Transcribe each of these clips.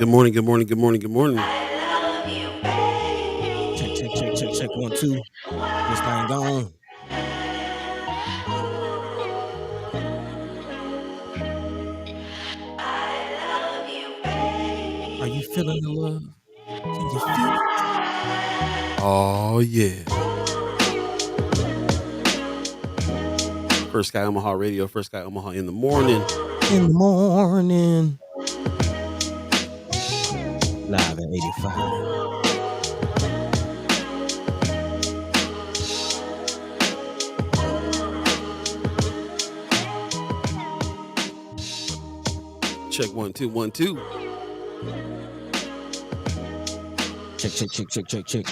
Good morning, good morning, good morning, good morning. Check, check, check, check, check. 1, 2. This thing gone. Are you feeling the love? Can you feel it? Oh, yeah. First Guy Omaha Radio, First Guy Omaha in the morning. In the morning. Live at 85. Check 1 2 1 2. Check, check, check, check, check, check.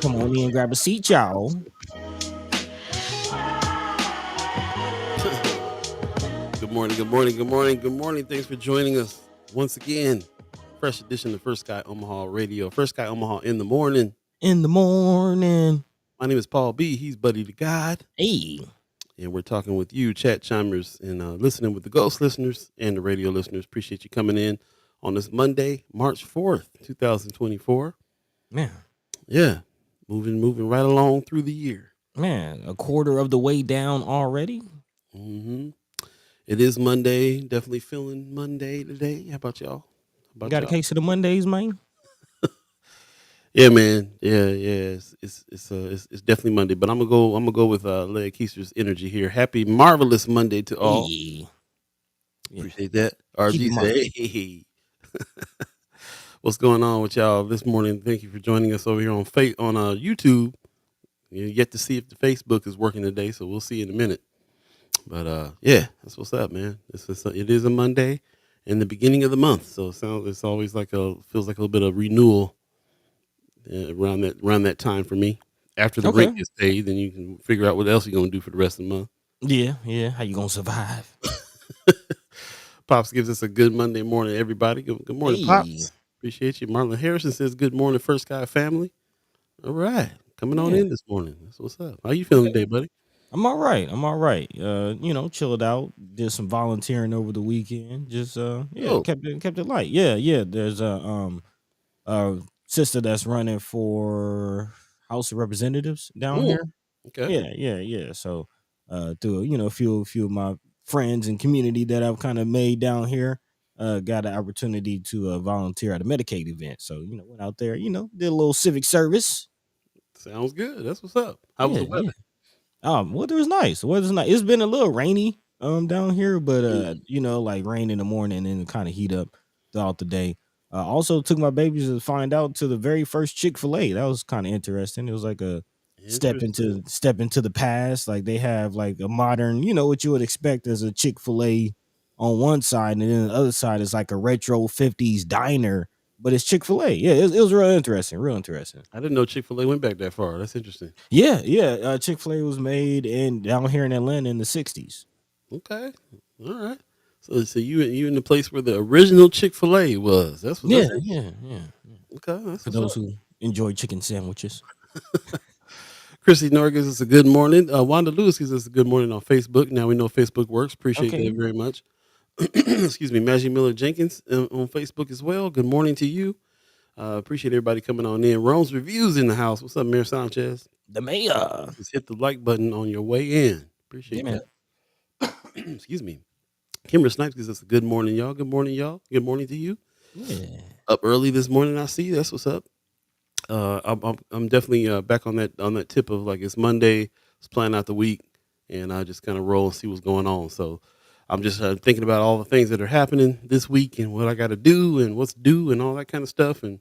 Come on in, grab a seat, y'all. Good morning, good morning, good morning, good morning. Thanks for joining us once again. Fresh edition of First Guy Omaha Radio, First Guy Omaha in the morning. In the morning. My name is Paul Beeee. He's Buddi3 Da Gawd. Hey. And we're talking with you, chat chimers, and listening with the ghost listeners and the radio listeners. Appreciate you coming in on this Monday, March 4th, 2024. Man. Yeah. Moving right along through the year. Man, a quarter of the way down already. Mm-hmm. It is Monday. Definitely feeling Monday today. How about y'all? You got a case of the Mondays, man? Yeah, man. Yeah. It's definitely Monday. But I'm gonna go with Leia Keister's energy here. Happy marvelous Monday to all. Hey. Yeah. Appreciate that. RG say, hey. What's going on with y'all this morning? Thank you for joining us over here on YouTube. You're yet to see if the Facebook is working today, so we'll see in a minute. But yeah, that's what's up, man. It is a Monday and the beginning of the month, so it's always feels like a little bit of renewal around that time for me. After the rent gets paid, then you can figure out what else you're gonna do for the rest of the month. Yeah. How you gonna survive? Pops gives us a good Monday morning, everybody. Good morning, hey. Pops. Appreciate you. Marlon Harrison says, good morning, First Guy family. All right. Coming on in this morning. That's what's up. How you feeling today, buddy? I'm all right. Chilled out. Did some volunteering over the weekend. Just kept it light. Yeah. There's a sister that's running for House of Representatives down here. Okay. Yeah. So through a few of my friends and community that I've kind of made down here, got an opportunity to volunteer at a Medicaid event. So went out there, did a little civic service. Sounds good. That's what's up. How was the weather? Weather was nice. It's been a little rainy down here, but like rain in the morning and kind of heat up throughout the day. Also took my babies to find out to the very first Chick-fil-A. That was kind of interesting. It was like a step into the past. Like they have like a modern, what you would expect as a Chick-fil-A on one side, and then the other side is like a retro 50s diner. But it's Chick-fil-A. Yeah, it was real interesting. I didn't know Chick-fil-A went back that far. That's interesting. Yeah. Chick-fil-A was made down here in Atlanta in the 60s. Okay. All right. So you in the place where the original Chick-fil-A was. That's what Yeah. Okay. That's for those who enjoy chicken sandwiches. Chrissy Norris gives us a good morning. Wanda Lewis gives us a good morning on Facebook. Now we know Facebook works. Appreciate that very much. Excuse me, Maggie Miller Jenkins on Facebook as well. Good morning to you. Appreciate everybody coming on in. Rome's Reviews in the house. What's up, Mayor Sanchez? The mayor. Just hit the like button on your way in. Appreciate that. Excuse me. Kimber Snipes gives us a good morning, y'all. Good morning, y'all. Good morning to you. Yeah. Up early this morning, I see. That's what's up. I'm definitely back on that tip of like it's Monday. Let's plan out the week, and I just kind of roll and see what's going on. So I'm just thinking about all the things that are happening this week and what I got to do and what's due and all that kind of stuff, and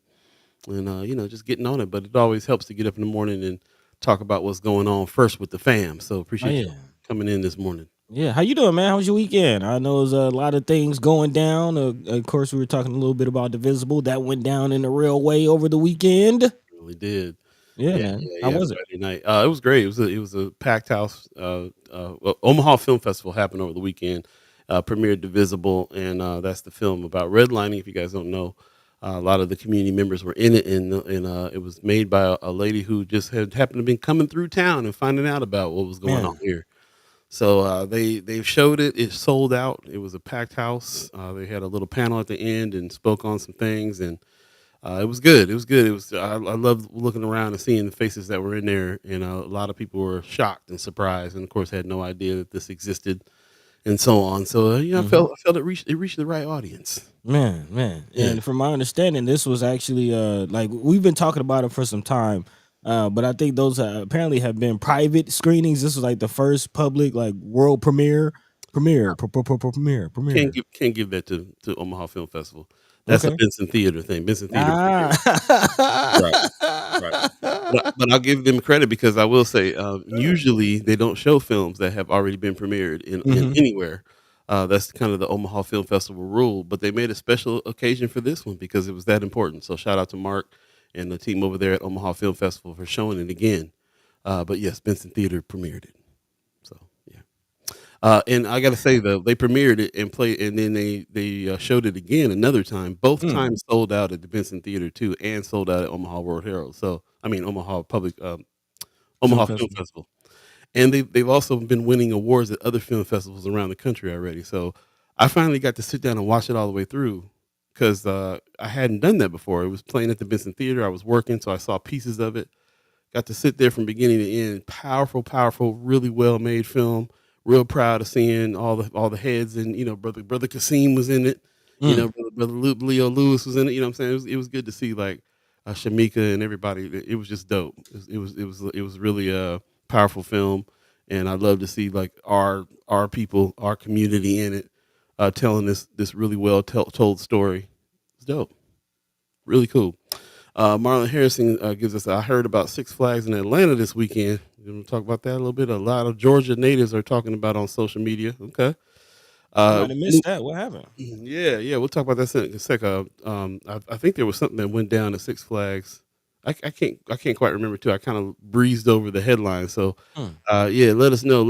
just getting on it. But it always helps to get up in the morning and talk about what's going on first with the fam. So appreciate you coming in this morning. Yeah, how you doing, man? How was your weekend? I know there's a lot of things going down. Of course, we were talking a little bit about Divisible. That went down in a real way over the weekend. It really did. Yeah, man. How was it? Friday night. It was great. It was a packed house. Omaha Film Festival happened over the weekend. Premiered Divisible, and that's the film about redlining. If you guys don't know, a lot of the community members were in it, and it was made by a lady who just happened to be coming through town and finding out about what was going on here. So they showed it. It sold out. It was a packed house. They had a little panel at the end and spoke on some things, and it was good. It was good. It was. I loved looking around and seeing the faces that were in there, and a lot of people were shocked and surprised, and of course had no idea that this existed, and so on. So Mhm. I felt it reached the right audience. Man, Yeah. and from my understanding, this was actually like we've been talking about it for some time, but I think those apparently have been private screenings. This was like the first public like world premiere. Can't give that to Omaha Film Festival. That's a Okay. Benson Theater thing. Benson Theater Ah. premiered. Right, right. But I'll give them credit because I will say, usually they don't show films that have already been premiered in Mhm. anywhere. That's kind of the Omaha Film Festival rule, but they made a special occasion for this one because it was that important. So shout out to Mark and the team over there at Omaha Film Festival for showing it again. But yes, Benson Theater premiered it. So yeah. And I gotta say though, they premiered it and played, and then they showed it again another time. Both Mm. times sold out at the Benson Theater too, and sold out at Omaha World Herald. So I mean Film Omaha Film festival. Festival, and they've also been winning awards at other film festivals around the country already. So I finally got to sit down and watch it all the way through because I hadn't done that before. It was playing at the Benson Theater. I was working, so I saw pieces of it. Got to sit there from beginning to end. Powerful, powerful, really well made film. Real proud of seeing all the heads, and brother Kasim was in it. Mm. Brother Leo Lewis was in it. You know what I'm saying? It was good to see like Shamika and everybody. It was just dope. It was really a powerful film, and I love to see like our people, our community in it, telling this really well told story. It's dope. Really cool. Marlon Harrison gives us. I heard about Six Flags in Atlanta this weekend. You want to talk about that a little bit? A lot of Georgia natives are talking about on social media. Okay. I Uh, might have missed that. What happened? yeah, yeah. We'll talk about that in a sec. I think there was something that went down at Six Flags. I can't quite remember too. I kind of breezed over the headline. So, Mm. yeah. Let us know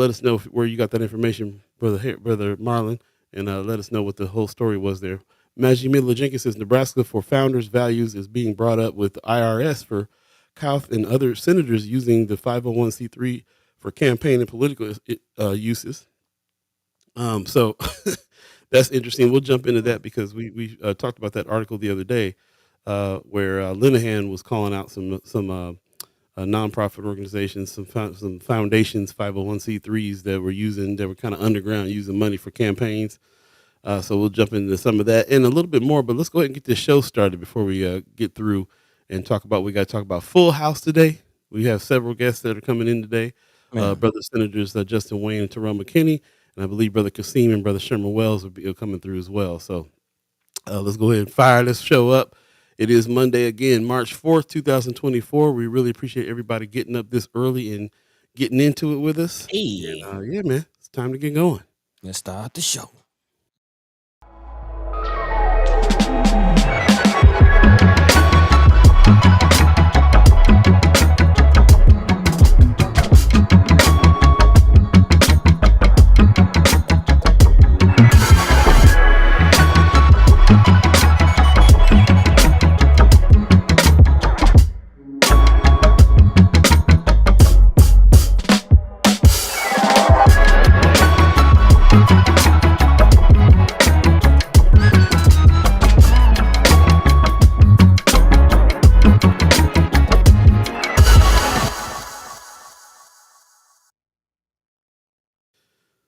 where you got that information, brother Marlon, and let us know what the whole story was there. Maggie Midler Jenkins says Nebraska for Founders Values is being brought up with IRS for Kauth and other senators using the 501c3 for campaign and political uses. So that's interesting. We'll jump into that because we talked about that article the other day where Linehan was calling out some nonprofit organizations, some foundations, 501c3s that were kind of underground using money for campaigns. So we'll jump into some of that and a little bit more. But let's go ahead and get this show started before we get through and talk about. We got to talk about Full House today. We have several guests that are coming in today. Man. Brother Senators Justin Wayne and Terrell McKinney, and I believe Brother Kasim and Brother Sherman Wells will be coming through as well. So let's go ahead and fire this show up. It is Monday again, March 4th, 2024. We really appreciate everybody getting up this early and getting into it with us. And Hey, yeah, man, it's time to get going. let's start the show.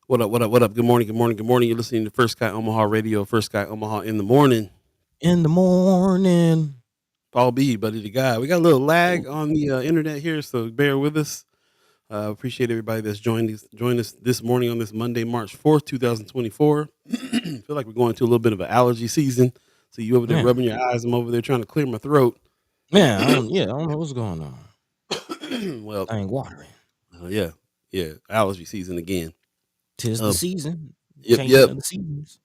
What up? What up? What up? Good morning. Good morning. Good morning. You're listening to First Sky Omaha Radio. First Sky Omaha in the morning. In the morning. Paul B, Buddi3 Da Gawd. We got a little lag on the internet here, so bear with us. Appreciate everybody that's joined us this morning on this Monday, March 4th, 2024. Feel like we're going to a little bit of an allergy season. So you over there Man, rubbing your eyes. I'm over there trying to clear my throat. man, I don't know what's going on. Well, I ain't watering. yeah, yeah, allergy season again. 'Tis the Um, season. yep, Changing yep. of the seasons.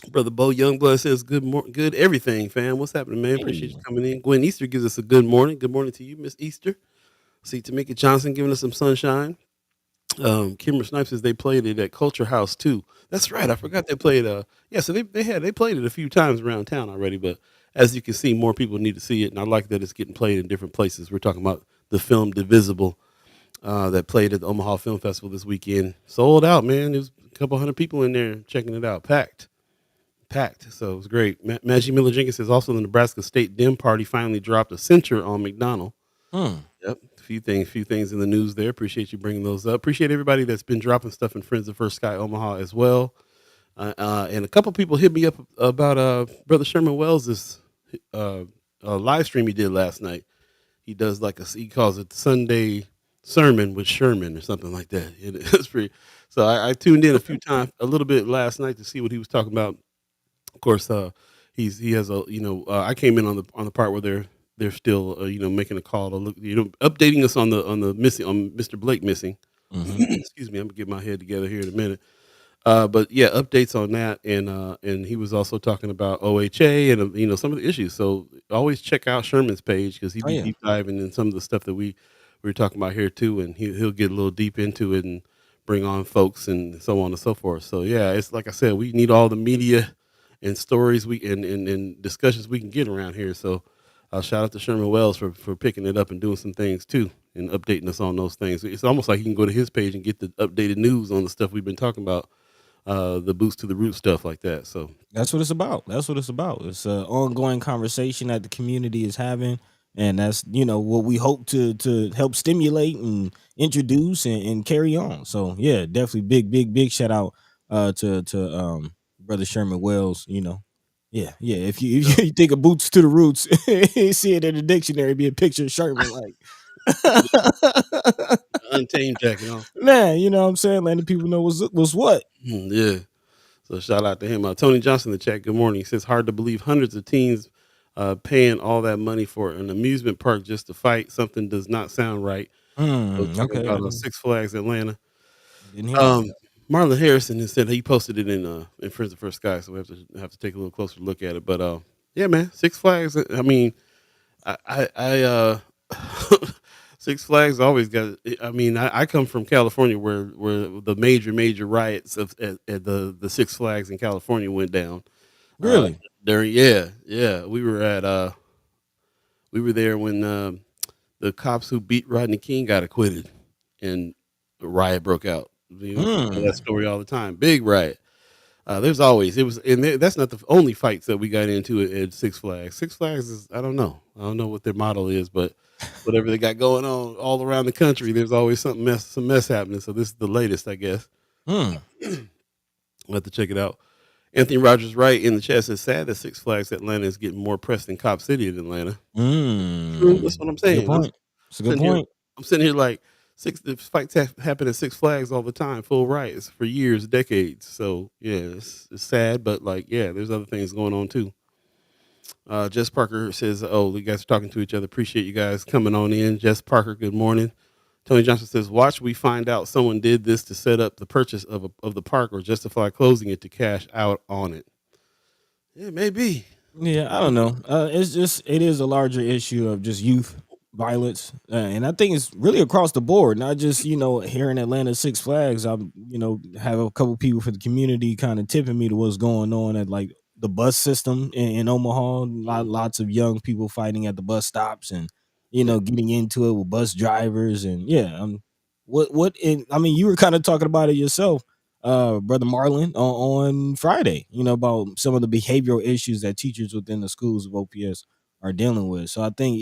Brother Bo Youngblood says good everything, fam. What's happening, man? Appreciate Hey. you coming in. Gwen Easter gives us a good morning. Good morning to you, Miss Easter. See Tamika Johnson giving us some sunshine. Kimber Snipes says they played it at Culture House too. That's right. I forgot they played. Yeah, so they played it a few times around town already. But as you can see, more people need to see it, and I like that it's getting played in different places. We're talking about the film Divisible. that played at the Omaha Film Festival this weekend. Sold out, man. There's a couple hundred people in there checking it out. Packed. So it was great. Maggie Miller Jenkins says also the Nebraska State Dem Party finally dropped a censure on McDonald. Yep. A few things in the news there. Appreciate you bringing those up. Appreciate everybody that's been dropping stuff in Friends of First Sky Omaha as well. And a couple people hit me up about Brother Sherman Wells' live stream he did last night. He does he calls it Sunday sermon with Sherman or something like that. It's pretty. So I tuned in a few times, a little bit last night to see what he was talking about. Of course, he has I came in on the part where they're still making a call to look, updating us on the missing, on Mr. Blake missing. Excuse me, I'm gonna get my head together here in a minute. But yeah, updates on that, and he was also talking about OHA and some of the issues. So always check out Sherman's page because he'd Oh be yeah. deep diving in some of the stuff that we were talking about here too, and he'll get a little deep into it and bring on folks and so on and so forth. So yeah, it's like I said, we need all the media and stories and discussions we can get around here. So shout out to Sherman Wells for picking it up and doing some things too and updating us on those things. It's almost like you can go to his page and get the updated news on the stuff we've been talking about, the boost to the root stuff like that. So That's what it's about. That's what it's about. It's an ongoing conversation that the community is having, and that's what we hope to help stimulate and introduce and carry on. So yeah, definitely big shout out to Brother Sherman Wells. Yeah. If you think of boots to the roots, you see it in the dictionary, be a picture of Sherman like. Untamed jacket on. Man, you know what I'm saying? Letting people know what's what. Yeah. So shout out to him. Tony Johnson in the chat. Good morning. He says hard to believe hundreds of teens paying all that money for an amusement park just to fight. Something does not sound right. So talking Okay. about Six Flags Atlanta. Didn't hear about that. Marlon Harrison has said he posted it in Friends of First Sky, so we have to take a little closer look at it. But yeah, man, Six Flags. I mean, I Six Flags always got. I mean, I come from California where the major riots at the Six Flags in California went down. Really? During we were there when the cops who beat Rodney King got acquitted and a riot broke out. Tell that story all the time. Big riot. There's always that's not the only fights that we got into at Six Flags. Six Flags is I don't know what their model is, but whatever they got going on all around the country, there's always some mess happening. So this is the latest, I guess. We'll have to check it out. Anthony Rogers Wright in the chat says sad that Six Flags Atlanta is getting more press than Cop City in Atlanta. True, that's what I'm saying. Good point. It's a good point. I'm sitting here like the fights happen at Six Flags all the time, full riots for years, decades. So yeah, it's sad, but there's other things going on too. Jess Parker says, "Oh, you guys are talking to each other. Appreciate you guys coming on in." Jess Parker, good morning. Tony Johnson says, "Watch, we find out someone did this to set up the purchase of the park or justify closing it to cash out on it." Yeah, maybe. Yeah, I don't know. It is a larger issue of just youth violence, and I think it's really across the board, not just here in Atlanta, Six Flags. I'm have a couple people for the community kind of tipping me to what's going on at like the bus system in Omaha. Lots of young people fighting at the bus stops and getting into it with bus drivers and I mean, you were kind of talking about it yourself, Brother Marlon, on Friday, about some of the behavioral issues that teachers within the schools of OPS are dealing with. So I think,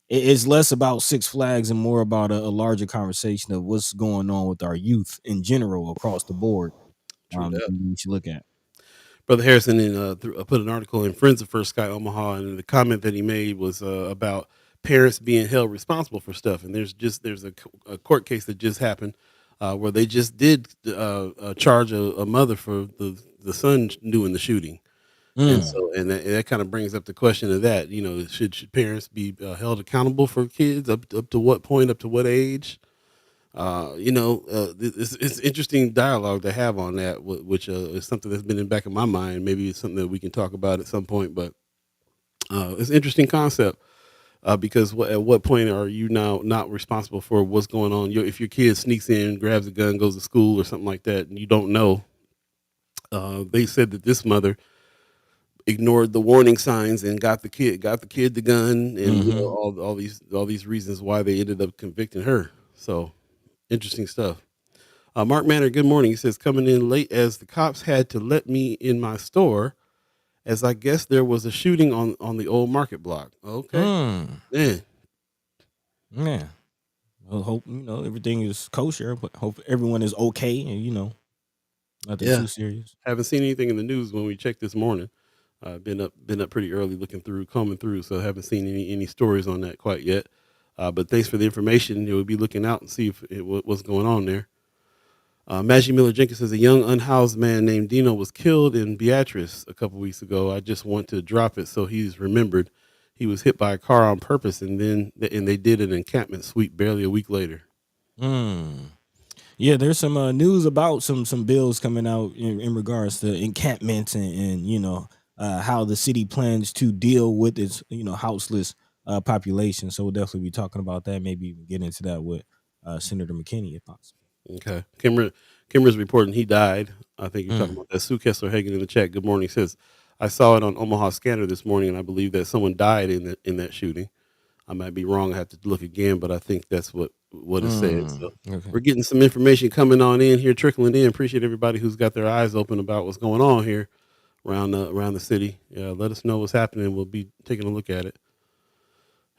it's less about Six Flags and more about a larger conversation of what's going on with our youth in general across the board. True that. We should look at. Brother Harrison put an article in Friends of First Sky Omaha, and the comment that he made was about parents being held responsible for stuff. And there's a court case that just happened where they just did charge a mother for the son doing the shooting. And so, and that kind of brings up the question of that, should parents be held accountable for kids up to what point, up to what age? It's interesting dialogue to have on that, which is something that's been in the back of my mind. Maybe it's something that we can talk about at some point, but it's an interesting concept because at what point are you now not responsible for what's going on? If your kid sneaks in, grabs a gun, goes to school or something like that, and you don't know, they said that this mother ignored the warning signs and got the kid the gun, and all these reasons why they ended up convicting her. So interesting stuff. Mark Manner, good morning. He says, coming in late as the cops had to let me in my store, as I guess there was a shooting on the old market block. Okay. Man. Yeah. Well, hope everything is kosher, but hope everyone is okay and nothing Yeah. too serious. Haven't seen anything in the news when we checked this morning. Been up pretty early looking through, combing through, so haven't seen any stories on that quite yet. But thanks for the information. We'll be looking out and see what's going on there. Maggie Miller Jenkins says a young unhoused man named Dino was killed in Beatrice a couple weeks ago. I just want to drop it so he's remembered. He was hit by a car on purpose, and they did an encampment sweep barely a week later. Yeah, there's some news about some bills coming out in regards to encampments and how the city plans to deal with its houseless population. So we'll definitely be talking about that. Maybe even get into that with Senator McKinney if possible. Okay. Kimmer's reporting he died. I think you're talking about that. Sue Kessler Hagen in the chat. Good morning. Says, I saw it on Omaha Scanner this morning, and I believe that someone died in that shooting. I might be wrong. I have to look again, but I think that's what it said. So Okay. we're getting some information coming on in here, trickling in. Appreciate everybody who's got their eyes open about what's going on here around the city. Yeah, let us know what's happening. We'll be taking a look at it.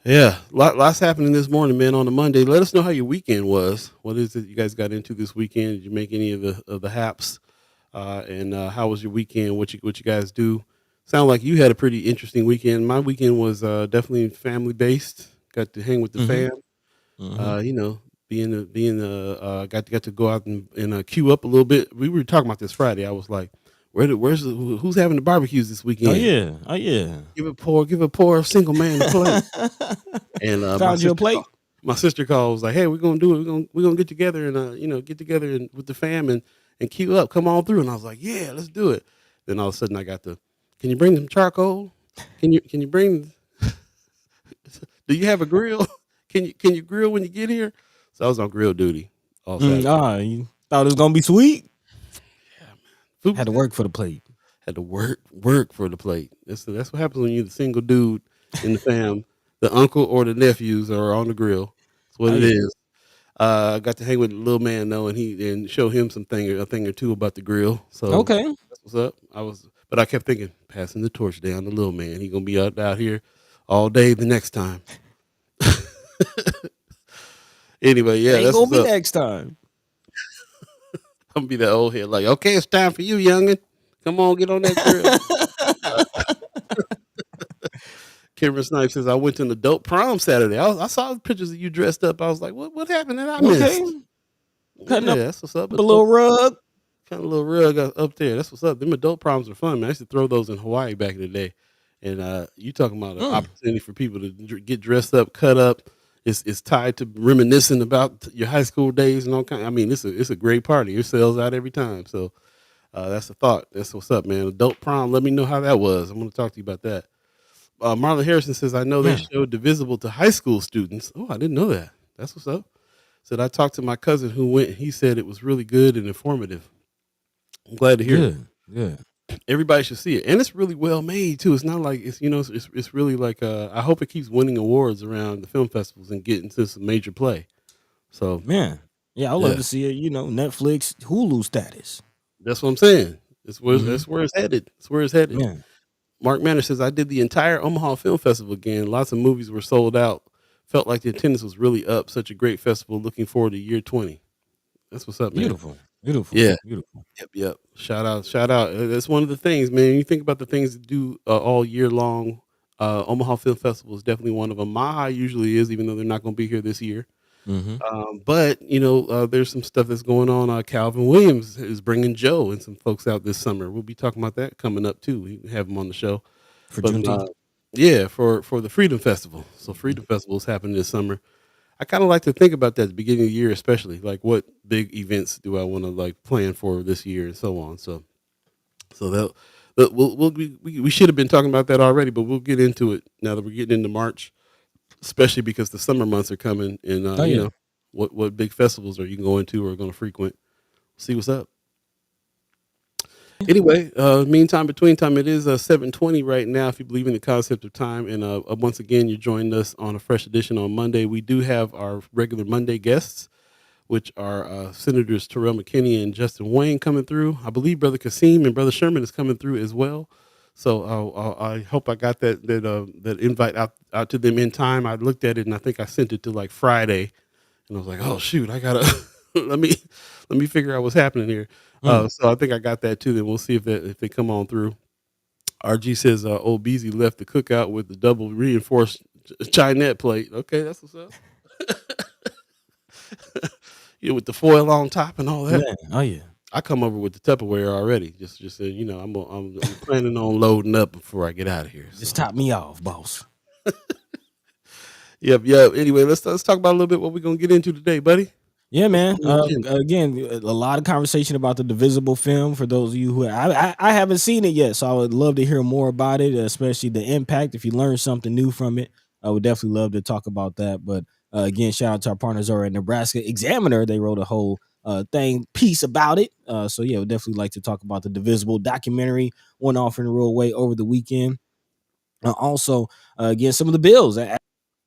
Yeah, lots happening this morning, man. On a Monday, let us know how your weekend was. What is it you guys got into this weekend? Did you make any of the haps? And how was your weekend? What you guys do? Sound like you had a pretty interesting weekend. My weekend was definitely family based. Got to hang with the fam. Got to go out and queue up a little bit. We were talking about this Friday. I was like, who's having the barbecues this weekend? Oh yeah. Give a poor single man a plate. And Found you a plate. My sister called, was like, hey, we're gonna do it. We're gonna get together and get together and with the fam and queue up. Come on through. And I was like, yeah, let's do it. Then all of a sudden I got can you bring some charcoal? Can you bring? Do you have a grill? Can you grill when you get here? So I was on grill duty all Saturday. You thought it was gonna be sweet? Yeah, man. Food had to work for the plate. Had to work for the plate. That's what happens when you're the single dude in the fam. The uncle or the nephews are on the grill. That's what it is. I got to hang with the little man though, and show him a thing or two about the grill. So okay, that's what's up. But I kept thinking, passing the torch down to little man. He gonna be out here all day the next time. Anyway, yeah, that's gonna be next time. I'm gonna be that old head, like, okay, it's time for you, youngin. Come on, get on that grill. Kimber Snipes says, I went to an adult prom Saturday. I saw pictures of you dressed up. I was like, what happened that I missed? Cutting up that's what's up. A little rug. Kind of little rug up there. That's what's up. Them adult proms are fun, man. I used to throw those in Hawaii back in the day. And you talking about an opportunity for people to get dressed up, cut up. It's tied to reminiscing about your high school days and all kind. I mean, it's a great party. It sells out every time. So that's the thought. That's what's up, man. Adult prom. Let me know how that was. I'm going to talk to you about that. Marlon Harrison says, I know they showed Divisible to high school students. Oh, I didn't know that. That's what's up. Said I talked to my cousin who went. He said it was really good and informative. I'm glad to hear it. Yeah. Everybody should see it, and it's really well made too. It's not like it's really like I hope it keeps winning awards around the film festivals and getting to some major play. So man, yeah, I'd love to see it. Netflix, Hulu status. That's what I'm saying. That's where it's headed. It's where it's headed. Yeah. Mark Manor says I did the entire Omaha Film Festival again. Lots of movies were sold out. Felt like the attendance was really up. Such a great festival. Looking forward to year 20. That's what's up, man. Beautiful. Yeah. Beautiful. Yep. Shout out. That's one of the things, man. You think about the things to do all year long. Omaha Film Festival is definitely one of them. Maha usually is, even though they're not going to be here this year. But there's some stuff that's going on. Calvin Williams is bringing Joe and some folks out this summer. We'll be talking about that coming up too. We have him on the show for Juneteenth. For the Freedom Festival. So Freedom Festival is happening this summer. I kind of like to think about that at the beginning of the year, especially like what big events do I want to like plan for this year and so on. So we should have been talking about that already, but we'll get into it now that we're getting into March, especially because the summer months are coming and what big festivals are you going to or going to frequent? See what's up. Anyway, meantime, between time, it is 7:20 right now. If you believe in the concept of time, and once again, you joined us on a fresh edition on Monday. We do have our regular Monday guests, which are Senators Terrell McKinney and Justin Wayne coming through. I believe Brother Kasim and Brother Sherman is coming through as well. So I hope I got that invite out to them in time. I looked at it and I think I sent it to like Friday, and I was like, oh shoot, I gotta let me figure out what's happening here. Mm. So I think I got that too. Then we'll see if they come on through. RG says old Beezy left the cookout with the double reinforced chinette plate. Okay, that's what's up. Yeah, with the foil on top and all that. Yeah. Oh yeah. I come over with the Tupperware already. Just I'm planning on loading up before I get out of here. Just So top me off, boss. yep. Anyway, let's talk about a little bit what we're gonna get into today, buddy. Yeah, What's man. on the agenda? Again, a lot of conversation about the Divisible film. For those of you who I haven't seen it yet, so I would love to hear more about it, especially the impact. If you learn something new from it, I would definitely love to talk about that. But again, shout out to our partners over at Nebraska Examiner. They wrote a whole piece about it. So yeah, would definitely like to talk about the Divisible documentary. Went off in a real way over the weekend. Also, again, some of the bills.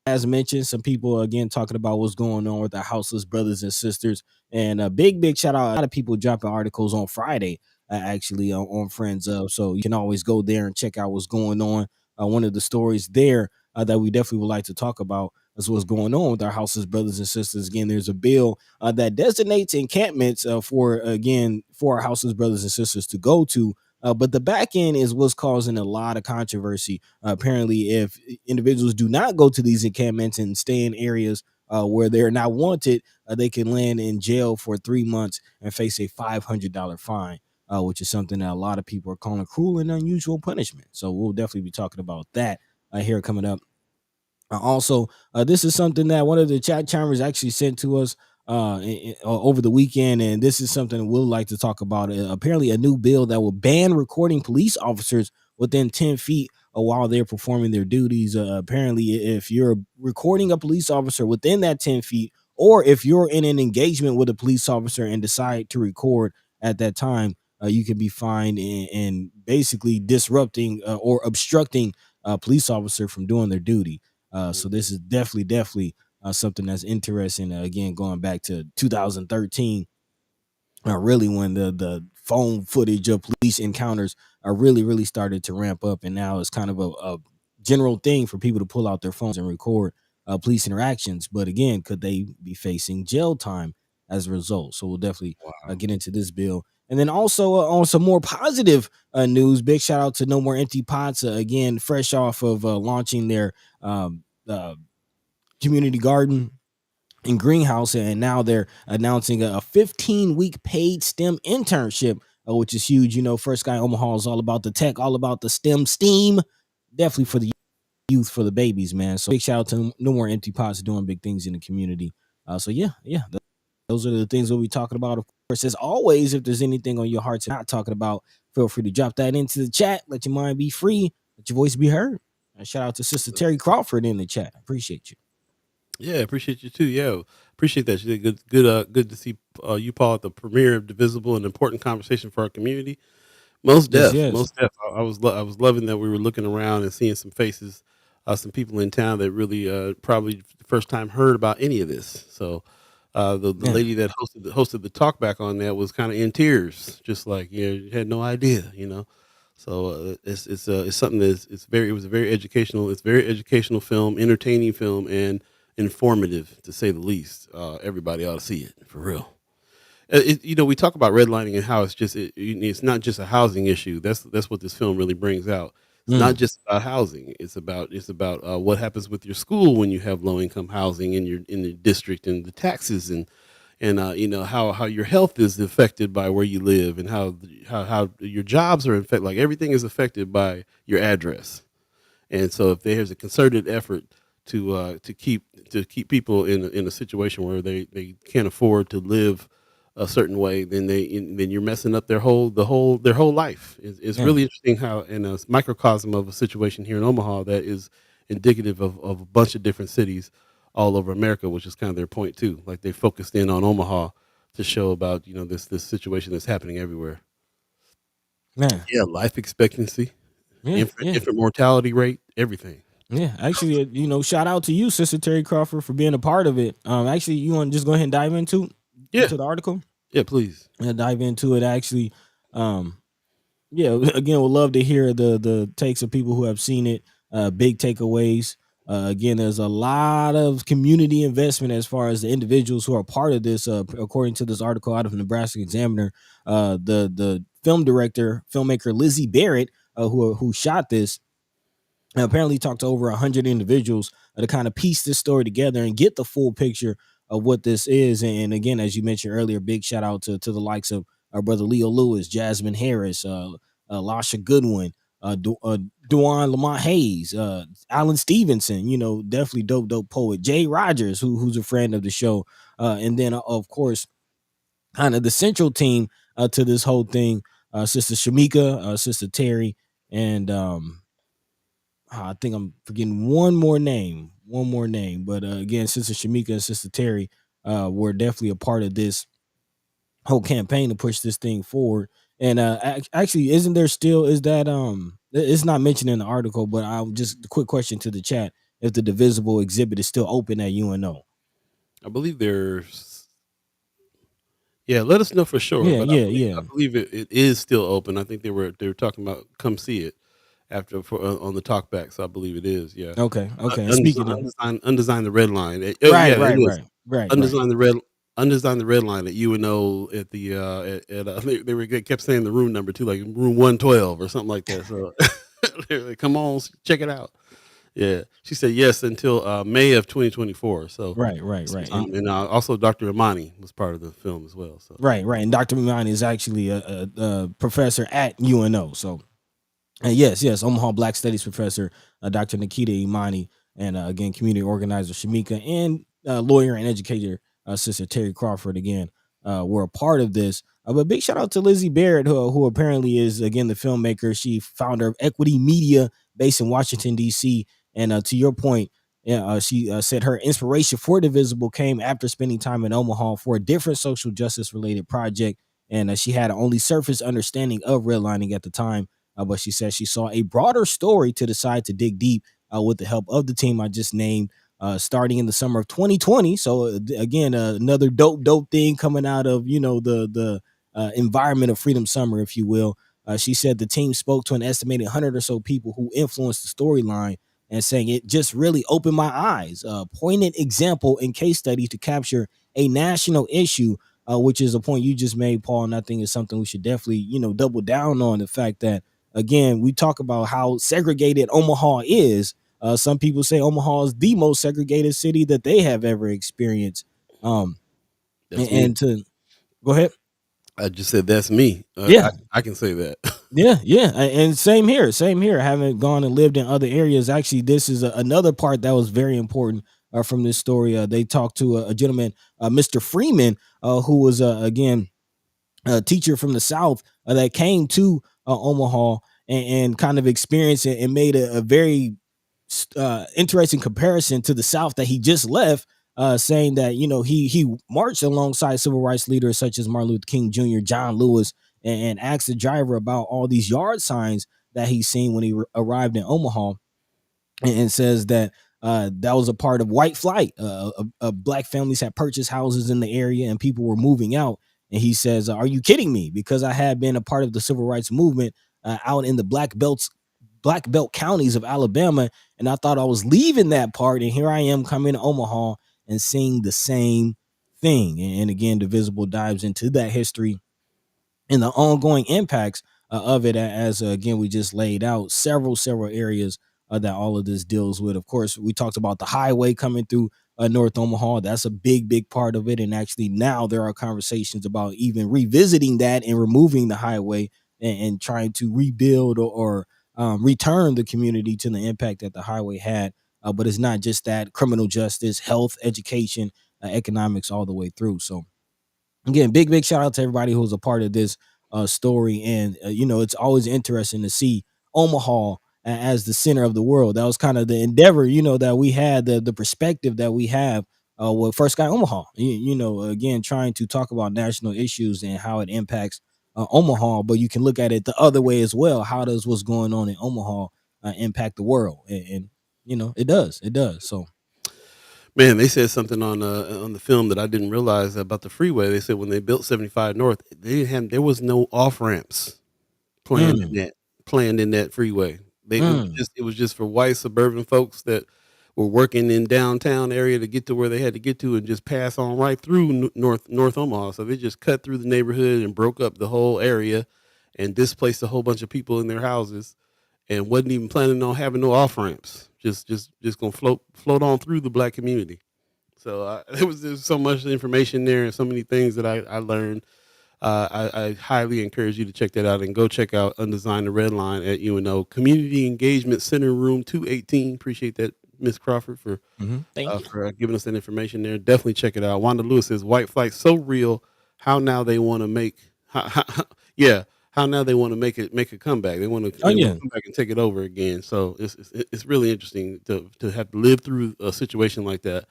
As mentioned, some people again talking about what's going on with our houseless brothers and sisters. And a big shout out. A lot of people dropping articles on Friday, actually on Friends Up. So you can always go there and check out what's going on. One of the stories there that we definitely would like to talk about is what's going on with our houseless brothers and sisters. Again, there's a bill that designates encampments for our houseless brothers and sisters to go to. But the back end is what's causing a lot of controversy. Apparently, if individuals do not go to these encampments and stay in areas where they're not wanted, they can land in jail for 3 months and face a $500 fine, which is something that a lot of people are calling cruel and unusual punishment. So we'll definitely be talking about that here coming up. Also, this is something that one of the chat chimers actually sent to us over the weekend, and this is something we'll like to talk about. Apparently, a new bill that will ban recording police officers within 10 feet while they're performing their duties. Apparently, if you're recording a police officer within that 10 feet, or if you're in an engagement with a police officer and decide to record at that time, you can be fined and basically disrupting or obstructing a police officer from doing their duty. So this is definitely something that's interesting. Again, going back to 2013, really when the phone footage of police encounters are really started to ramp up, and now it's kind of a general thing for people to pull out their phones and record police interactions. But again, could they be facing jail time as a result? So we'll definitely Wow. get into this bill. And then also on some more positive news, big shout out to No More Empty Pots. Again, fresh off of launching their uh, community garden and greenhouse, and now they're announcing a 15-week paid STEM internship, which is huge. You know, First Guy Omaha is all about the tech, all about the STEM, definitely for the youth, for the babies, man. So big shout out to No More Empty Pots doing big things in the community. So yeah, those are the things we'll be talking about. Of course, as always, if there's anything on your heart to not talking about, feel free to drop that into the chat. Let your mind be free. Let your voice be heard. And shout out to Sister Terry Crawford in the chat. Appreciate you. Yeah, appreciate you too. Yeah, appreciate that. You did good to see you, Paul, at the premiere of Divisible, an important conversation for our community. Yes. Most def. I was loving that we were looking around and seeing some faces, some people in town that really probably the first time heard about any of this. So the Yeah. lady that hosted the talk back on that was kind of in tears, just like had no idea, So it's something that it was a very educational. It's very educational film, entertaining film, and informative to say the least. Everybody ought to see it for real. We talk about redlining and how it's not just a housing issue. That's what this film really brings out. It's not Mm. just about housing. It's about what happens with your school when you have low income housing in the district, and the taxes, and how your health is affected by where you live, and how your jobs are affected. Like everything is affected by your address. And so if there's a concerted effort to keep people in a situation where they can't afford to live a certain way, then you're messing up their whole life. It's Yeah. really interesting how in a microcosm of a situation here in Omaha that is indicative of a bunch of different cities all over America, which is kind of their point too. Like they focused in on Omaha to show about this situation that's happening everywhere. Man, Yeah, life expectancy, yeah, yeah. infant mortality rate, everything. Yeah, actually, shout out to you, Sister Terry Crawford, for being a part of it. Actually, you want to just go ahead and dive Yeah, into the article? yeah, please. And dive into it. Actually, um, yeah. Again, would love to hear the takes of people who have seen it. Big takeaways. Again, there's a lot of community investment as far as the individuals who are part of this. According to this article out of Nebraska Examiner, the film director, filmmaker Lizzie Barrett, who shot this, apparently talked to over 100 individuals to kind of piece this story together and get the full picture of what this is. And again, as you mentioned earlier, big shout out to the likes of our brother Leo Lewis, Jasmine Harris, Lasha Goodwin, Duane Lamont Hayes, Alan Stevenson, definitely dope poet, Jay Rogers, who's a friend of the show, and then of course kind of the central team to this whole thing, Sister Shamika, Sister Terry, and I think I'm forgetting one more name. But again, Sister Shamika and Sister Terry were definitely a part of this whole campaign to push this thing forward. And actually, isn't there still is that it's not mentioned in the article, but I'll just a quick question to the chat: if the Divisible exhibit is still open at UNO? I believe there's yeah, let us know for sure, Yeah, but yeah, yeah. I believe it is still open. I think they were talking about come see it after on the talkback, so I believe it is, yeah. Okay, okay. And speaking of Undesigned the red line. Oh, right, yeah, it right, is. right, right, right. Undesigned the red Undesigned the red line at UNO at the, they kept saying the room number too, like room 112 or something like that, so they're like, "Come on, check it out." Yeah. She said yes until, May of 2024, so Right, right, right. And sometime, and, also Dr. Imani was part of the film as well, so right, right. And Dr. Mimani is actually a professor at UNO. So and yes, Omaha Black Studies professor, Dr. Nikita Imani, and again, community organizer Shamika, and lawyer and educator, Sister Terry Crawford, again, were a part of this. But big shout out to Lizzie Barrett, who apparently is, again, the filmmaker. She founder of Equity Media based in Washington, D.C. And to your point, yeah, she said her inspiration for Divisible came after spending time in Omaha for a different social justice related project. And she had an only surface understanding of redlining at the time, but she says she saw a broader story to decide to dig deep with the help of the team I just named, starting in the summer of 2020. So again, another dope thing coming out of the environment of Freedom Summer, if you will. She said the team spoke to an estimated 100 or so people who influenced the storyline, and saying it just really opened my eyes. Poignant example and case study to capture a national issue, which is a point you just made, Paul, and I think is something we should definitely double down on. The fact that, again, we talk about how segregated Omaha is. Some people say Omaha is the most segregated city that they have ever experienced. that's me. And to go ahead. I just said, "That's me." Yeah, I can say that. yeah, and same here, same here. I haven't gone and lived in other areas. Actually, this is another part that was very important from this story. They talked to a gentleman, Mr. Freeman, who was again a teacher from the South that came to Omaha and kind of experienced it and made a very interesting comparison to the South that he just left, saying that he marched alongside civil rights leaders such as Martin Luther King Jr., John Lewis, and asked the driver about all these yard signs that he's seen when he arrived in Omaha, and says that that was a part of white flight. Black families had purchased houses in the area and people were moving out. And he says, "Are you kidding me? Because I had been a part of the civil rights movement out in the Black Belt counties of Alabama, and I thought I was leaving that part, and here I am coming to Omaha and seeing the same thing." And again, Divisible dives into that history and the ongoing impacts of it, as again we just laid out several areas that all of this deals with. Of course, we talked about the highway coming through North Omaha. That's a big part of it, and actually now there are conversations about even revisiting that and removing the highway, and trying to rebuild or return the community to the impact that the highway had. But it's not just that: criminal justice, health, education, economics, all the way through. So again, big shout out to everybody who was a part of this story. And it's always interesting to see Omaha as the center of the world. That was kind of the endeavor, that we had, the perspective that we have with First Guy Omaha. Again, trying to talk about national issues and how it impacts Omaha, but you can look at it the other way as well. How does what's going on in Omaha impact the world? And it does. It does. So Man, they said something on the film that I didn't realize about the freeway. They said when they built 75 North, there was no off ramps planned mm, in that freeway. mm, It was just for white suburban folks that were working in downtown area to get to where they had to get to and just pass on right through North Omaha. So they just cut through the neighborhood and broke up the whole area and displaced a whole bunch of people in their houses and wasn't even planning on having no off ramps. Just gonna float on through the black community. So there's so much information there and so many things that I learned. I highly encourage you to check that out and go check out Undesigned the Red Line at UNO Community Engagement Center, Room 218. Appreciate that, Miss Crawford, thank you. for giving us that information there. Definitely check it out. Wanda Lewis says white flight so real. How now they want to make, yeah, how now they want to make a comeback. They want to Oh yeah. come back and take it over again. So it's really interesting to have to live through a situation like that,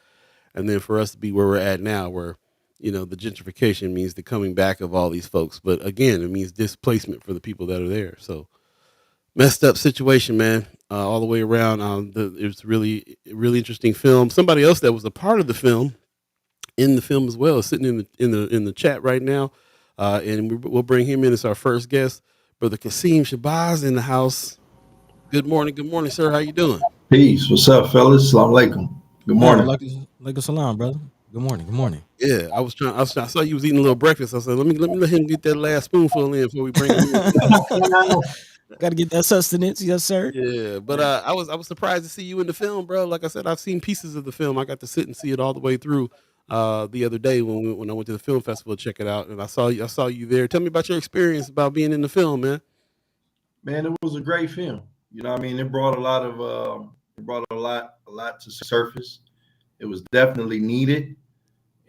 and then for us to be where we're at now, where the gentrification means the coming back of all these folks, but again, it means displacement for the people that are there. So messed up situation, man, all the way around. It was really interesting film. Somebody else that was a part of the film, in the film as well, is sitting in the chat right now, and we'll bring him in as our first guest, Brother Kasim Shabazz in the house. Good morning, sir. How you doing? Peace. What's up, fellas? Assalamu alaikum. Good morning. Like a salam, brother. Good morning. Good morning. Yeah, I saw you was eating a little breakfast. I said, let him get that last spoonful in before we bring him in. Got to get that sustenance, yes, sir. Yeah, but I was surprised to see you in the film, bro. Like I said, I've seen pieces of the film. I got to sit and see it all the way through the other day when I went to the film festival to check it out, and I saw you there. Tell me about your experience about being in the film, man. Man, it was a great film. You know what I mean? It brought a lot to surface. It was definitely needed,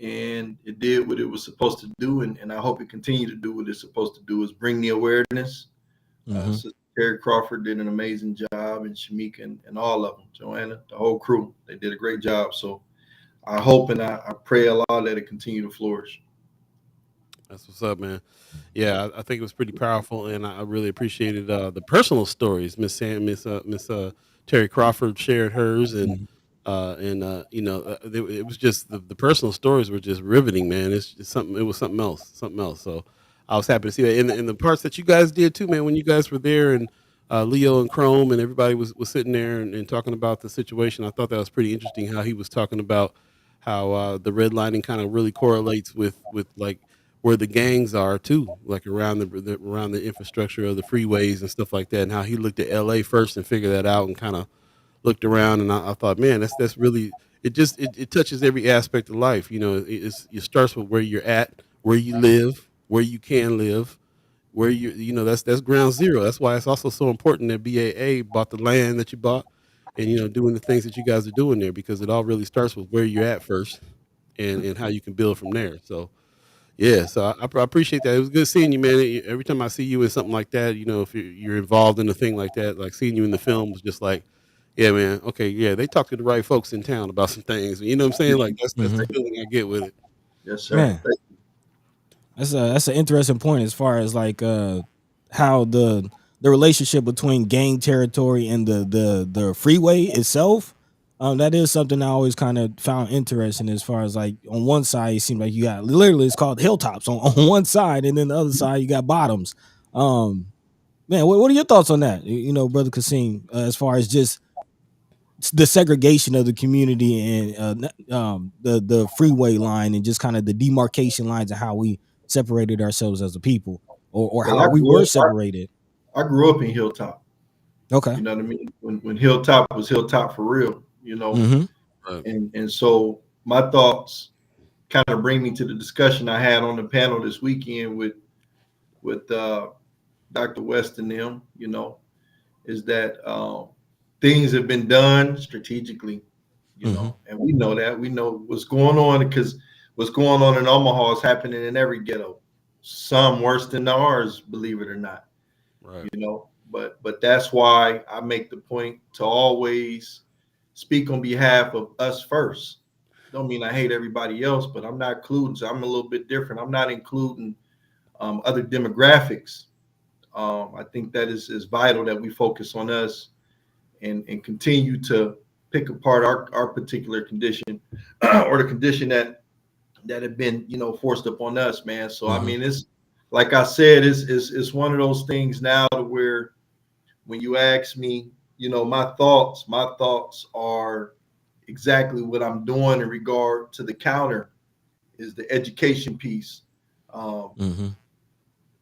and it did what it was supposed to do, and I hope it continued to do what it's supposed to do, is bring the awareness. Sister Terry Crawford did an amazing job, and Shamika and all of them, Joanna, the whole crew, they did a great job. So I hope and I pray Allah that it continue to flourish. That's what's up, man. Yeah, I think it was pretty powerful, and I really appreciated the personal stories. Miss Terry Crawford shared hers, and it was just the personal stories were just riveting, man. It's just something. It was something else. So I was happy to see that in the parts that you guys did too, man. When you guys were there, and Leo and Chrome and everybody was sitting there and talking about the situation. I thought that was pretty interesting how he was talking about how the redlining kind of really correlates with like where the gangs are too, like around around the infrastructure of the freeways and stuff like that, and how he looked at LA first and figured that out and kind of looked around, and I thought, man, that's really it touches every aspect of life. It starts with where you're at, where you live, where you can live, where that's ground zero. That's why it's also so important that BAA bought the land that you bought, and doing the things that you guys are doing there, because it all really starts with where you're at first, and how you can build from there. So yeah, so I appreciate that. It was good seeing you, man. Every time I see you in something like that, if you're involved in a thing like that, like seeing you in the film was just like, yeah, man. Okay, yeah, they talk to the right folks in town about some things. You know what I'm saying? Like that's the feeling I get with it. Yes, sir. Man, that's an interesting point as far as like how the relationship between gang territory and the freeway itself. That is something I always kind of found interesting, as far as like on one side it seems like you got literally, it's called hilltops on one side, and then the other side you got bottoms. Man, what are your thoughts on that? Brother Kasim, as far as just the segregation of the community and the freeway line, and just kind of the demarcation lines of how we separated ourselves as a people, or Well, how we were separated. I grew up in Hilltop. Okay. You know what I mean? When Hilltop was Hilltop for real, and so my thoughts kind of bring me to the discussion I had on the panel this weekend with Dr. West and them, is that things have been done strategically, and we know that. We know what's going on, because what's going on in Omaha is happening in every ghetto, some worse than ours, believe it or not. Right. But that's why I make the point to always speak on behalf of us first. Don't mean I hate everybody else, but I'm not including. So I'm a little bit different. I'm not including other demographics. I think that is vital that we focus on us and continue to pick apart our particular condition or the condition that had been, forced upon us, man. So I mean, it's like I said, it's one of those things now to where when you ask me, my thoughts are exactly what I'm doing in regard to the counter is the education piece.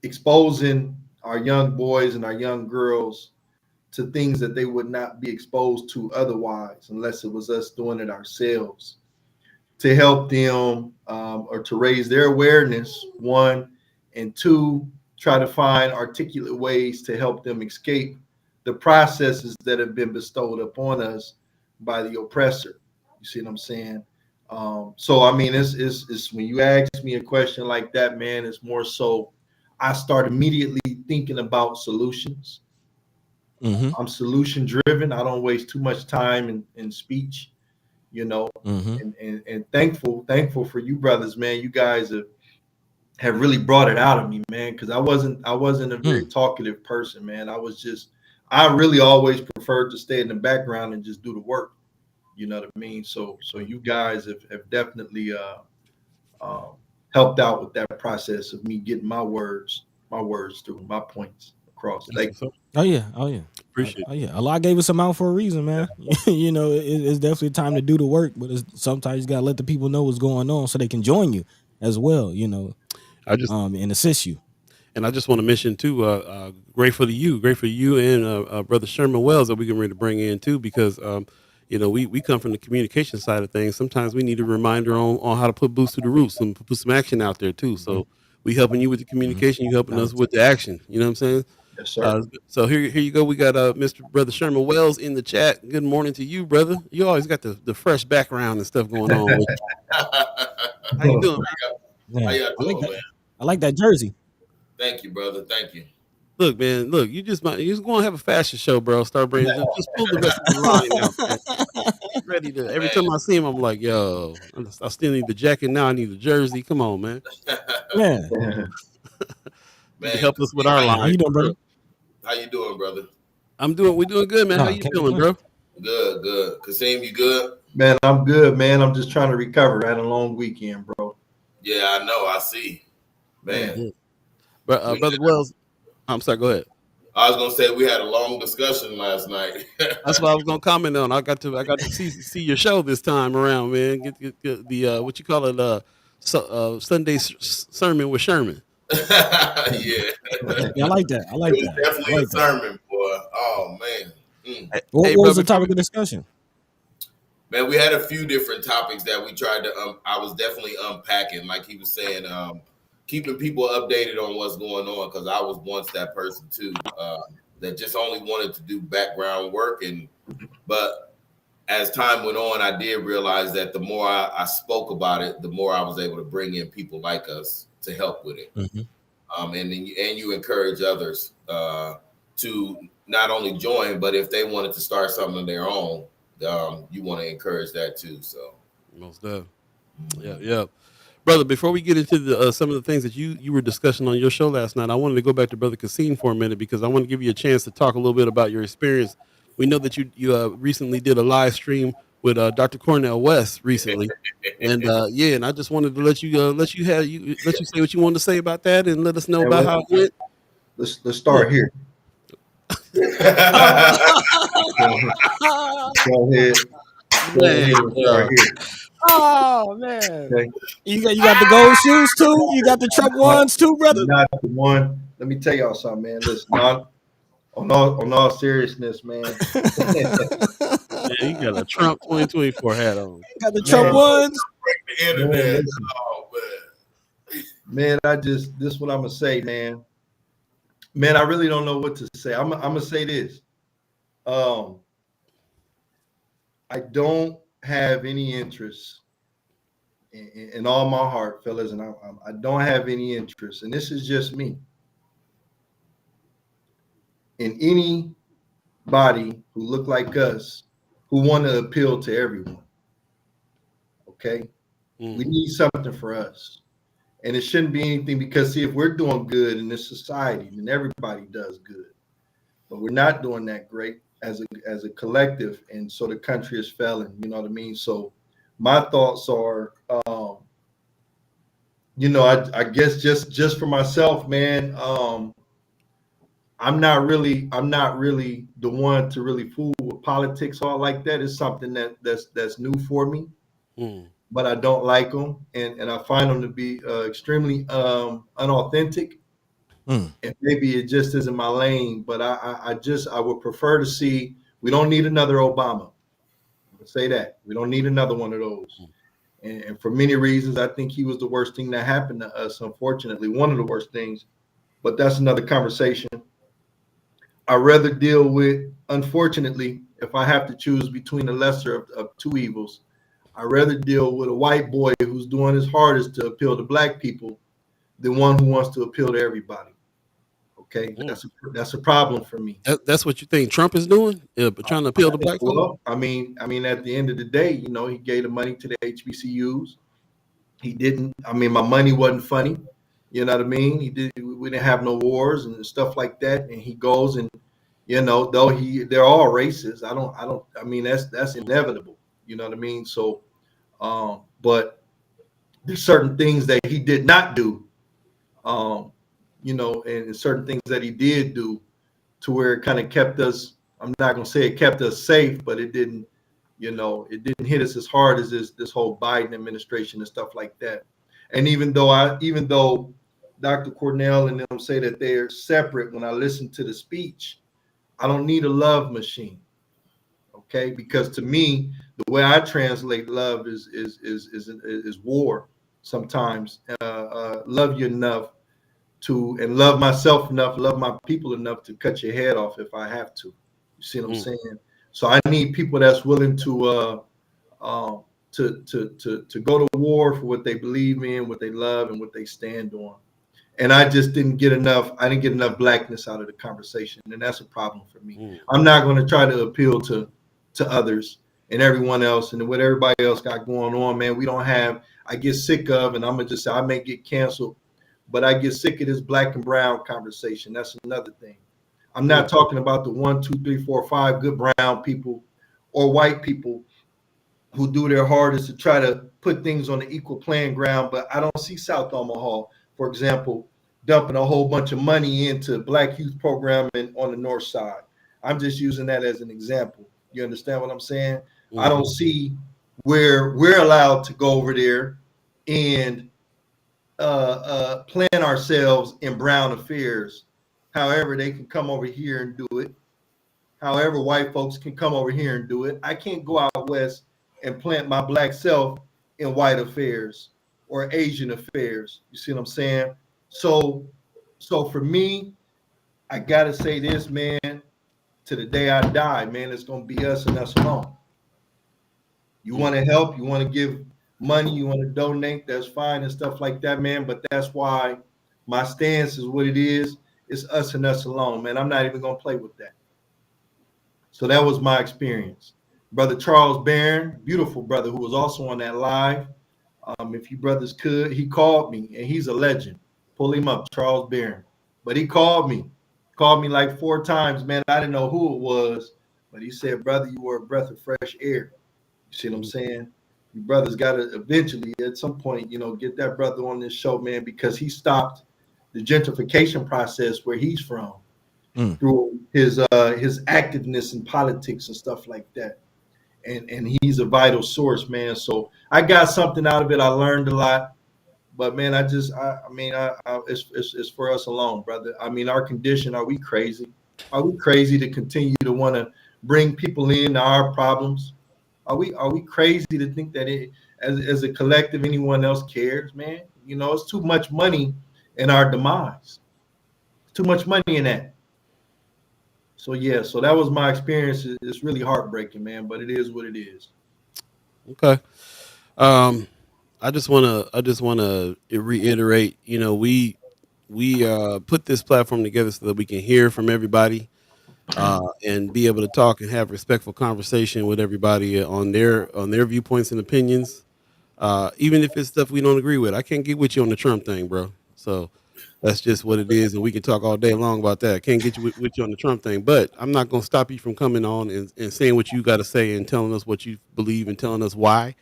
Exposing our young boys and our young girls to things that they would not be exposed to otherwise, unless it was us doing it ourselves, to help them or to raise their awareness, one, and two, try to find articulate ways to help them escape the processes that have been bestowed upon us by the oppressor. You see what I'm saying? So I mean, it's when you ask me a question like that, man, it's more so I start immediately thinking about solutions. I'm solution driven. I don't waste too much time in speech, and thankful for you brothers, man. You guys have really brought it out of me, man, because I wasn't a very talkative person, man. I really always preferred to stay in the background and just do the work. You know what I mean? So you guys have definitely helped out with that process of me getting my words through, my points across. Oh yeah. Appreciate it. Allah gave us some out for a reason, man. It's definitely time to do the work, but sometimes you gotta let the people know what's going on so they can join you as well. And assist you. And I just want to mention too, great for you and Brother Sherman Wells that we can really bring in too, because we come from the communication side of things. Sometimes we need a reminder on how to put boots to the roots and put some action out there too. So we helping you with the communication, you helping us with the action. You know what I'm saying? Yes, sir. So here you go. We got Mr. Brother Sherman Wells in the chat. Good morning to you, brother. You always got the fresh background and stuff going on. With you. How you doing? How y'all doing, man? I like that jersey. Thank you, brother. Thank you. Look, man. Look, you just going to have a fashion show, bro. Start bringing just pull the rest of the line out, man. Ready to every time I see him, I'm like, yo, I still need the jacket now. I need the jersey. Come on, man. Man, help us with our line. How you doing, brother? How you doing, brother? We're doing good, man. How you feeling, bro? Good. Kasim, you good? Man, I'm good, man. I'm just trying to recover. I had a long weekend, bro. Yeah, I know. I see. Man. Brother Wells, I'm sorry, go ahead. I was gonna say we had a long discussion last night. That's what I was gonna comment on. I got to see your show this time around, man. Get the what you call it, Sunday sermon with Sherman. Yeah, I like that. Definitely a sermon, boy. Oh man. What was the topic of discussion? Man, we had a few different topics that we tried to. I was definitely unpacking, like he was saying, keeping people updated on what's going on, because I was once that person too, that just only wanted to do background work, but as time went on, I did realize that the more I spoke about it, the more I was able to bring in people like us to help with it. And you encourage others to not only join, but if they wanted to start something of their own, you want to encourage that too. So most definitely. Yeah. Brother, before we get into some of the things that you were discussing on your show last night, I wanted to go back to Brother Kasim for a minute, because I want to give you a chance to talk a little bit about your experience. We know that you recently did a live stream with Dr. Cornell West recently, and and I just wanted to let you say what you wanted to say about that, and let us know about how it went. Let's start here. Go ahead. Man, oh man, okay. You got the gold shoes too. You got the Trump ones too, brother. Not the one. Let me tell y'all something, man. Listen, on all seriousness, man. Yeah, you got a Trump 2024 hat on. Got the Trump ones. The internet. Man, this is what I'm gonna say, man. Man, I really don't know what to say. I'm gonna say this. I don't have any interest in all my heart, fellas, and I don't have any interest, and this is just me, in anybody who look like us who want to appeal to everyone. Okay, we need something for us, And it shouldn't be anything, because see, if we're doing good in this society, then everybody does good. But we're not doing that great as a collective, and so the country is failing. You know what I mean? So my thoughts are, I guess just for myself, man. I'm not really the one to really fool with politics all like that. It's something that's new for me. But I don't like them, and I find them to be extremely unauthentic. And maybe it just isn't my lane. But I would prefer to see. We don't need another Obama. I'll say that we don't need another one of those. And for many reasons, I think he was the worst thing that happened to us. Unfortunately, one of the worst things. But that's another conversation. I'd rather deal with, unfortunately, if I have to choose between the lesser of two evils, I'd rather deal with a white boy who's doing his hardest to appeal to black people than one who wants to appeal to everybody. Okay, that's a problem for me. That's what you think Trump is doing, trying to appeal to black people? Well, I mean, at the end of the day, he gave the money to the HBCUs. He didn't. I mean, my money wasn't funny. You know what I mean? We didn't have no wars and stuff like that. And he goes and, though they're all racist. I mean, that's inevitable. You know what I mean? So, but there's certain things that he did not do, and certain things that he did do to where it kind of kept us, I'm not going to say it kept us safe, but it didn't, it didn't hit us as hard as this whole Biden administration and stuff like that. And even though Dr. Cornell and them say that they're separate, when I listen to the speech, I don't need a love machine. Okay, because to me, the way I translate love is war. Sometimes love you enough and love myself enough, love my people enough to cut your head off if I have to. You see what I'm saying? So I need people that's willing to go to war for what they believe in, what they love, and what they stand on. And I just didn't get enough. I didn't get enough blackness out of the conversation, and that's a problem for me. I'm not going to try to appeal to others and everyone else and what everybody else got going on, man. We don't have. I get sick of, and I'm gonna just say I may get canceled, but I get sick of this black and brown conversation. That's another thing. I'm not talking about the 1, 2, 3, 4, 5 good brown people or white people who do their hardest to try to put things on the equal playing ground. But I don't see South Omaha, for example, dumping a whole bunch of money into black youth programming on the north side. I'm just using that as an example. You understand what I'm saying? I don't see where we're allowed to go over there and plan ourselves in brown affairs. However, they can come over here and do it. However, white folks can come over here and do it. I can't go out west and plant my black self in white affairs or Asian affairs. You see what I'm saying? So for me, I gotta say this, man. To the day I die, man, it's gonna be us and us alone. You want to help, you want to give money, you want to donate, that's fine and stuff like that, man. But that's why my stance is what it is. It's us and us alone, man. I'm not even gonna play with that. So that was my experience. Brother Charles Barron, beautiful brother who was also on that live. If you brothers could, he called me, and he's a legend. Pull him up, Charles Barron. But he called me like 4 times, man. I didn't know who it was, but he said, brother, you were a breath of fresh air. You see what I'm saying? You brothers got to eventually, at some point, get that brother on this show, man, because he stopped the gentrification process where he's from through his activeness in politics and stuff like that. And he's a vital source, man. So I got something out of it. I learned a lot. But man, it's for us alone, brother. I mean, our condition, are we crazy? Are we crazy to continue to want to bring people into our problems? Are we crazy to think that as a collective, anyone else cares, man? It's too much money in our demise. Too much money in that. So yeah, so that was my experience. It's really heartbreaking, man, but it is what it is. Okay. I just want to reiterate, we put this platform together so that we can hear from everybody and be able to talk and have respectful conversation with everybody on their viewpoints and opinions. even if it's stuff we don't agree with. I can't get with you on the Trump thing, bro. So that's just what it is, and we can talk all day long about that. I can't get you with you on the Trump thing, but I'm not going to stop you from coming on and saying what you got to say and telling us what you believe and telling us why.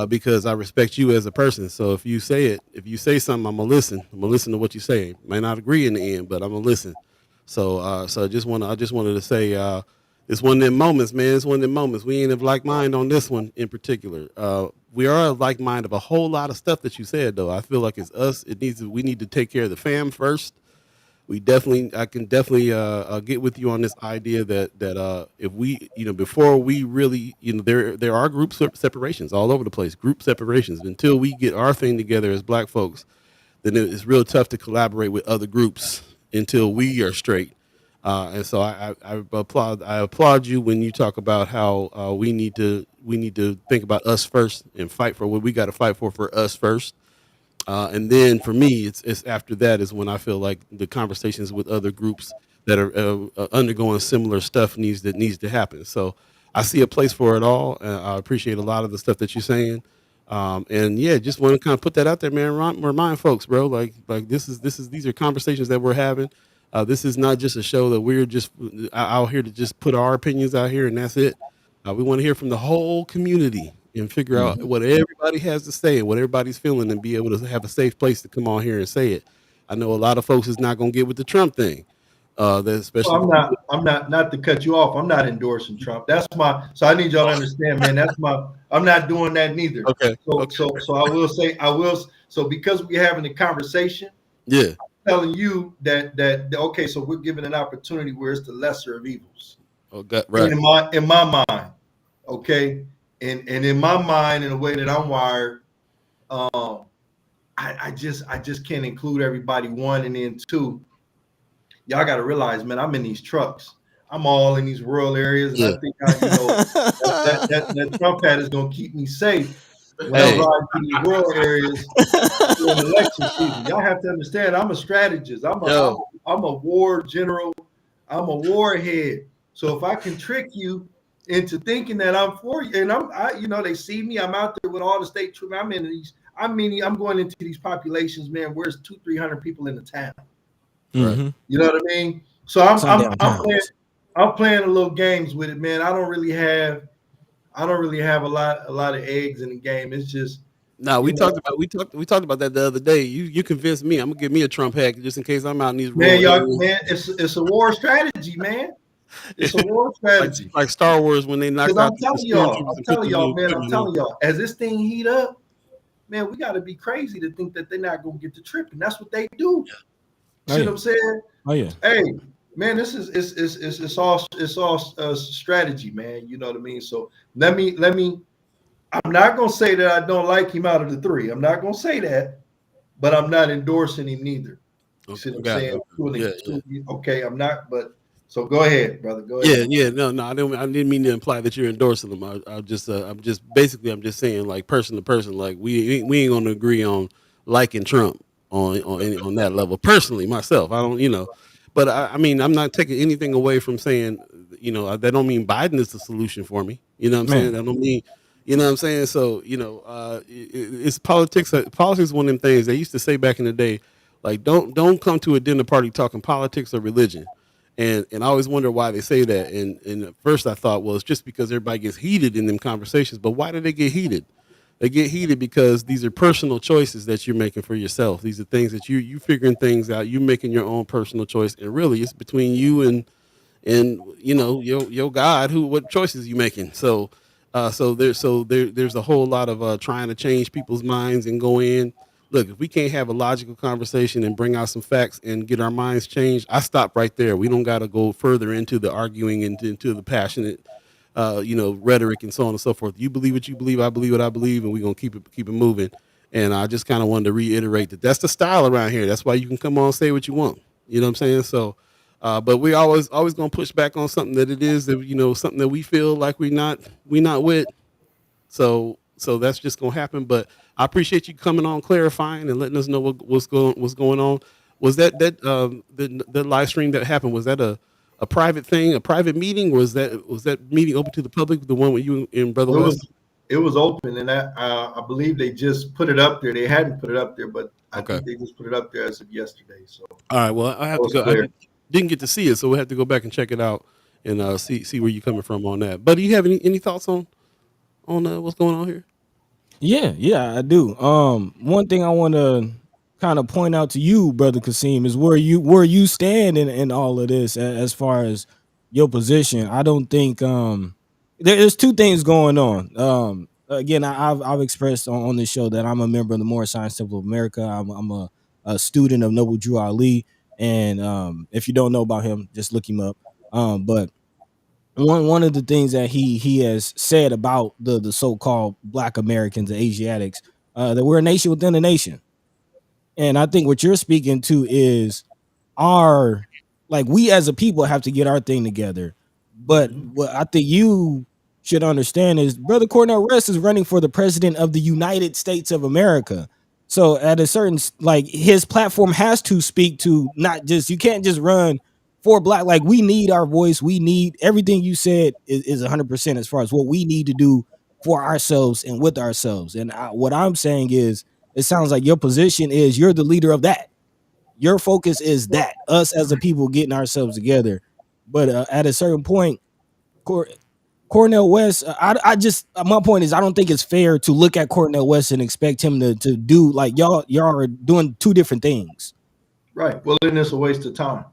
Because I respect you as a person. So if you say something, I'm gonna listen. I'm gonna listen to what you say. May not agree in the end, but I'm gonna listen. So I just wanted to say, it's one of them moments, man. It's one of them moments. We ain't of like mind on this one in particular. We are of like mind of a whole lot of stuff that you said, though. I feel like it's us. We need to take care of the fam first. I can definitely get with you on this idea that if we, before we really, there are group separations all over the place, group separations. Until we get our thing together as Black folks, then it's real tough to collaborate with other groups until we are straight. And so I applaud you when you talk about how we need to think about us first and fight for what we got to fight for us first. And then for me, it's after that is when I feel like the conversations with other groups that are undergoing similar stuff needs to happen. So I see a place for it all. I appreciate a lot of the stuff that you're saying. And yeah, just want to kind of put that out there, man. Remind folks, bro, like these are conversations that we're having. This is not just a show that we're just out here to just put our opinions out here and that's it. We want to hear from the whole community and figure out what everybody has to say and what everybody's feeling and be able to have a safe place to come on here and say it. I know a lot of folks is not going to get with the Trump thing. Especially I'm not to cut you off. I'm not endorsing Trump. So I need y'all to understand, man, I'm not doing that neither. Okay. So I will. So because we're having a conversation, yeah, I'm telling you that okay, so we're giving an opportunity where it's the lesser of evils. Okay, right. In my mind, okay. And in my mind, in the way that I'm wired, I just can't include everybody. One, and then two, y'all got to realize, man, I'm in these trucks. I'm all in these rural areas, and I think that Trump hat is going to keep me safe when I ride through these rural areas during election season. Y'all have to understand, I'm a strategist. I'm a war general. I'm a warhead. So if I can trick you into thinking that I'm for you, and they see me, I'm out there with all the state troops. I'm going into these populations, man, where's 200-300 people in the town. Mm-hmm. You know what I mean? So I'm playing a little games with it, man. I don't really have a lot of eggs in the game. It's just we talked about that the other day. You convinced me. I'm gonna give me a Trump hat just in case I'm out in these rural areas. It's a war strategy, man. It's a war strategy. like Star Wars when they knocked out I'm telling y'all, as this thing heat up, man, we got to be crazy to think that they're not going to get the trip, and that's what they do. See what I'm saying? Oh yeah. Hey, man, this is it's all strategy, man. You know what I mean? So let me. I'm not going to say that I don't like him out of the three. I'm not going to say that, but I'm not endorsing him neither. You see what I'm saying? Yeah. Okay, I'm not, but. So go ahead, brother. Go ahead. Yeah. No. I didn't mean to imply that you're endorsing them. I'm just saying, like, person to person, like we ain't gonna agree on liking Trump on that level. Personally, myself, I don't, but I mean, I'm not taking anything away from saying, that don't mean Biden is the solution for me. You know what I'm saying? That don't mean, you know what I'm saying? So, it's politics. Politics is one of them things they used to say back in the day, like, don't come to a dinner party talking politics or religion. And I always wonder why they say that. And at first I thought, well, it's just because everybody gets heated in them conversations. But why do they get heated? They get heated because these are personal choices that you're making for yourself. These are things that you figuring things out. You're making your own personal choice. And really, it's between you and your God. What choices you making? So there's a whole lot of trying to change people's minds and go in. Look, if we can't have a logical conversation and bring out some facts and get our minds changed, I stop right there. We don't got to go further into the arguing and into the passionate, rhetoric and so on and so forth. You believe what you believe. I believe what I believe, and we're going to keep it moving. And I just kind of wanted to reiterate that's the style around here. That's why you can come on and say what you want. You know what I'm saying? So, but we always going to push back on something that it is that, something that we feel like we not with. So that's just going to happen. But I appreciate you coming on, clarifying and letting us know what's going on. Was that the live stream that happened? Was that a private thing, a private meeting? Was that meeting open to the public? The one with you and Brother West? It was open, and I believe they just put it up there. They hadn't put it up there, but I think they just put it up there as of yesterday. So, all right. Well, I have to go. I didn't get to see it, so we'll have to go back and check it out and see where you're coming from on that. But do you have any thoughts on what's going on here? Yeah, I do. One thing I want to kind of point out to you, brother Kasim, is where you stand in all of this as far as your position. I don't think there's two things going on. Again, I've expressed on this show that I'm a member of the Moorish Science Temple of America. I'm a student of Noble Drew Ali, and if you don't know about him, just look him up. But one of the things that he has said about the so-called Black Americans and Asiatics, that we're a nation within a nation. And I think what you're speaking to is we as a people have to get our thing together. But what I think you should understand is Brother Cornel West is running for the president of the United States of America. So at a certain, his platform has to speak to not just, you can't just run for Black. Like, we need our voice. We need everything you said is 100% as far as what we need to do for ourselves and with ourselves. And what I'm saying is, it sounds like your position is you're the leader of that. Your focus is that, us as a people getting ourselves together. But at a certain point, Cornel West, my point is, I don't think it's fair to look at Cornel West and expect him to do, like, y'all are doing two different things. Right. Well, then it's a waste of time.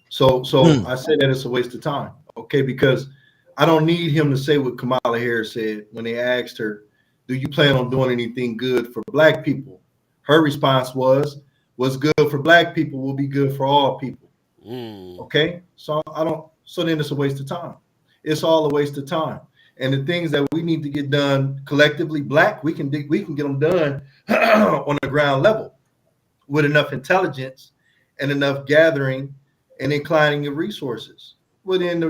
So I say that it's a waste of time. Okay, because I don't need him to say what Kamala Harris said when they asked her, do you plan on doing anything good for Black people? Her response was, what's good for Black people will be good for all people. Okay, so then it's a waste of time. It's all a waste of time. And the things that we need to get done collectively, Black, we can get them done on the ground level with enough intelligence and enough gathering and inclining of resources. Within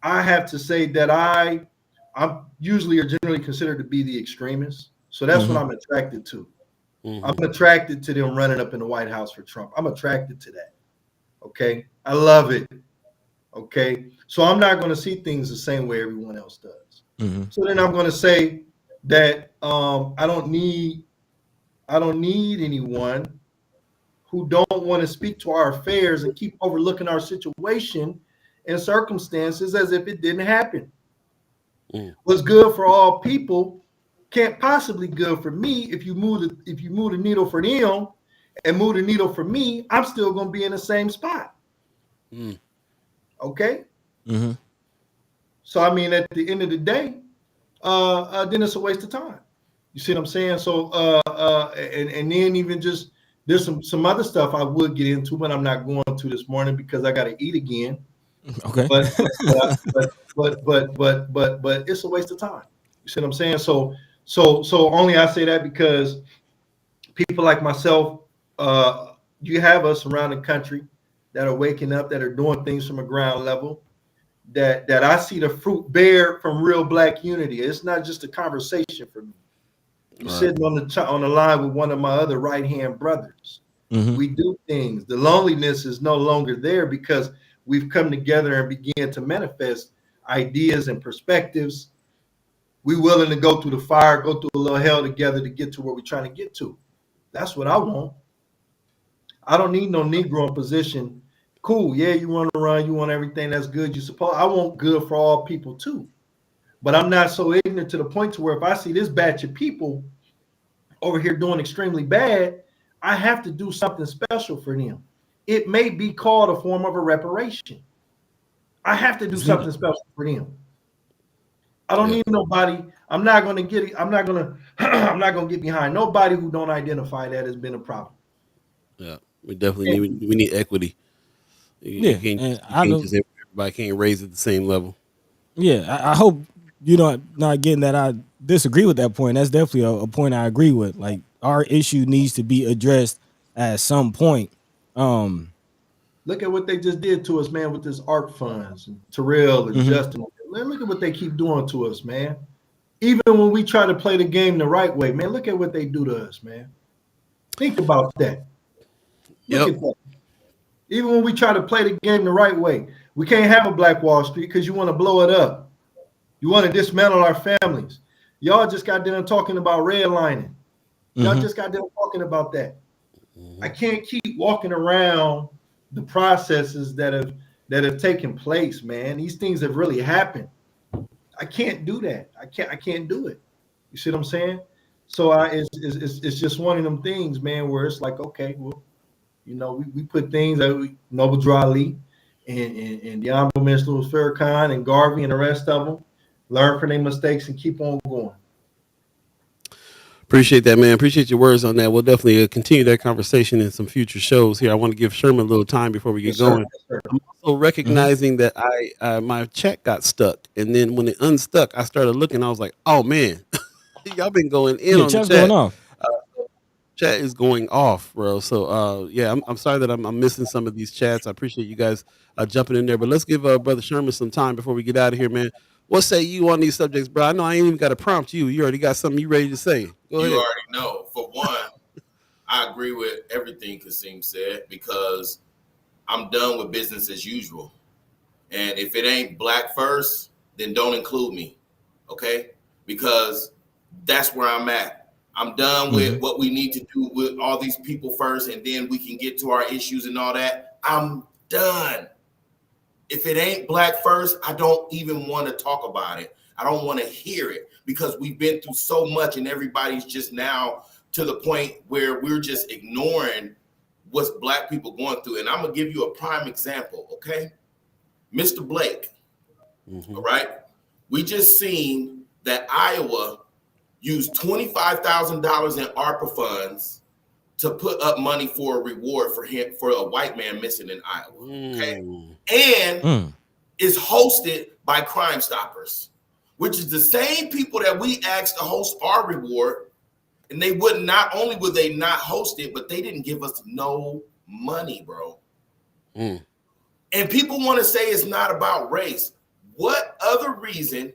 I have to say that I'm usually or generally considered to be the extremist. So that's what I'm attracted to. I'm attracted to them running up in the White House for Trump. I'm attracted to that. Okay. I love it. Okay. So I'm not going to see things the same way everyone else does. So then I'm going to say that I don't need anyone who don't want to speak to our affairs and keep overlooking our situation and circumstances as if it didn't happen. What's good for all people can't possibly good for me. If you move the needle for them and move the needle for me, I'm still going to be in the same spot. Okay. So I mean, at the end of the day, then it's a waste of time. You see what I'm saying? So and then even just there's some other stuff I would get into, but I'm not going to this morning because I got to eat again. Okay. But it's a waste of time. You see what I'm saying? So only I say that because people like myself, you have us around the country that are waking up, that are doing things from a ground level, that I see the fruit bear from real Black unity. It's not just a conversation for me. You're sitting on the line with one of my other right-hand brothers. We do things. The loneliness is no longer there because we've come together and began to manifest ideas and perspectives. We're willing to go through the fire, go through a little hell together to get to where we're trying to get to. That's what I want. I don't need no Negro in position. Cool, yeah, you want to run, you want everything that's good. I want good for all people too. But I'm not so ignorant to the point to where if I see this batch of people over here doing extremely bad, I have to do something special for them. It may be called a form of a reparation. I have to do something special for them. I don't need nobody. I'm not going to get behind nobody who don't identify that as being a problem. Yeah, we definitely need equity. Everybody can't raise at the same level. Yeah, I hope you're not getting that I disagree with that point. That's definitely a point I agree with. Like, our issue needs to be addressed at some point. Look at what they just did to us, man, with this art funds and Terrell and Justin. Look at what they keep doing to us, man. Even when we try to play the game the right way, man, look at what they do to us, man. Think about that. Look at that. Even when we try to play the game the right way, we can't have a Black Wall Street because you want to blow it up. You want to dismantle our families. Y'all just got done talking about redlining. Y'all just got done talking about that. I can't keep walking around the processes that have taken place, man. These things have really happened. I can't do that. I can't do it. You see what I'm saying? So it's just one of them things, man, where it's like, okay, well, you know, we put things that Noble Drawley and the Honorable Minister Louis Farrakhan and Garvey and the rest of them learn from their mistakes and keep on going. Appreciate that, man. Appreciate your words on that. We'll definitely continue that conversation in some future shows here. I want to give Sherman a little time before we get going. Yes, I'm also recognizing that my chat got stuck, and then when it unstuck, I started looking. I was like, "Oh man, y'all been going in on the chat. Going off. Chat is going off, bro." So yeah, I'm sorry that I'm missing some of these chats. I appreciate you guys jumping in there, but let's give Brother Sherman some time before we get out of here, man. What say you on these subjects, bro? I know I ain't even got to prompt you. You already got something you ready to say. Go ahead. You already know. For one, I agree with everything Kasim said because I'm done with business as usual. And if it ain't black first, then don't include me, okay? Because that's where I'm at. I'm done with what we need to do with all these people first, and then we can get to our issues and all that. I'm done. If it ain't black first, I don't even want to talk about it. I don't want to hear it because we've been through so much and everybody's just now to the point where we're just ignoring what's black people going through. And I'm going to give you a prime example, okay? Mr. Blake, all right? We just seen that Iowa used $25,000 in ARPA funds to put up money for a reward for him, for a white man missing in Iowa, okay? And is hosted by Crime Stoppers, which is the same people that we asked to host our reward, and they would not only would they not host it, but they didn't give us no money, bro. And people want to say it's not about race. What other reason?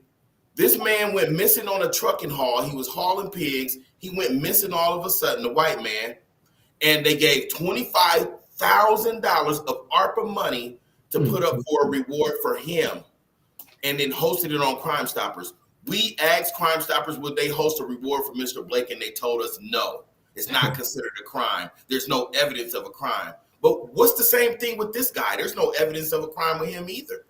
This man went missing on a trucking haul. He was hauling pigs. He went missing all of a sudden, the white man, and they gave $25,000 of ARPA money to put up for a reward for him, and then hosted it on Crime Stoppers. We asked Crime Stoppers, would they host a reward for Mr. Blake, and they told us no. It's not considered a crime. There's no evidence of a crime. But what's the same thing with this guy? There's no evidence of a crime with him either.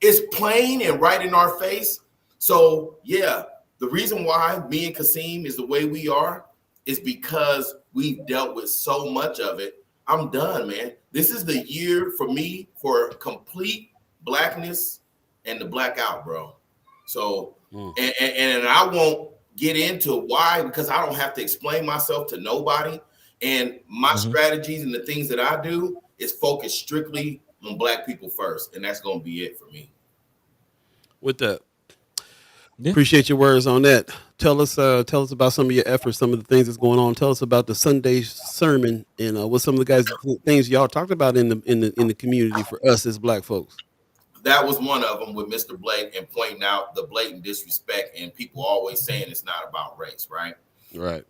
It's plain and right in our face. So, yeah, the reason why me and Kasim is the way we are is because we've dealt with so much of it. I'm done, man. This is the year for me for complete blackness and the blackout, bro. So, and I won't get into why, because I don't have to explain myself to nobody. And my strategies and the things that I do is focus strictly on black people first. And that's going to be it for me. With that. Appreciate your words on that. Tell us about some of your efforts, some of the things that's going on. Tell us about the Sunday sermon and what some of the things y'all talked about in the community for us as black folks. That was one of them with Mr. Blake and pointing out the blatant disrespect and people always saying it's not about race, right? Right.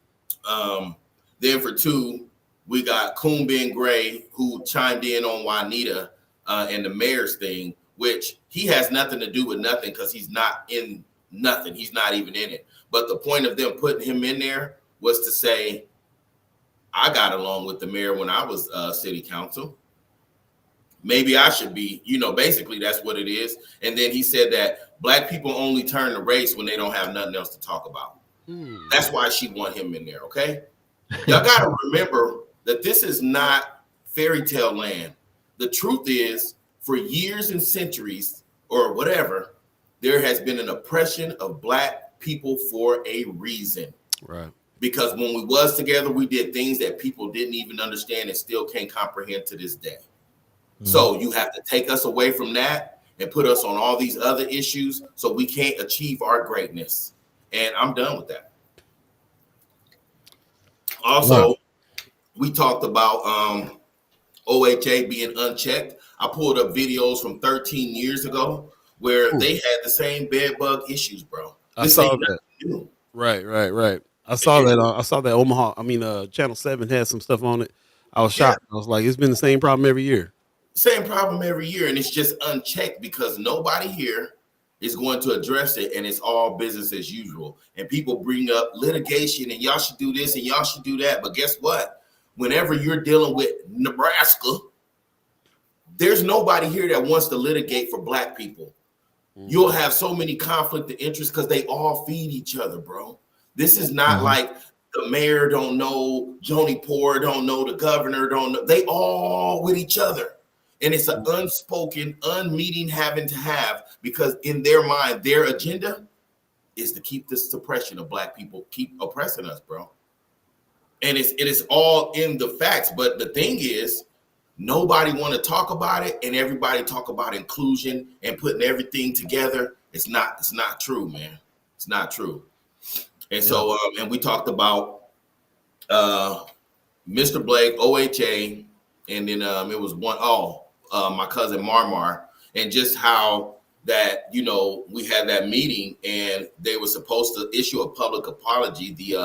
Then for two, we got Coon Ben Gray, who chimed in on Juanita and the mayor's thing, which he has nothing to do with nothing because he's not in nothing. He's not even in it. But the point of them putting him in there was to say, I got along with the mayor when I was city council. Maybe I should be, basically that's what it is. And then he said that black people only turn to race when they don't have nothing else to talk about. That's why she want him in there, okay? Y'all got to remember that this is not fairy tale land. The truth is, for years and centuries or whatever, there has been an oppression of black people for a reason. Right. Because when we was together, we did things that people didn't even understand and still can't comprehend to this day. So you have to take us away from that and put us on all these other issues so we can't achieve our greatness. And I'm done with that. Also, we talked about OHA being unchecked. I pulled up videos from 13 years ago where they had the same bed bug issues, bro. I saw that. Right. I saw that. I saw that Omaha. Channel 7 had some stuff on it. I was shocked. I was like, it's been the same problem every year. Same problem every year, and it's just unchecked because nobody here is going to address it, and it's all business as usual. And people bring up litigation, and y'all should do this and y'all should do that. But guess what? Whenever you're dealing with Nebraska, there's nobody here that wants to litigate for black people. You'll have so many conflict of interest because they all feed each other, bro. This is not like the mayor don't know, Joni Poor don't know, the governor don't know. They all with each other. And it's an unspoken, unmeeting having to have, because in their mind, their agenda is to keep this suppression of black people, keep oppressing us, bro. And it is all in the facts. But the thing is, nobody want to talk about it, and everybody talk about inclusion and putting everything together. It's not true, man. It's not true. And so, and we talked about Mr. Blake, OHA, and then it was my cousin Marmar, and just how that, you know, we had that meeting and they were supposed to issue a public apology, the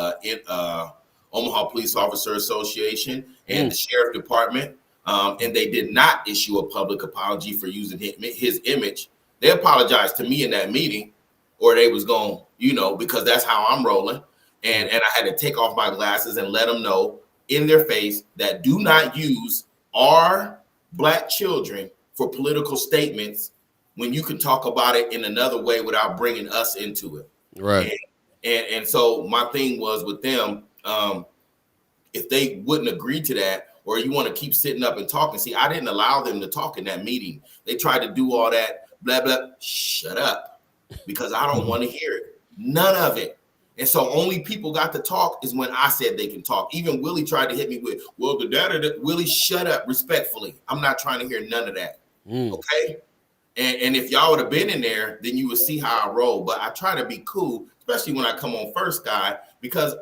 Omaha Police Officer Association and the Sheriff Department, and they did not issue a public apology for using his image. They apologized to me in that meeting, or they was going, you know, because that's how I'm rolling. And I had to take off my glasses and let them know in their face that do not use our black children for political statements when you can talk about it in another way without bringing us into it. Right. And so my thing was with them, if they wouldn't agree to that, or you want to keep sitting up and talking. See, I didn't allow them to talk in that meeting. They tried to do all that, blah, blah. Shut up, because I don't want to hear it. None of it. And so only people got to talk is when I said they can talk. Even Willie tried to hit me with, well, the data, Willie, shut up respectfully. I'm not trying to hear none of that. Okay. And if y'all would have been in there, then you would see how I roll. But I try to be cool, especially when I come on first, guy, because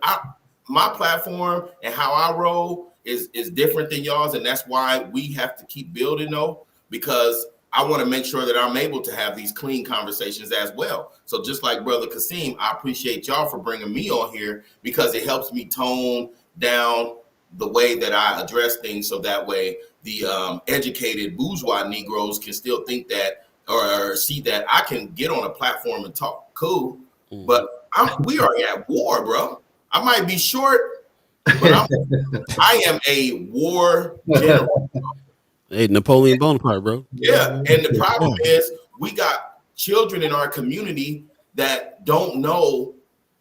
my platform and how I roll is different than y'all's. And that's why we have to keep building, though, because I want to make sure that I'm able to have these clean conversations as well. So just like Brother Kasim, I appreciate y'all for bringing me on here, because it helps me tone down the way that I address things, so that way the educated bourgeois Negroes can still think that or see that I can get on a platform and talk cool. But we are at war, bro. I might be short, but I am a war general. Hey, Napoleon Bonaparte, bro. Yeah, and the problem is we got children in our community that don't know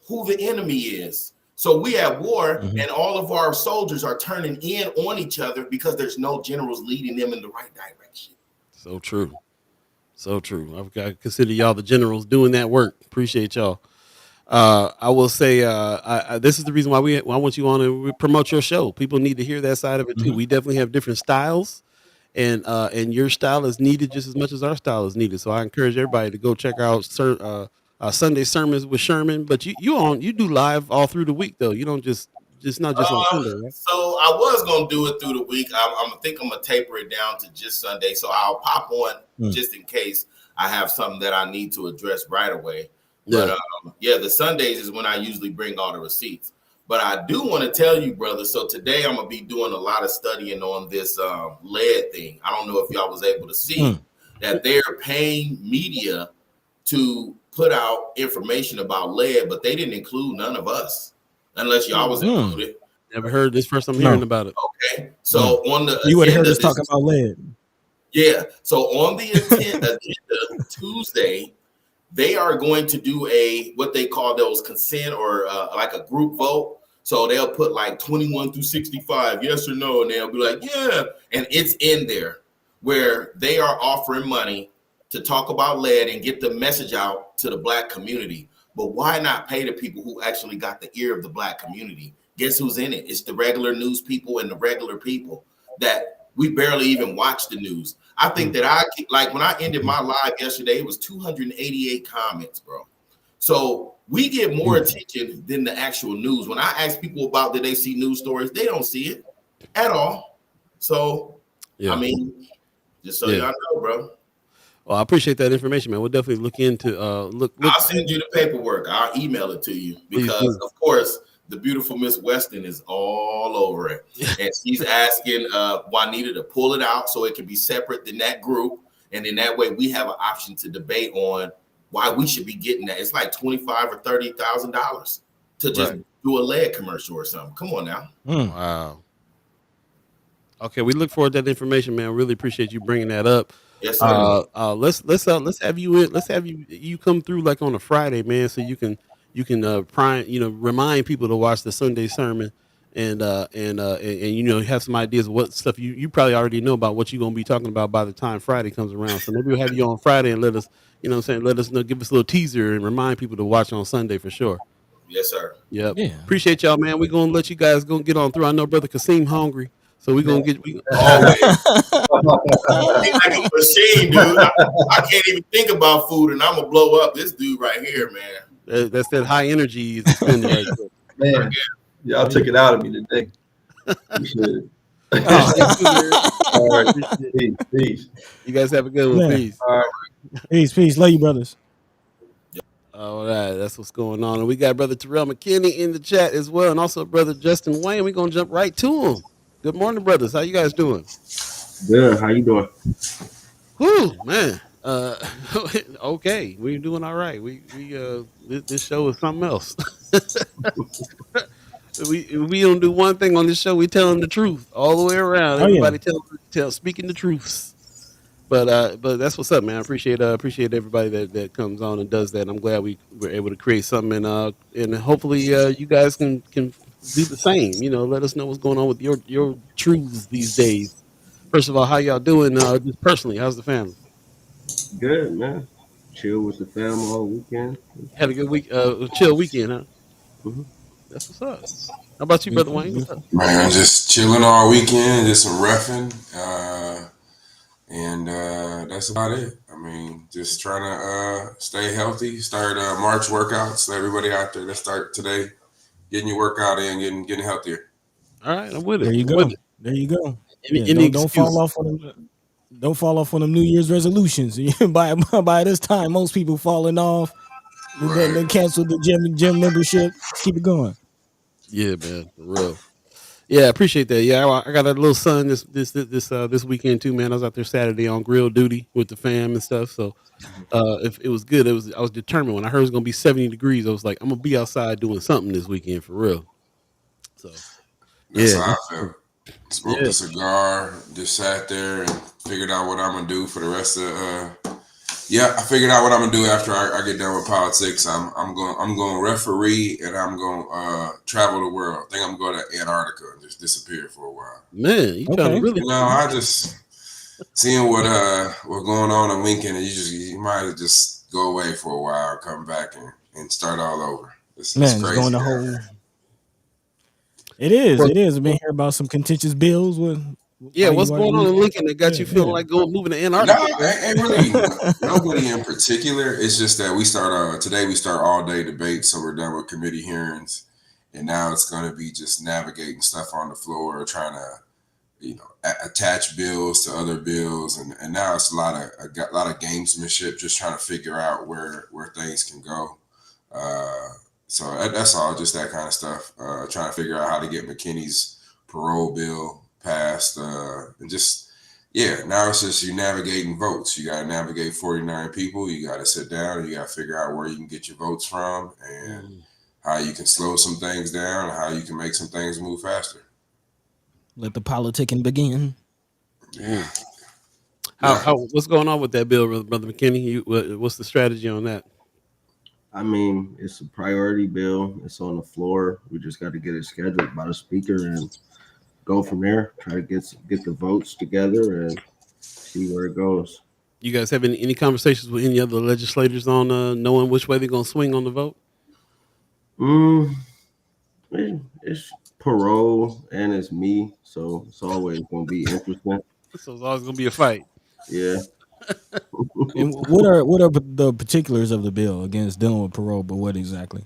who the enemy is. So we at war, and all of our soldiers are turning in on each other because there's no generals leading them in the right direction. So true. So true. I've got to consider y'all the generals doing that work. Appreciate y'all. I will say this is the reason why I want you on and promote your show. People need to hear that side of it too. We definitely have different styles. And your style is needed just as much as our style is needed. So I encourage everybody to go check out Sunday sermons with Sherman. But you do live all through the week though. You don't just not just on Sunday, right? So I was gonna do it through the week. I think I'm gonna taper it down to just Sunday. So I'll pop on just in case I have something that I need to address right away. But the Sundays is when I usually bring all the receipts. But I do want to tell you, brother, so today I'm going to be doing a lot of studying on this lead thing. I don't know if y'all was able to see that they're paying media to put out information about lead, but they didn't include none of us, unless y'all was included. Never heard this, first I'm hearing about it. Okay. So on the you would have heard us talking about lead. Yeah. So on the agenda Tuesday, they are going to do what they call those consent or like a group vote. So they'll put like 21 through 65, yes or no, and they'll be like, yeah. And it's in there where they are offering money to talk about lead and get the message out to the black community. But why not pay the people who actually got the ear of the black community? Guess who's in it? It's the regular news people and the regular people that we barely even watch the news. I think that when I ended my live yesterday, it was 288 comments, bro. So we get more attention than the actual news. When I ask people about did they see news stories, they don't see it at all. So, I mean, just so y'all know, bro. Well, I appreciate that information, man. We'll definitely look into look. I'll send you the paperwork. I'll email it to you because, of course, the beautiful Miss Weston is all over it. And she's asking Juanita to pull it out so it can be separate than that group. And then that way we have an option to debate on why we should be getting that. It's like $25,000 or $30,000 to just do a lead commercial or something. Come on now. Wow. Okay, we look forward to that information, man. Really appreciate you bringing that up. Yes, sir. Let's have you come through like on a Friday, man, so you can remind people to watch the Sunday sermon and have some ideas of what stuff you probably already know about what you're gonna be talking about by the time Friday comes around. So maybe we'll have you on Friday and let us, let us know, give us a little teaser and remind people to watch on Sunday for sure. Yes, sir. Yep. Yeah. Appreciate y'all, man. We're gonna let you guys go get on through. I know Brother Kasim hungry. So we're gonna get always like a machine, dude. I can't even think about food, and I'm gonna blow up this dude right here, man. That's that high energy is expended right there. Man, y'all took it out of me today. You should. All right, peace. You guys have a good one. Peace. All right. Peace. Love you, brothers. All right, that's what's going on. And we got Brother Terrell McKinney in the chat as well, and also Brother Justin Wayne. We're gonna jump right to him. Good morning, brothers. How you guys doing? Good. How you doing? Whoo, man. Okay, we're doing all right. This show is something else. we don't do one thing on this show. We tell them the truth all the way around. Everybody speaking the truths. But that's what's up, man. I appreciate everybody that comes on and does that. I'm glad we were able to create something, and hopefully you guys can do the same. Let us know what's going on with your truths these days. First of all, how y'all doing? Just personally, how's the family? Good, man. Chill with the family all weekend. Had a good week, chill weekend, huh? Mm-hmm. That's what's up. How about you, Brother Wayne? What's up? Man, just chilling all weekend, just some reffing, and that's about it. I mean, just trying to stay healthy. Start March workouts. Everybody out there, let's start today. Getting your workout in, getting healthier. All right, I'm with it. There you go. There you go. Don't fall off on them. Don't fall off on them New Year's resolutions. by this time, most people falling off. Right. They cancel the gym membership. Keep it going. Yeah, man, for real. Yeah, I appreciate that. Yeah, I got a little son this weekend too, man. I was out there Saturday on grill duty with the fam and stuff. So if it was good, I was determined. When I heard it was gonna be 70 degrees, I was like, I'm gonna be outside doing something this weekend for real. So that's how I felt. Smoked a cigar, just sat there and figured out what I'm gonna do for the rest of I figured out what I'm gonna do after I get done with politics. I'm going to referee, and I'm going to travel the world. I think I'm going to Antarctica and just disappear for a while. Man, you trying to really? I just seeing what going on in Lincoln, and you might just go away for a while, come back and start all over. It's crazy. Going the whole. It is. I've been hearing about some contentious bills with. What's going on in Lincoln that got you feeling like moving to Antarctica? No, ain't really nobody in particular. It's just that we start today. We start all day debate, so we're done with committee hearings, and now it's going to be just navigating stuff on the floor, trying to, attach bills to other bills, and now it's a lot of gamesmanship, just trying to figure out where things can go. So that's all, just that kind of stuff. Trying to figure out how to get McKinney's parole bill passed, and just now it's just you navigating votes. You got to navigate 49 people. You got to sit down and you got to figure out where you can get your votes from and how you can slow some things down and how you can make some things move faster. Let the politicking begin. Yeah. What's going on with that bill, Brother McKinney? What's the strategy on that? I mean, it's a priority bill. It's on the floor. We just got to get it scheduled by the speaker and go from there. Try to get the votes together and see where it goes. You guys have any conversations with any other legislators on knowing which way they're going to swing on the vote? It's parole and it's me, so it's always going to be interesting. So it's always going to be a fight. Yeah. And what are the particulars of the bill against dealing with parole? But what exactly?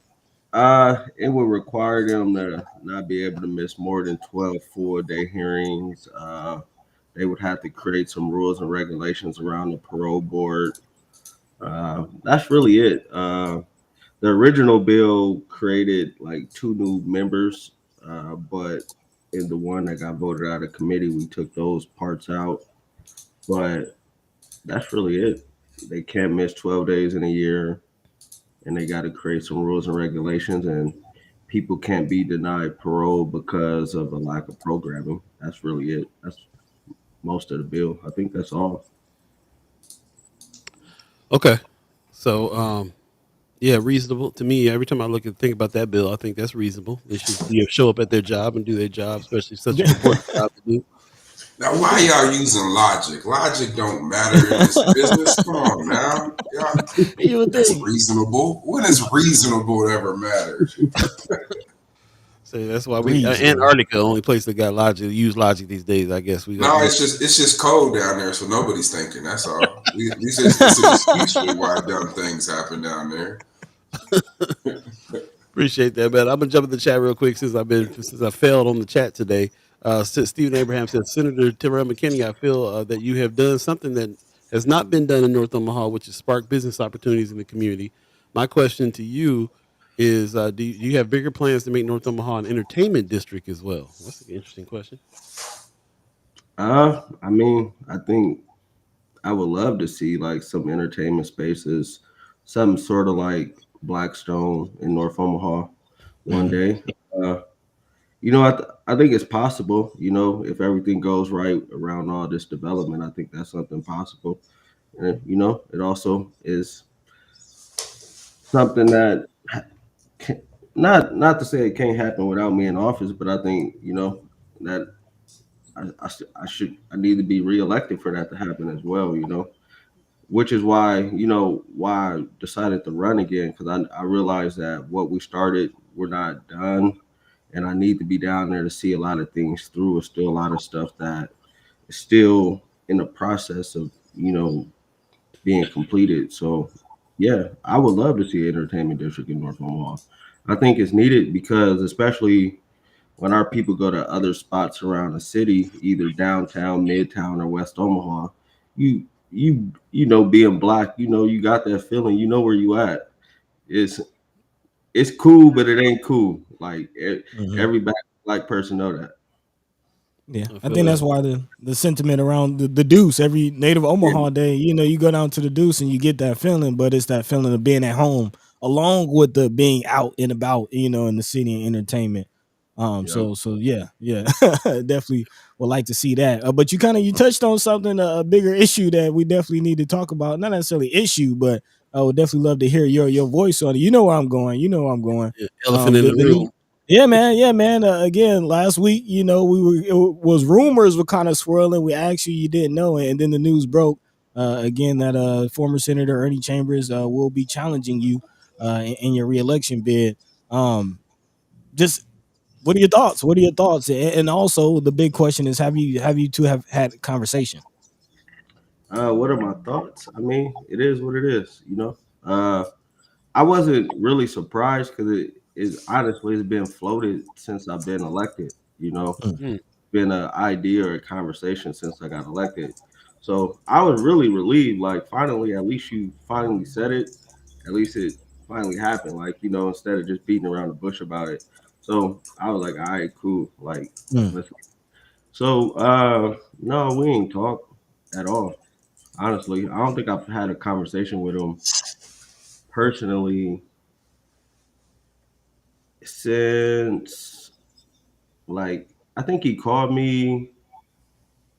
It would require them to not be able to miss more than 12 full-day hearings. They would have to create some rules and regulations around the parole board. That's really it. The original bill created like 2 new members, but in the one that got voted out of committee, we took those parts out. But that's really it. They can't miss 12 days in a year, and they got to create some rules and regulations. And people can't be denied parole because of a lack of programming. That's really it. That's most of the bill. I think that's all. Okay. So, yeah, reasonable to me. Every time I look and think about that bill, I think that's reasonable. They should show up at their job and do their job, especially such an important job to do. Now, why y'all using logic? Logic don't matter in this business. Come on now. That's reasonable. When is reasonable ever mattered? So that's why we Antarctica, only place that got logic, use logic these days. I guess we. No, it's just cold down there, so nobody's thinking. That's all. This is usually why dumb things happen down there. Appreciate that, man. I'm gonna jump in the chat real quick since I failed on the chat today. Stephen Abraham said, Senator Terrell McKinney, I feel that you have done something that has not been done in North Omaha, which is spark business opportunities in the community. My question to you is, do you have bigger plans to make North Omaha an entertainment district as well? That's an interesting question. I mean, I think I would love to see like some entertainment spaces, something sort of like Blackstone in North Omaha one day. I think it's possible, if everything goes right around all this development. I think that's something possible. And, it also is something that not to say it can't happen without me in office, but I think, that I need to be reelected for that to happen as well, which is why I decided to run again, because I realized that what we started, we're not done, and I need to be down there to see a lot of things through. It's still a lot of stuff that is still in the process of being completed. So yeah, I would love to see an entertainment district in North Omaha. I think it's needed because especially when our people go to other spots around the city, either downtown, midtown, or West Omaha, you being black, you got that feeling, where you at. It's cool, but it ain't cool. Like every black person know that. Yeah, I think that's why the sentiment around the Deuce every Native Omaha Day, you go down to the Deuce and you get that feeling, but it's that feeling of being at home along with the being out and about, in the city and entertainment. So yeah, definitely would like to see that. But you touched on something, a bigger issue that we definitely need to talk about. Not necessarily issue, but I would definitely love to hear your voice on it. You know where I'm going. Yeah, elephant in the room. Yeah, man. Again, last week, it was rumors were kind of swirling. We actually you didn't know, and then the news broke again that former Senator Ernie Chambers will be challenging you in your reelection bid. Just what are your thoughts? And also the big question is, have you two have had a conversation? What are my thoughts? I mean, it is what it is. I wasn't really surprised because it is honestly it's been floated since I've been elected. Been an idea or a conversation since I got elected. So I was really relieved. Like finally, at least you finally said it. At least it finally happened. Like instead of just beating around the bush about it. So I was like, all right, cool. Like, so no, we ain't talked at all. Honestly, I don't think I've had a conversation with him personally since, like, I think he called me,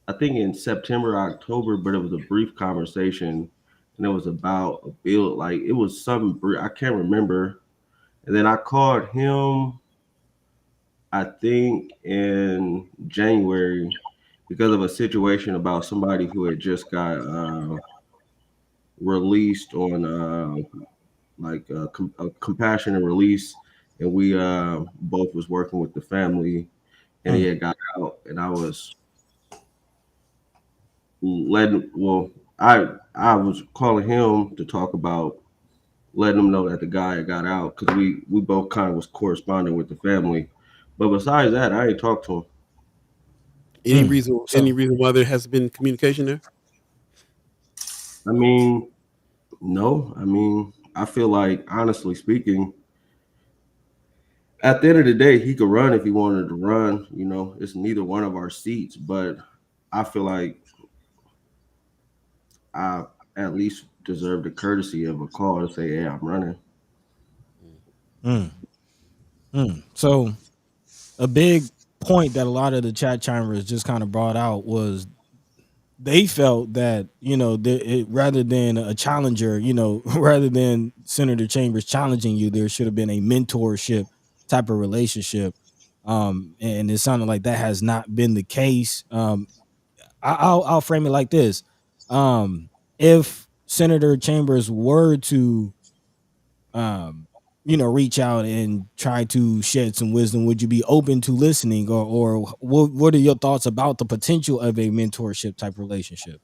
I think in September, October, but it was a brief conversation, and it was about a bill. Like, it was something brief, I can't remember. And then I called him, I think in January, because of a situation about somebody who had just got released on like a compassionate release, and we both was working with the family, and he had got out, and I was I was calling him to talk about letting him know that the guy had got out, because we both kind of was corresponding with the family. But besides that, I ain't talked to him. Any reason why there has been communication there? I mean, no. I mean, I feel like, honestly speaking, at the end of the day, he could run if he wanted to run. It's neither one of our seats, but I feel like I at least deserve the courtesy of a call to say, "Hey, I'm running." So a big point that a lot of the chat chimers just kind of brought out was they felt that, you know, rather than a challenger, you know, rather than Senator Chambers challenging you, there should have been a mentorship type of relationship. And it sounded like that has not been the case. I'll frame it like this. If Senator Chambers were to, you know, reach out and try to shed some wisdom, would you be open to listening, or what are your thoughts about the potential of a mentorship type relationship?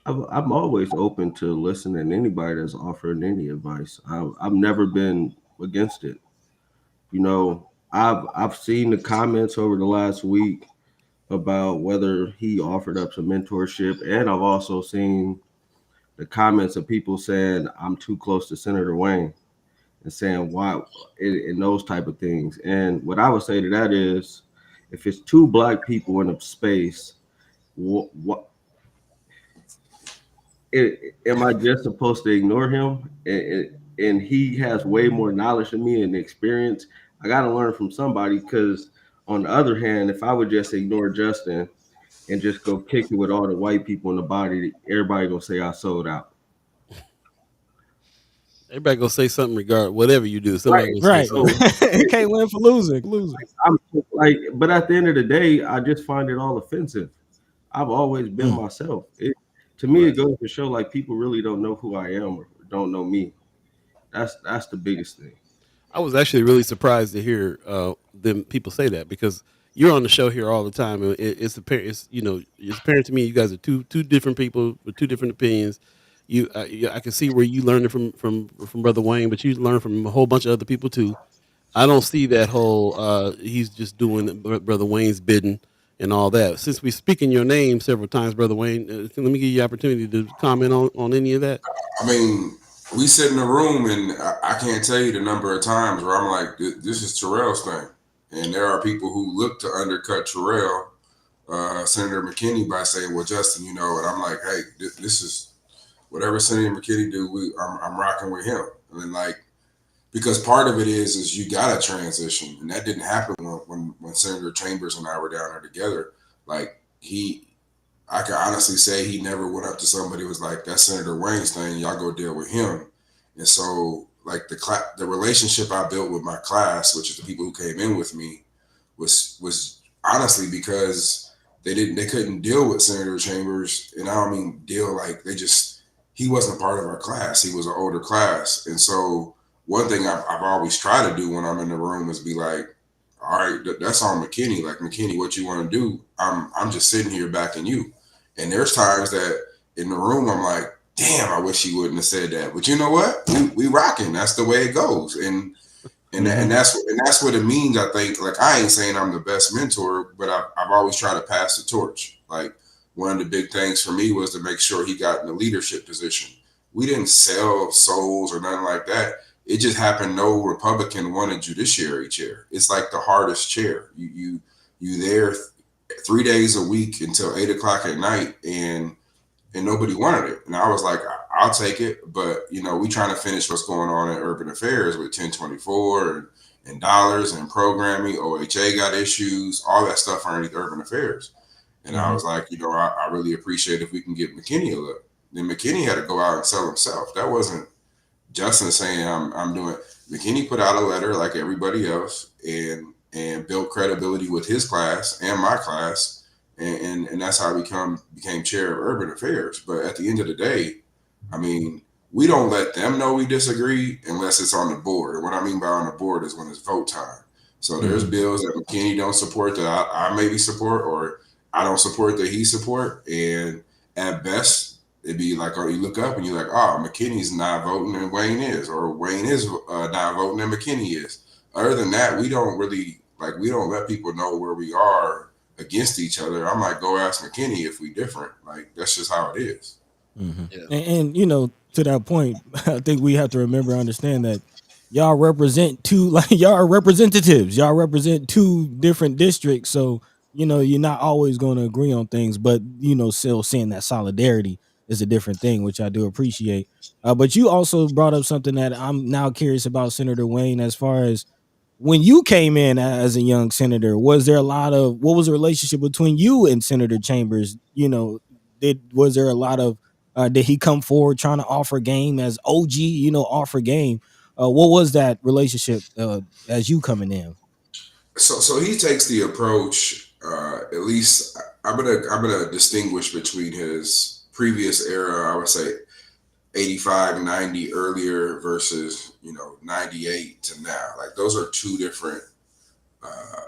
I'm always open to listening to anybody that's offering any advice. I've never been against it. You know, I've seen the comments over the last week about whether he offered up some mentorship, and I've also seen the comments of people saying I'm too close to Senator Wayne and saying why and those type of things. And what I would say to that is, if it's two black people in a space, what am I just supposed to ignore him? And he has way more knowledge than me and experience. I got to learn from somebody, because on the other hand, if I would just ignore Justin and just go kick it with all the white people in the body, everybody gonna say I sold out. Everybody gonna say something regardless, whatever you do. Somebody right. Gonna say something. Can't win for losing. I'm like, but at the end of the day, I just find it all offensive. I've always been myself. To me, it goes to show like people really don't know who I am or don't know me. That's the biggest thing. I was actually really surprised to hear them people say that, because you're on the show here all the time, and it's apparent. It's, you know, it's apparent to me you guys are two different people with two different opinions. I can see where you learned it from Brother Wayne, but you learn from a whole bunch of other people too. I don't see that whole he's just doing Brother Wayne's bidding and all that. Since we speak in your name several times, Brother Wayne, let me give you the opportunity to comment on any of that. I mean, we sit in the room, and I can't tell you the number of times where I'm like, this is Terrell's thing. And there are people who look to undercut Terrell, Senator McKinney, by saying, well, Justin, you know, and I'm like, hey, this is whatever Senator McKinney do, I'm rocking with him. And then, like, because part of it is you got to transition. And that didn't happen when Senator Chambers and I were down there together. Like, I can honestly say he never went up to somebody who was like, that's Senator Wayne's thing, y'all go deal with him. And so, like, the relationship I built with my class, which is the people who came in with me, was honestly because they couldn't deal with Senator Chambers. And I don't mean deal like he wasn't part of our class. He was an older class. And so one thing I've always tried to do when I'm in the room is be like, all right, that's on McKinney. Like, McKinney, what you want to do? I'm just sitting here backing you. And there's times that in the room I'm like, damn, I wish he wouldn't have said that. But you know what? We rocking. That's the way it goes. And that's what it means. I think, like, I ain't saying I'm the best mentor, but I've always tried to pass the torch. Like, one of the big things for me was to make sure he got in a leadership position. We didn't sell souls or nothing like that. It just happened no Republican won a judiciary chair. It's like the hardest chair. You there 3 days a week until 8 o'clock at night, and nobody wanted it. And I was like, I'll take it. But, you know, we trying to finish what's going on in urban affairs with 1024 and dollars and programming. OHA got issues, all that stuff underneath urban affairs. And I was like, you know, I really appreciate if we can get McKinney a look. Then McKinney had to go out and sell himself. That wasn't Justin saying I'm doing. McKinney put out a letter like everybody else and built credibility with his class and my class. And that's how I became chair of urban affairs. But at the end of the day, I mean, we don't let them know we disagree unless it's on the board. And what I mean by on the board is when it's vote time. So there's bills that McKinney don't support that I maybe support, or I don't support that he support. And at best, it'd be like, oh, you look up and you're like, oh, McKinney's not voting and Wayne is, or Wayne is not voting and McKinney is. Other than that, we don't let people know where we are against each other. I might go ask McKinney if we different. Like, that's just how it is. Yeah. And you know, to that point, I think we have to remember, understand that y'all represent y'all are representatives. Y'all represent two different districts. So, you know, you're not always going to agree on things, but, you know, still seeing that solidarity is a different thing, which I do appreciate. But you also brought up something that I'm now curious about, Senator Wayne, as far as when you came in as a young senator, was there a lot of, what was the relationship between you and Senator Chambers? You know, was there a lot of, did he come forward trying to offer game as OG, you know, offer game? What was that relationship as you coming in? So he takes the approach, at least I'm gonna distinguish between his previous era, I would say 85, 90 earlier versus, you know, 98 to now. Like those are two different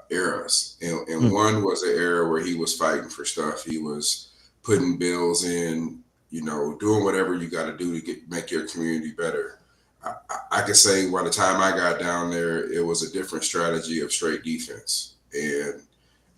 eras. And one was an era where he was fighting for stuff. He was putting bills in, you know, doing whatever you got to do to make your community better. I could say by the time I got down there, it was a different strategy of straight defense. And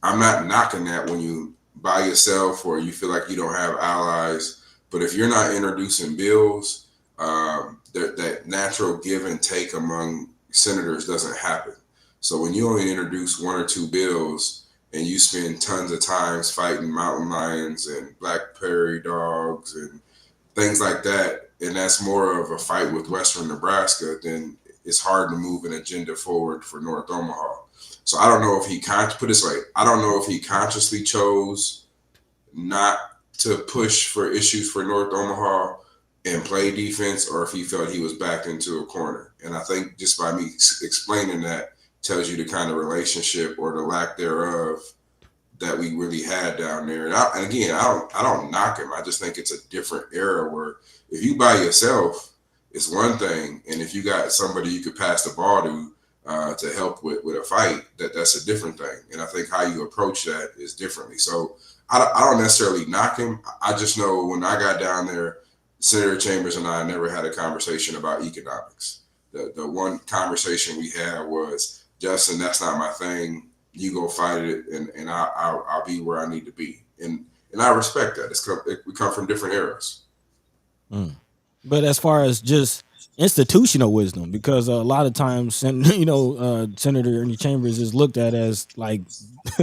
I'm not knocking that when you by yourself or you feel like you don't have allies. But if you're not introducing bills, that natural give and take among senators doesn't happen. So when you only introduce one or two bills and you spend tons of times fighting mountain lions and black prairie dogs and things like that, and that's more of a fight with Western Nebraska, then it's hard to move an agenda forward for North Omaha. So I don't know if he put it this way, I don't know if he consciously chose not to push for issues for North Omaha and play defense, or if he felt he was backed into a corner. And I think just by me explaining that tells you the kind of relationship or the lack thereof that we really had down there. And again, I don't knock him. I just think it's a different era where if you by yourself, it's one thing, and if you got somebody you could pass the ball to help with a fight, that's a different thing. And I think how you approach that is differently. So I don't necessarily knock him. I just know when I got down there, Senator Chambers and I never had a conversation about economics. The one conversation we had was, Justin, that's not my thing. You go fight it, and I'll be where I need to be. And I respect that. We come from different eras. But as far as just institutional wisdom, because a lot of times, you know, Senator Ernie Chambers is looked at as like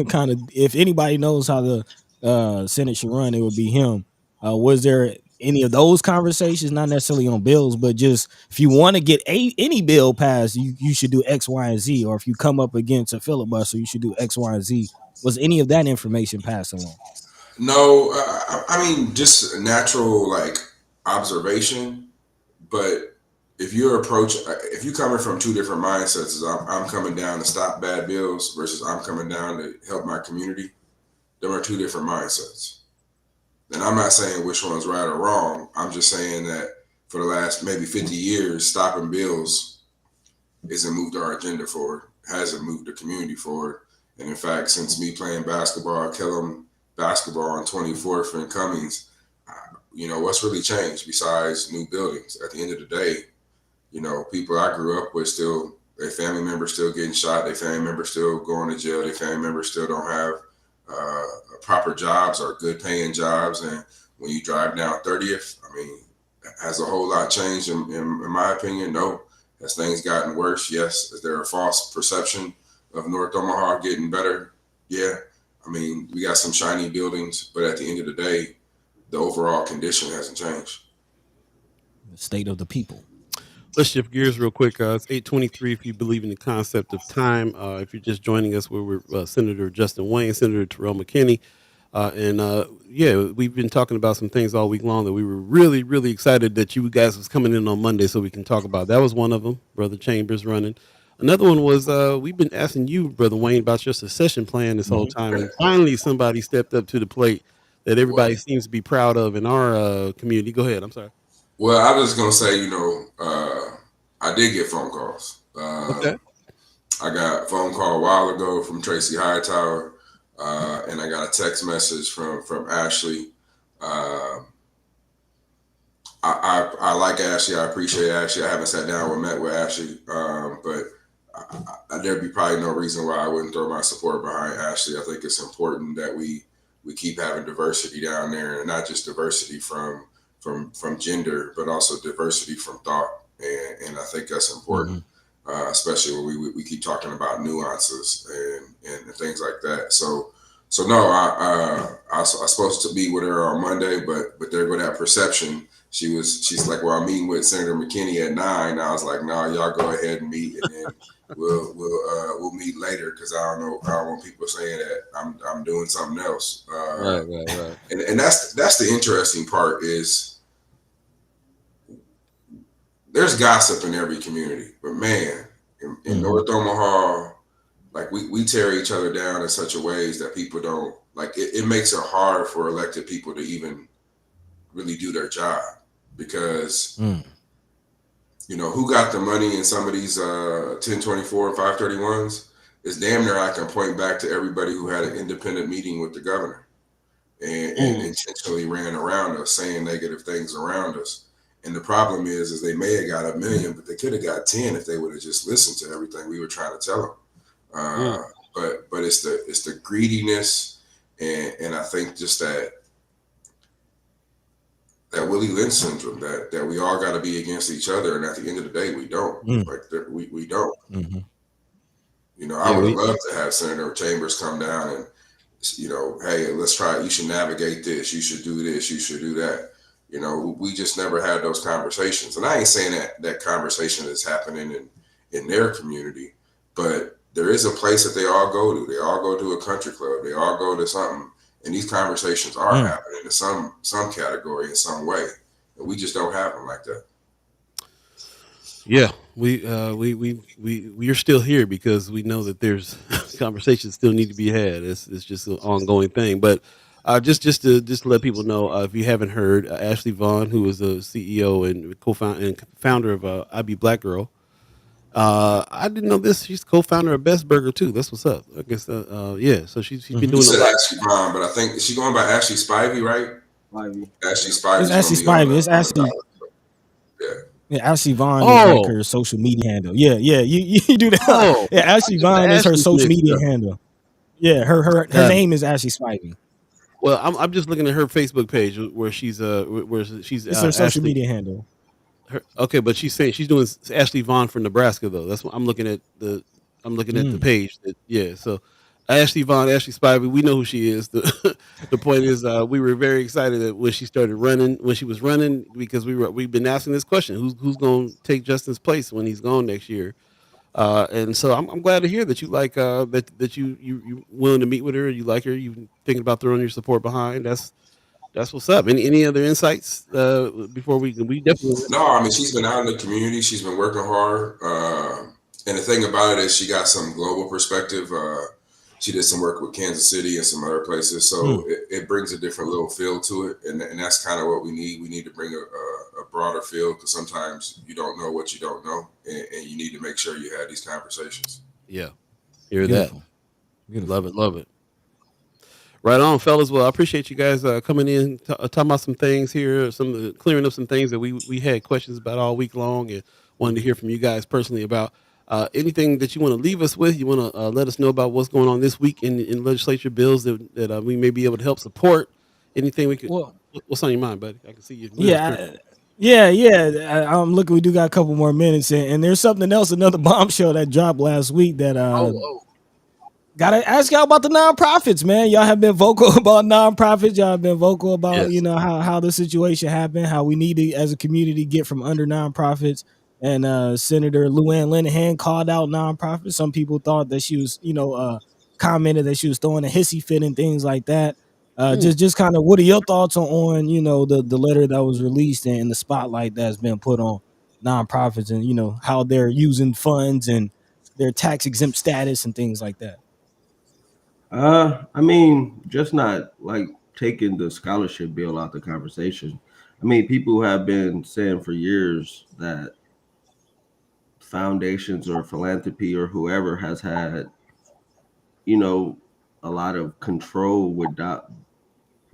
kind of, if anybody knows how the Senate should run, it would be him. Was there any of those conversations, not necessarily on bills, but just if you want to get any bill passed, you should do X, Y, and Z, or if you come up against a filibuster, you should do X, Y, and Z. Was any of that information passed along? No, I mean, just natural like observation. But if you're coming from two different mindsets, I'm coming down to stop bad bills versus I'm coming down to help my community, there are two different mindsets. And I'm not saying which one's right or wrong. I'm just saying that for the last maybe 50 years, stopping bills hasn't moved our agenda forward, hasn't moved the community forward. And in fact, since me playing basketball at Kellum basketball on 24th and Cummings, you know, what's really changed besides new buildings? At the end of the day, you know, people I grew up with still, their family members still getting shot, their family members still going to jail, their family members still don't have proper jobs or good paying jobs. And when you drive down 30th, I mean, has a whole lot changed in my opinion? No. Has things gotten worse? Yes. Is there a false perception of North Omaha getting better? Yeah. I mean, we got some shiny buildings, but at the end of the day, the overall condition hasn't changed. The state of the people. Let's shift gears real quick. It's 8:23. If you believe in the concept of time, if you're just joining us, we're Senator Justin Wayne, Senator Terrell Mckinney, yeah, we've been talking about some things all week long that we were really, really excited that you guys was coming in on Monday so we can talk about. That was one of them, Brother Chambers running. Another one was we've been asking you, Brother Wayne, about your succession plan this whole time, and finally somebody stepped up to the plate that everybody seems to be proud of in our community. Go ahead. I'm sorry. Well, I was going to say, you know, I did get phone calls. Okay. I got a phone call a while ago from Tracy Hightower, and I got a text message from Ashley. I like Ashley. I appreciate Ashley. I haven't sat down or met with Ashley, but there'd be probably no reason why I wouldn't throw my support behind Ashley. I think it's important that we keep having diversity down there, and not just diversity from gender, but also diversity from thought. And I think that's important, especially when we keep talking about nuances and things like that. So So no, I was supposed to meet with her on Monday, but there go that perception. She's like, well, I'm meeting with Senator McKinney at 9. I was like, no, y'all go ahead and meet, and then we'll meet later because I don't want people saying that I'm doing something else. Right. And that's the interesting part is there's gossip in every community, but man, in North Omaha, like we tear each other down in such a ways that people don't like. It makes it hard for elected people to even really do their job because you know who got the money in some of these 1024 and 531s. It's damn near I can point back to everybody who had an independent meeting with the governor and intentionally ran around us saying negative things around us. And the problem is they may have got $1 million, but they could have got 10 if they would have just listened to everything we were trying to tell them. But it's the greediness and I think just that Willie Lynch syndrome that we all got to be against each other, and at the end of the day we don't. Like we don't. You know, I would have loved to have Senator Chambers come down and, you know, hey, let's try it. You should navigate this. You should do this. You should do that. You know, we just never had those conversations. And I ain't saying that conversation is happening in their community, but there is a place that they all go to. They all go to a country club. They all go to something. And these conversations are happening in some category in some way. And we just don't have them like that. Yeah, we are still here because we know that there's conversations still need to be had. It's just an ongoing thing. But just to let people know, if you haven't heard, Ashley Vaughn, who is the CEO and co-founder and founder of I Be Black Girl. I didn't know this. She's co-founder of Best Burger too. That's what's up. I guess yeah. So she's been doing a lot. Ashley Vaughn, but I think is she going by Ashley Spivey, right? Ashley Spivey. It's Ashley Spivey. It's Ashley. Yeah, Ashley Vaughn is like her social media handle. Yeah, you do that. Yeah, Ashley Vaughn is her social media handle. Yeah, her name is Ashley Spivey. Well, I'm just looking at her Facebook page where she's it's her social media handle. Okay, but she's saying she's doing Ashley Vaughn from Nebraska though. That's what I'm looking at the page. So Ashley Vaughn, Ashley Spivey, we know who she is. The point is, we were very excited that when she was running, because we've been asking this question: who's going to take Justin's place when he's gone next year? And so I'm glad to hear that you like that you willing to meet with her. You like her. You thinking about throwing your support behind. That's what's up. Any other insights before we definitely? No, I mean she's been out in the community. She's been working hard. And the thing about it is she got some global perspective. She did some work with Kansas City and some other places, so it brings a different little feel to it, and that's kind of what we need. We need to bring a broader feel because sometimes you don't know what you don't know, and you need to make sure you have these conversations. Yeah, hear that. Beautiful. Love it. Right on, fellas. Well, I appreciate you guys coming in, talking about some things here, clearing up some things that we had questions about all week long, and wanted to hear from you guys personally about. Anything that you want to leave us with, you want to let us know about what's going on this week in legislature bills that we may be able to help support. Anything we could. What's on your mind, buddy? I can see you. Yeah. I'm looking. We do got a couple more minutes, and there's something else, another bombshell that dropped last week that gotta ask y'all about the nonprofits, man. Y'all have been vocal about nonprofits. Y'all have been vocal about how the situation happened, how we need to as a community get from under nonprofits. And Senator Luann Linehan called out nonprofits. Some people thought that she was, commented that she was throwing a hissy fit and things like that. Just kind of, what are your thoughts on the letter that was released and the spotlight that's been put on nonprofits and how they're using funds and their tax exempt status and things like that? I mean, just not like taking the scholarship bill out the conversation. I mean, people have been saying for years that foundations or philanthropy or whoever has had, a lot of control with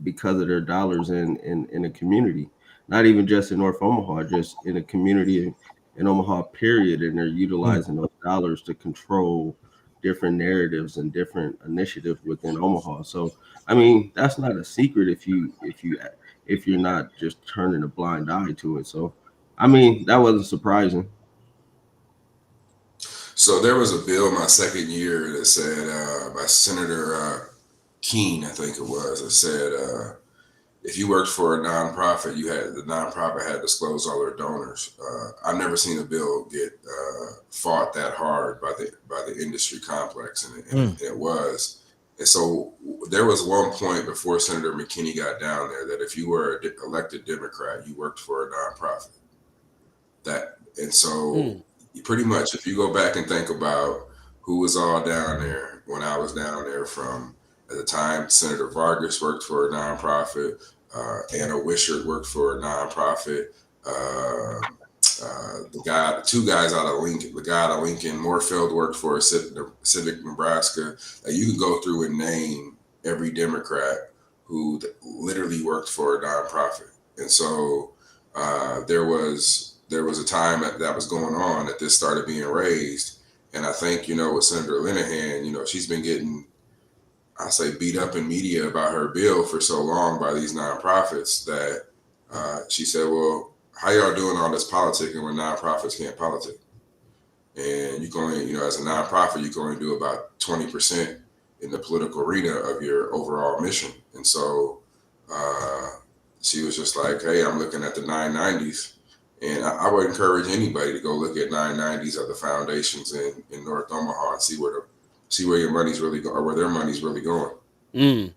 because of their dollars in a community, not even just in North Omaha, just in a community in Omaha, period. And they're utilizing those dollars to control different narratives and different initiatives within Omaha. So, I mean, that's not a secret if you're not just turning a blind eye to it. So, I mean, that wasn't surprising. So there was a bill my second year that said by Senator Keene, I think it was, that said if you worked for a nonprofit, the nonprofit had to disclose all their donors. I've never seen a bill get fought that hard by the industry complex, and it was. And so there was one point before Senator McKinney got down there that if you were an elected Democrat, you worked for a nonprofit. And so pretty much, if you go back and think about who was all down there when I was down there, from at the time, Senator Vargas worked for a nonprofit, Anna Wishart worked for a nonprofit, the two guys out of Lincoln, the guy out of Lincoln, Moorfield, worked for a Civic Nebraska. You can go through and name every Democrat who literally worked for a nonprofit. And so there was a time that was going on that this started being raised. And I think, with Senator Linehan, she's been getting, I say, beat up in media about her bill for so long by these nonprofits that she said, well, how y'all doing all this politicking when nonprofits can't politic? And you can only, as a nonprofit, you can only do about 20% in the political arena of your overall mission. And so she was just like, hey, I'm looking at the 990s. And I would encourage anybody to go look at 990s of the foundations in North Omaha and see where your money's really going, or where their money's really going.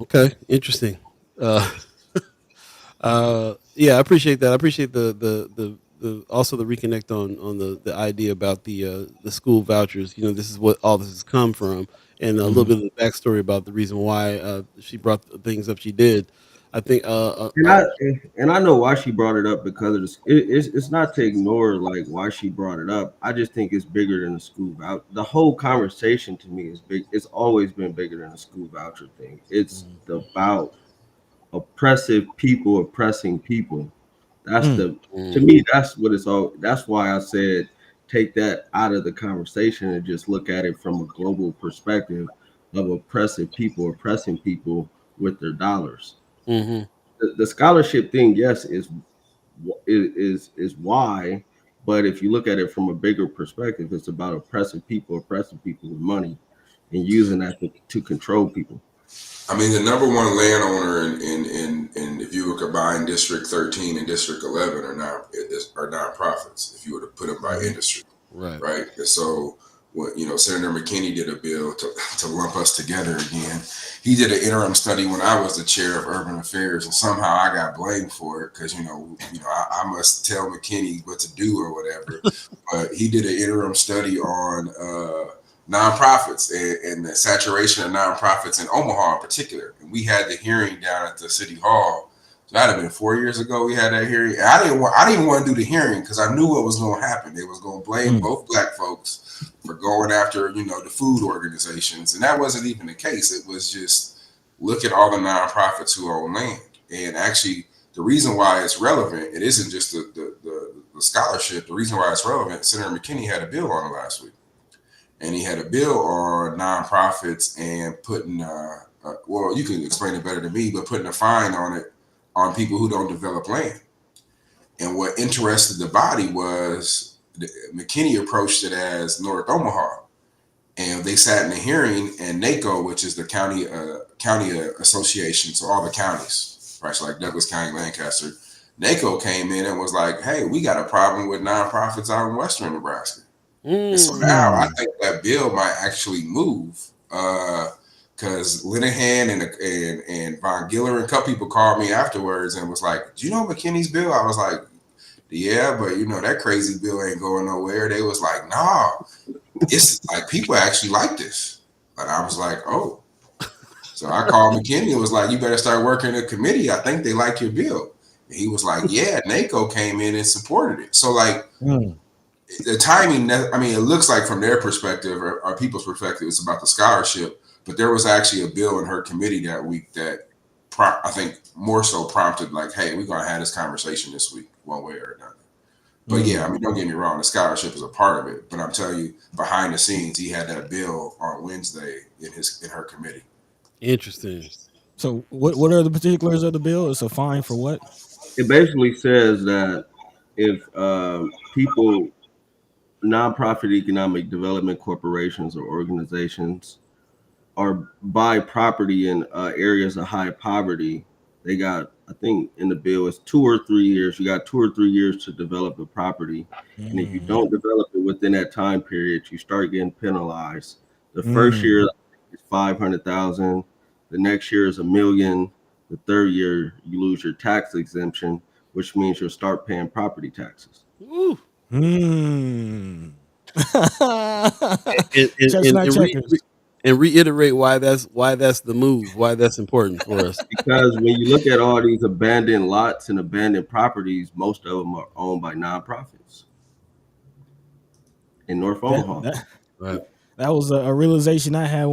Okay, interesting. Yeah, I appreciate that. I appreciate the also the reconnect on the idea about the school vouchers. This is what all this has come from, and a little bit of the backstory about the reason why she brought the things up she did. I think, and I know why she brought it up, because it's not to ignore like why she brought it up. I just think it's bigger than the school voucher. The whole conversation to me is big. It's always been bigger than the school voucher thing. It's about oppressive people oppressing people. That's to me, that's what it's all. That's why I said take that out of the conversation and just look at it from a global perspective of oppressive people oppressing people with their dollars. The scholarship thing, yes, is why, but if you look at it from a bigger perspective, it's about oppressing people with money and using that to control people. I mean, the number one landowner in if you were combined District 13 and District 11 are nonprofits, if you were to put them by industry. Right. And so, Senator McKinney did a bill to lump us together again. He did an interim study when I was the chair of urban affairs, and somehow I got blamed for it because, I must tell McKinney what to do or whatever. But he did an interim study on nonprofits and the saturation of nonprofits in Omaha in particular. And we had the hearing down at the city hall. So that'd have been 4 years ago. We had that hearing. And I didn't even want to do the hearing because I knew what was going to happen. They was going to blame both black folks for going after, the food organizations. And that wasn't even the case. It was just, look at all the nonprofits who own land. And actually, the reason why it's relevant, it isn't just the scholarship. The reason why it's relevant, Senator McKinney had a bill on it last week. And he had a bill on nonprofits and putting, well, you can explain it better than me, but putting a fine on it on people who don't develop land. And what interested the body was McKinney approached it as North Omaha. And they sat in a hearing, and NACO, which is the county association, so all the counties, right? So like Douglas County, Lancaster, NACO came in and was like, hey, we got a problem with nonprofits out in Western Nebraska. And so now I think that bill might actually move because Linehan and Von Giller and a couple people called me afterwards and was like, do you know McKinney's bill? I was like, yeah, but that crazy bill ain't going nowhere. They was like, nah, it's like people actually like this. And I was like, oh. So I called McKinney and was like, you better start working in a committee. I think they like your bill. And he was like, yeah, NACO came in and supported it. So like, the timing, I mean, it looks like from their perspective or people's perspective, it's about the scholarship, but there was actually a bill in her committee that week that I think more so prompted like, hey, we're going to have this conversation this week, one way or another. But yeah, I mean, don't get me wrong, the scholarship is a part of it, but I'm telling you, behind the scenes, he had that bill on Wednesday in her committee. Interesting. So what are the particulars of the bill? It's a fine for what? It basically says that if people nonprofit economic development corporations or organizations are buy property in areas of high poverty. They got, I think in the bill, it's 2 or 3 years. You got 2 or 3 years to develop the property. And if you don't develop it within that time period, you start getting penalized. The first year is 500,000. The next year is $1 million. The third year, you lose your tax exemption, which means you'll start paying property taxes. Woo. Mm. And reiterate why that's the move, why that's important for us. Because when you look at all these abandoned lots and abandoned properties, most of them are owned by nonprofits in North Omaha. That was a realization I had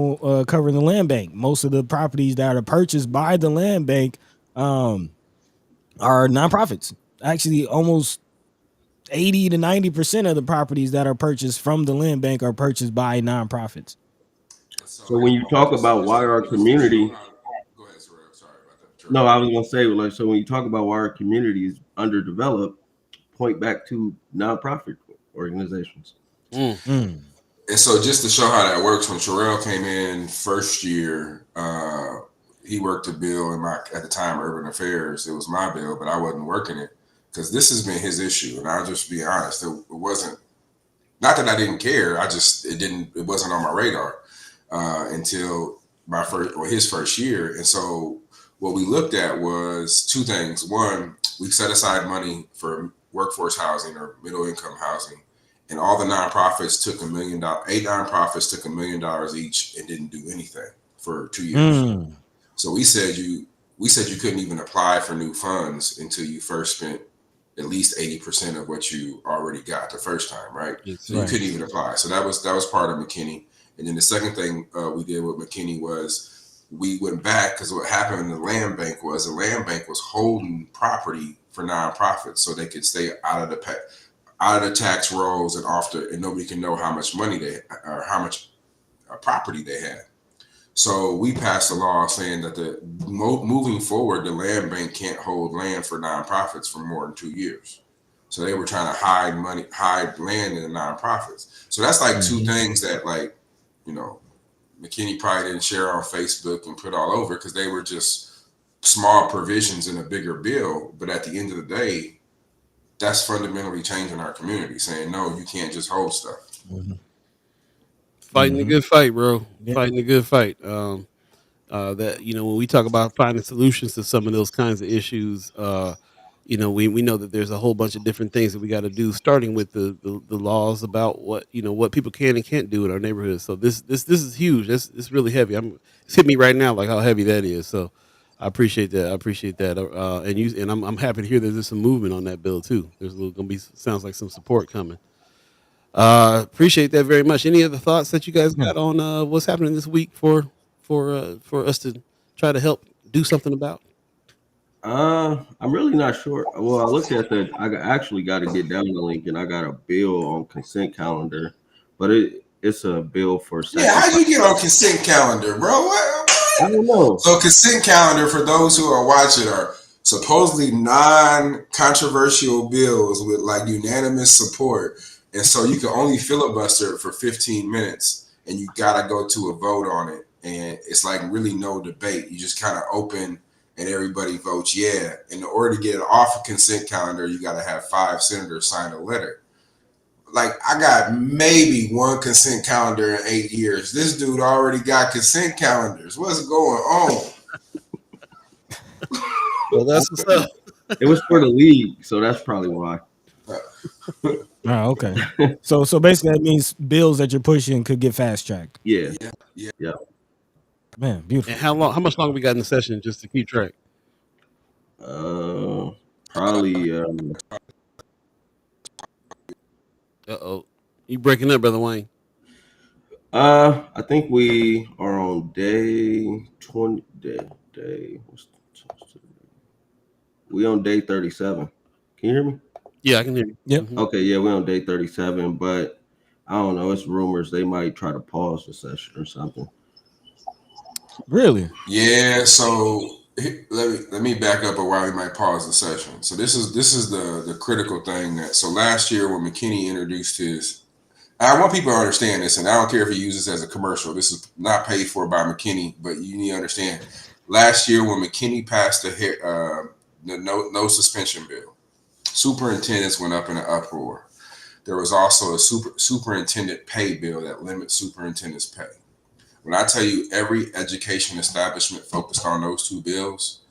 covering the land bank. Most of the properties that are purchased by the land bank are nonprofits. Actually, almost 80 to 90% of the properties that are purchased from the land bank are purchased by nonprofits. So when you talk about why our community, go ahead, sorry about that. No, I was gonna say, like, so when you talk about why our community is underdeveloped, point back to nonprofit organizations. And so just to show how that works, when Terrell came in first year, he worked a bill in at the time, Urban Affairs. It was my bill, but I wasn't working it because this has been his issue. And I'll just be honest, it wasn't, not that I didn't care. It wasn't on my radar. Until his first year. And so what we looked at was two things. One, we set aside money for workforce housing or middle income housing, and all the nonprofits took $1 million. 8 nonprofits took $1 million each and didn't do anything for 2 years. So we said you couldn't even apply for new funds until you first spent at least 80% of what you already got the first time, right? So you couldn't even apply. So that was part of Mckinney. And then the second thing we did with Mckinney was we went back, because what happened in the land bank was holding property for nonprofits so they could stay out of the tax rolls and nobody can know how much money or how much property they had. So we passed a law saying that moving forward, the land bank can't hold land for nonprofits for more than 2 years. So they were trying to hide land in the nonprofits. So that's like two things that, like, Mckinney probably didn't share on Facebook and put all over because they were just small provisions in a bigger bill. But at the end of the day, that's fundamentally changing our community, saying, no, you can't just hold stuff. Fighting a good fight, bro. Yeah. Fighting a good fight. That, when we talk about finding solutions to some of those kinds of issues, we know that there's a whole bunch of different things that we got to do, starting with the laws about what people can and can't do in our neighborhoods. So this is huge. It's really heavy. It's hit me right now, like how heavy that is. So I appreciate that. I'm happy to hear there's some movement on that bill too. There's sounds like some support coming. Appreciate that very much. Any other thoughts that you guys got on what's happening this week for us to try to help do something about? I'm really not sure. Well, I looked at that. I actually got to get down the link, and I got a bill on consent calendar, but it's a bill for. Yeah, how you get on consent calendar, bro? What? I don't know. So consent calendar, for those who are watching, are supposedly non-controversial bills with like unanimous support, and so you can only filibuster for 15 minutes, and you gotta go to a vote on it, and it's like really no debate. You just kind of open. And everybody votes yeah. In order to get it off a consent calendar, you got to have 5 senators sign a letter. Like, I got maybe one consent calendar in 8 years. This dude already got consent calendars. What's going on? Well, that's what's up. It was for the league, so that's probably why. Oh, okay. So basically, that means bills that you're pushing could get fast tracked. Yeah. Man, beautiful. And how much longer we got in the session just to keep track? Probably. You breaking up, Brother Wayne? I think we are on day 20. We on day 37. Can you hear me? Yeah, I can hear you. Yep. Okay, yeah, we're on day 37, but I don't know. It's rumors they might try to pause the session or something. Really? Yeah. So let me back up a while. We might pause the session. So this is the critical thing. So last year when Mckinney introduced his I want people to understand this, and I don't care if you use this as a commercial. This is not paid for by Mckinney, but you need to understand. Last year, when Mckinney passed the no suspension bill, superintendents went up in an uproar. There was also a superintendent pay bill that limits superintendents' pay. When I tell you every education establishment focused on those two bills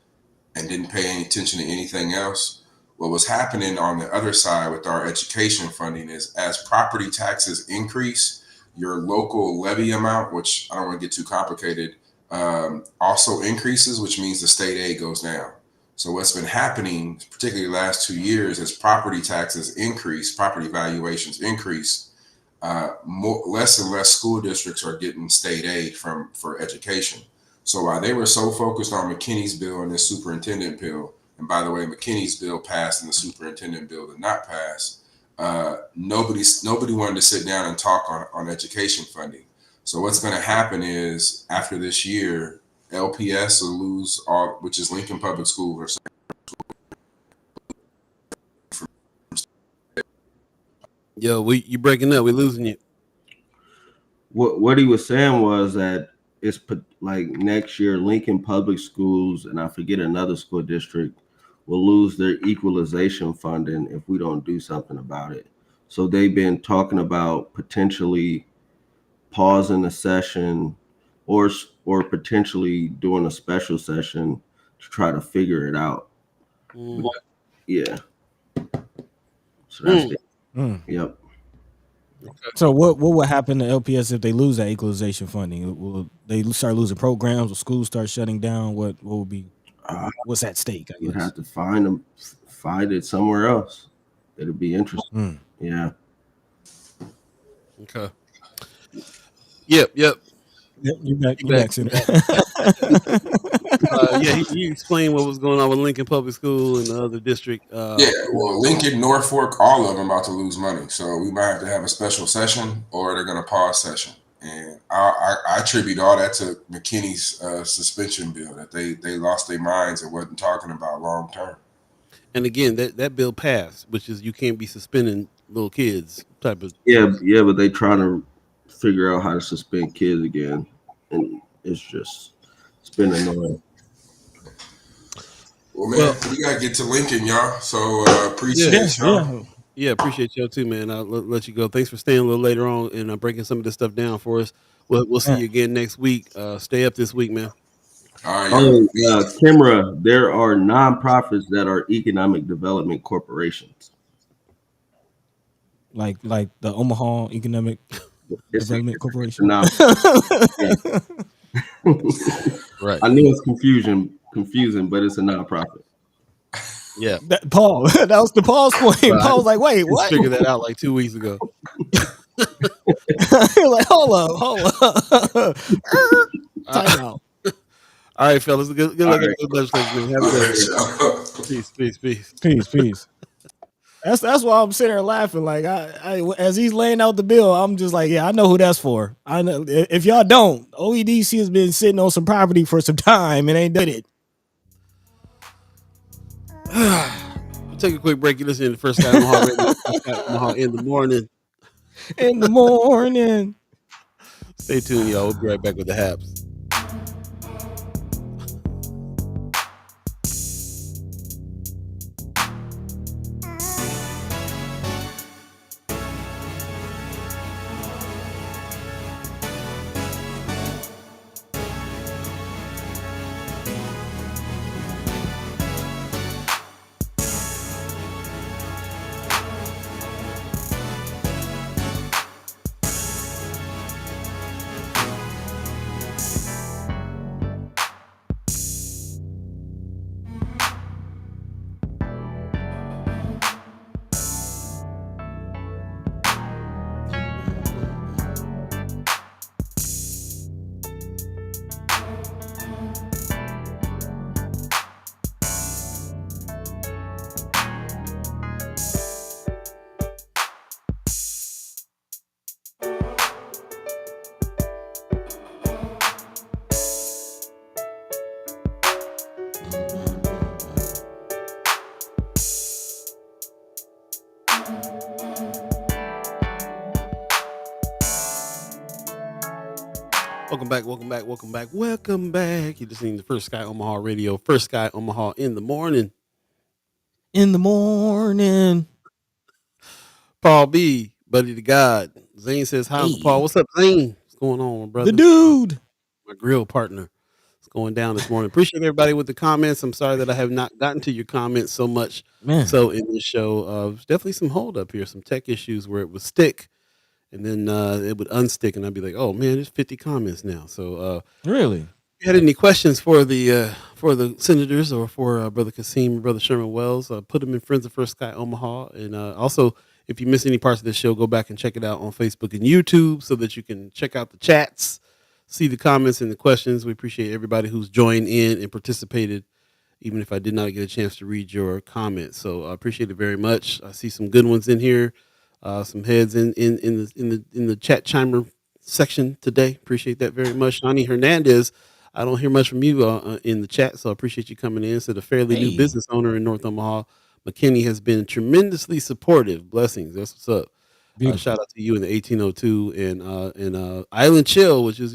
and didn't pay any attention to anything else, what was happening on the other side with our education funding is as property taxes increase, your local levy amount, which I don't want to get too complicated, also increases, which means the state aid goes down. So what's been happening, particularly the last 2 years, as property taxes increase, property valuations increase, less and less school districts are getting state aid for education. So while they were so focused on McKinney's bill and the superintendent bill, and by the way, McKinney's bill passed and the superintendent bill did not pass, nobody wanted to sit down and talk on education funding. So what's going to happen is after this year, LPS will lose all, which is Lincoln Public Schools. Yo, you breaking up? We losing you. What he was saying was that it's like next year, Lincoln Public Schools, and I forget another school district, will lose their equalization funding if we don't do something about it. So they've been talking about potentially pausing a session or potentially doing a special session to try to figure it out. Yeah. So that's it. Yep. Okay. So what would happen to LPS if they lose that equalization funding? Will they start losing programs? Will schools start shutting down? What will be? What's at stake? I guess. You'd have to find it somewhere else. It'll be interesting. Yeah. Okay. Yep. You back, Senator. He explained what was going on with Lincoln Public School and the other district. Lincoln, Norfolk, all of them about to lose money. So we might have to have a special session, or they're going to pause session. And I attribute all that to McKinney's suspension bill, that they lost their minds and wasn't talking about long term. And again, that bill passed, which is you can't be suspending little kids type of. Yeah, but they trying to figure out how to suspend kids again, and it's been annoying. Well, man, we gotta get to Lincoln, y'all. So appreciate y'all. Yeah, appreciate y'all too, man. I'll let you go. Thanks for staying a little later on and breaking some of this stuff down for us. We'll see you again next week. Stay up this week, man. All right. Kimra, there are nonprofits that are economic development corporations. Like the Omaha Economic Development Corporation. Right. I knew it's confusing, but it's a nonprofit. Yeah. Paul, that was the Paul's point. Right. Paul was like, wait, what? Figured that out like 2 weeks ago. Like, hold up. Time out. All right, fellas. Good luck at the legislature. Have a good Peace. That's why I'm sitting there laughing. Like I as he's laying out the bill, I'm just like, yeah, I know who that's for. I know if y'all don't, OEDC has been sitting on some property for some time and ain't done it. We'll take a quick break. You listen to the First Guy Omaha in the morning. In the morning. Stay tuned, y'all. We'll be right back with the Habs. Welcome back, welcome back, welcome back, welcome back. You're listening to First Sky Omaha Radio, First Sky Omaha in the morning. In the morning. Paul B, Buddi3 Da Gawd. Zane says, hi, Uncle Paul. What's up, Zane? What's going on, my brother? The dude. My grill partner. It's going down this morning. Appreciate everybody with the comments. I'm sorry that I have not gotten to your comments so much. Man. So in this show, there's definitely some hold up here, some tech issues where it would stick and then it would unstick, and I'd be like, oh man, there's 50 comments now. So really, if you had any questions for the senators or for Brother Kasim or Brother Sherman Wells, put them in Friends of First Sky Omaha. And also, if you miss any parts of this show, go back and check it out on Facebook and YouTube so that you can check out the chats, see the comments and the questions. We appreciate everybody who's joined in and participated, even if I did not get a chance to read your comments. So I appreciate it very much. I see some good ones in here. Some heads in the chat chimer section today. Appreciate that very much. Shani Hernandez, I don't hear much from you in the chat, so I appreciate you coming in. Said a fairly new business owner in North Omaha, Mckinney, has been tremendously supportive. Blessings. That's what's up. Shout out to you in the 1802 and Island Chill, which is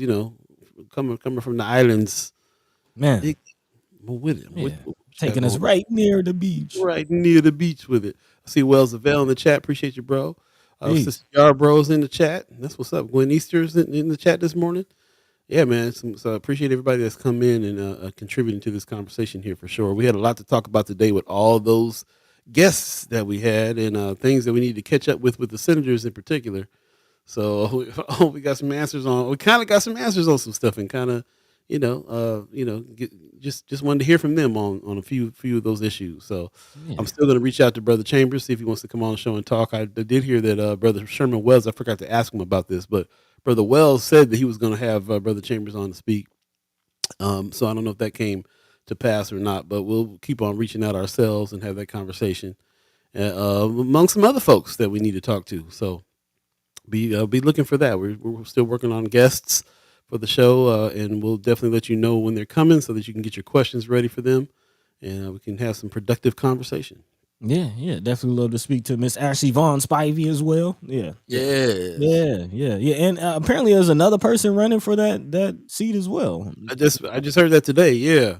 coming from the islands. Man, with it. Yeah. Taking us right near the beach. Right near the beach with it. I see Wells Avell in the chat. Appreciate you, bro. Sister Yarbro's in the chat. That's what's up. Gwen Easter's in the chat this morning. Yeah, man. So I appreciate everybody that's come in and contributing to this conversation here for sure. We had a lot to talk about today with all those guests that we had and things that we need to catch up with the senators in particular. So we got some answers on. We kind of got some answers on some stuff and kind of, just wanted to hear from them on a few of those issues. So yeah. I'm still going to reach out to Brother Chambers, see if he wants to come on the show and talk. I did hear that Brother Sherman Wells, I forgot to ask him about this, but Brother Wells said that he was going to have Brother Chambers on to speak. So I don't know if that came to pass or not, but we'll keep on reaching out ourselves and have that conversation among some other folks that we need to talk to. So be looking for that. We're still working on guests for the show, and we'll definitely let you know when they're coming so that you can get your questions ready for them, and we can have some productive conversation. Yeah, definitely love to speak to Miss Ashley Vaughn Spivey as well. Yeah. And apparently there's another person running for that seat as well. I just heard that today. Yeah.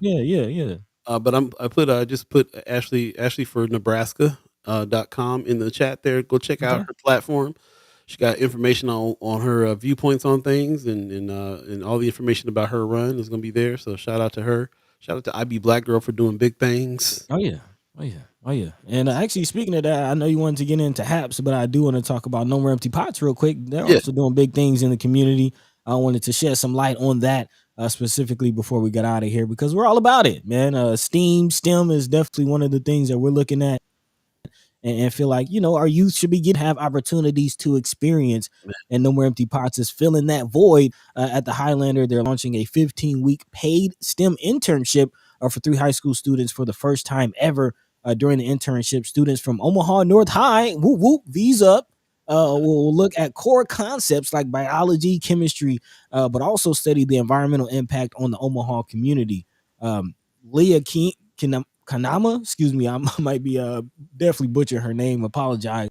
But I just put Ashley for Nebraska.com in the chat there. Go check out her platform. She got information on her viewpoints on things and all the information about her run is going to be there. So shout out to her. Shout out to IB Black Girl for doing big things. Oh yeah. And actually, speaking of that, I know you wanted to get into HAPS, but I do want to talk about No More Empty Pots real quick. They're also doing big things in the community. I wanted to shed some light on that specifically before we got out of here because we're all about it, man. STEM is definitely one of the things that we're looking at. And feel like, our youth should have opportunities to experience. And No More Empty Pots is filling that void at the Highlander. They're launching a 15-week paid STEM internship for 3 high school students for the first time ever. During the internship, students from Omaha North High, V's up, will look at core concepts like biology, chemistry, but also study the environmental impact on the Omaha community. Leah Kanama, excuse me, I might be definitely butchering her name, apologize.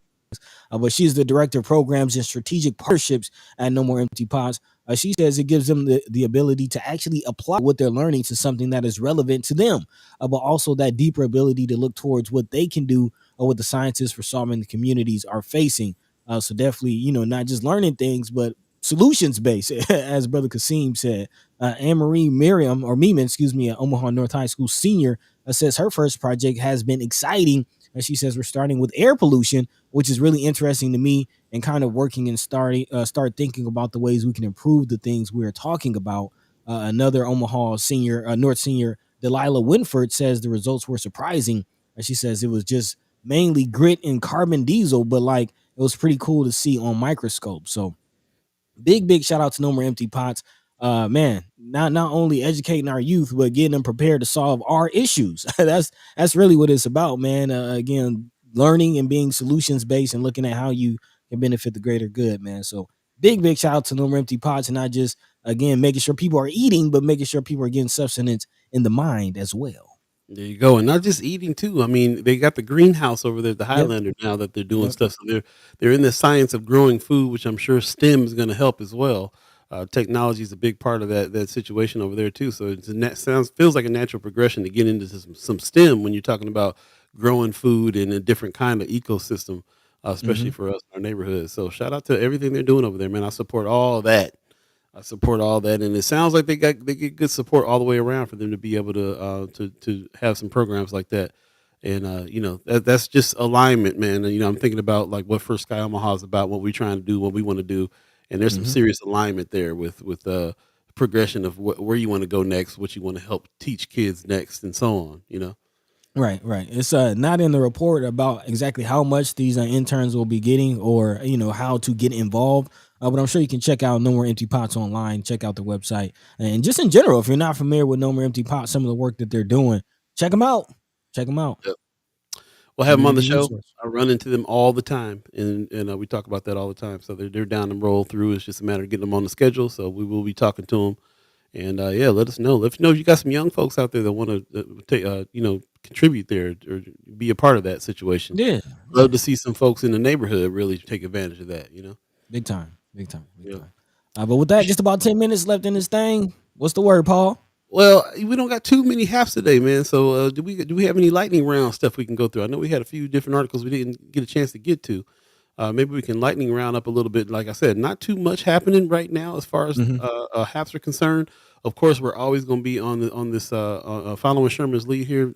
But she's the director of programs and strategic partnerships at No More Empty Pots. She says it gives them the ability to actually apply what they're learning to something that is relevant to them, but also that deeper ability to look towards what they can do or what the scientists for solving the communities are facing. So definitely, not just learning things, but solutions based, as Brother Kasim said. Anne-Marie Meeman, at Omaha North High School senior, says her first project has been exciting. She says we're starting with air pollution, which is really interesting to me, and kind of working and start thinking about the ways we can improve the things we're talking about. Another Omaha North senior, Delilah Winford, says the results were surprising. She says it was just mainly grit and carbon diesel, but it was pretty cool to see on microscope. So big shout out to No More Empty Pots. Man, not only educating our youth, but getting them prepared to solve our issues. That's really what it's about, man. Again, learning and being solutions based and looking at how you can benefit the greater good, man. So big shout out to No More Empty Pots, and not just, again, making sure people are eating, but making sure people are getting sustenance in the mind as well. There you go. And not just eating too. I mean, they got the greenhouse over there at the Highlander now that they're doing stuff. So they're in the science of growing food, which I'm sure STEM is going to help as well. technology is a big part of that situation over there too. So feels like a natural progression to get into some STEM when you're talking about growing food in a different kind of ecosystem, especially for us in our neighborhood. So shout out to everything they're doing over there, man. I support all that. And it sounds like they get good support all the way around for them to be able to have some programs like that. And that's just alignment, man. And I'm thinking about like what First Sky Omaha is about, what we're trying to do, what we want to do, and there's some serious alignment there with progression of where you want to go next, what you want to help teach kids next, and so on. Right. It's not in the report about exactly how much these interns will be getting, or how to get involved. But I'm sure you can check out No More Empty Pots online, check out their website, and just in general, if you're not familiar with No More Empty Pots, some of the work that they're doing, check them out. Yep. We'll have them on the show. I run into them all the time, and we talk about that all the time. So they're down to roll through. It's just a matter of getting them on the schedule. So we will be talking to them. And let us know. Let us know if you got some young folks out there that want to take, contribute there or be a part of that situation. Yeah, love to see some folks in the neighborhood really take advantage of that. Big time. But with that, just about 10 minutes left in this thing. What's the word, Paul? Well, we don't got too many halves today, man. So do we have any lightning round stuff we can go through? I know we had a few different articles we didn't get a chance to get to. Maybe we can lightning round up a little bit. Like I said, not too much happening right now as far as haps are concerned. Of course, we're always going to be on this following Sherman's lead here,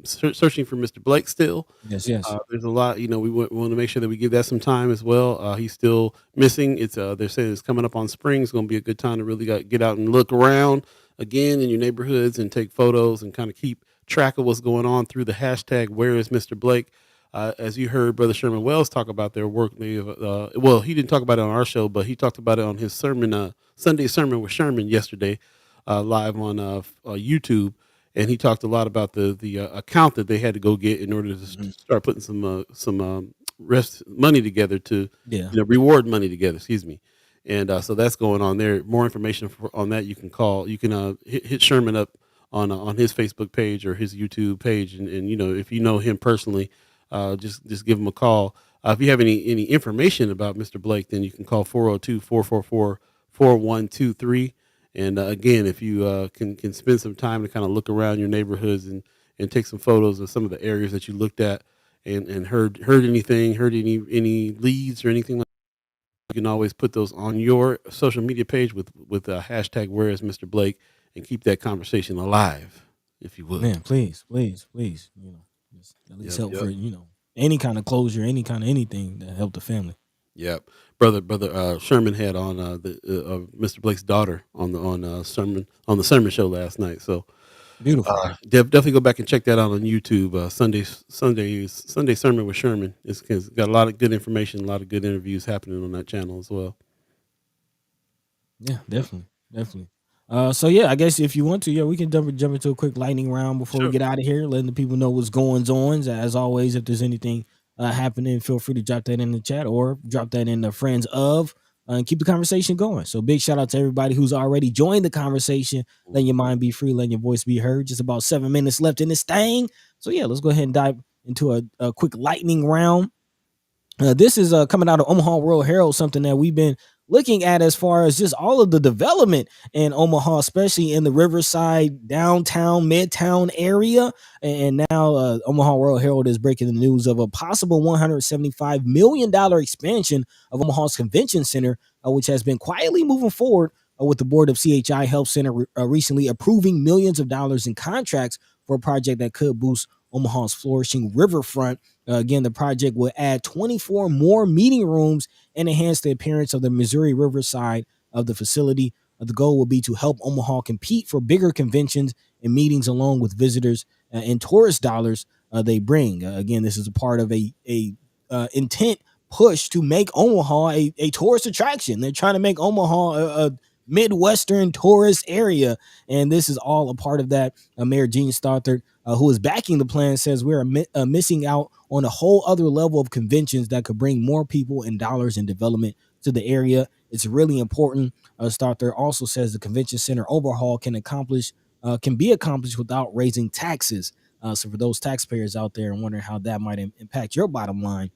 searching for Mr. Blake still. Yes. There's a lot. We want to make sure that we give that some time as well. He's still missing. They're saying it's coming up on spring. It's going to be a good time to really get out and look around again in your neighborhoods and take photos and kind of keep track of what's going on through the hashtag Where is Mr. Blake? As you heard Brother Sherman Wells talk about their work, he didn't talk about it on our show, but he talked about it on his sermon, Sunday sermon with Sherman yesterday, live on YouTube, and he talked a lot about the account that they had to go get in order to start putting some money together to reward money together. Excuse me, and so that's going on there. More information on that you can call. You can hit Sherman up on his Facebook page or his YouTube page, and if you know him personally. Just give him a call. If you have any information about Mr. Blake, then you can call 402-444-4123. And again, if you can spend some time to kind of look around your neighborhoods and take some photos of some of the areas that you looked at and heard anything, heard any leads or anything like that, you can always put those on your social media page with hashtag Where is Mr. Blake and keep that conversation alive, if you would. Man, please. At least help for any kind of closure, any kind of anything that help the family. Yep, brother Sherman had on Mr. Blake's daughter on the sermon show last night. So beautiful. Definitely go back and check that out on YouTube. Sunday sermon with Sherman. It's got a lot of good information, a lot of good interviews happening on that channel as well. Yeah, definitely. So I guess if you want to, we can jump into a quick lightning round before we get out of here, letting the people know what's going on. As always, if there's anything happening, feel free to drop that in the chat or drop that in the friends of and keep the conversation going. So big shout out to everybody who's already joined the conversation, letting your mind be free, letting your voice be heard. Just about 7 minutes left in this thing. So let's go ahead and dive into a quick lightning round. This is coming out of Omaha World Herald, something that we've been looking at as far as just all of the development in Omaha, especially in the Riverside, downtown, midtown area. And now Omaha World Herald is breaking the news of a possible $175 million expansion of Omaha's convention center, which has been quietly moving forward with the board of CHI Health Center recently approving millions of dollars in contracts for a project that could boost Omaha's flourishing riverfront. Again, the project will add 24 more meeting rooms and enhance the appearance of the Missouri Riverside of the facility. The goal will be to help Omaha compete for bigger conventions and meetings along with visitors and tourist dollars they bring. Again, this is a part of a intent push to make Omaha a tourist attraction. They're trying to make Omaha a Midwestern tourist area, and this is all a part of that. Mayor Gene Stothert, who is backing the plan, says we're missing out on a whole other level of conventions that could bring more people and dollars and development to the area. It's really important. Stothert also says the convention center overhaul can be accomplished without raising taxes. So for those taxpayers out there and wondering how that might impact your bottom line,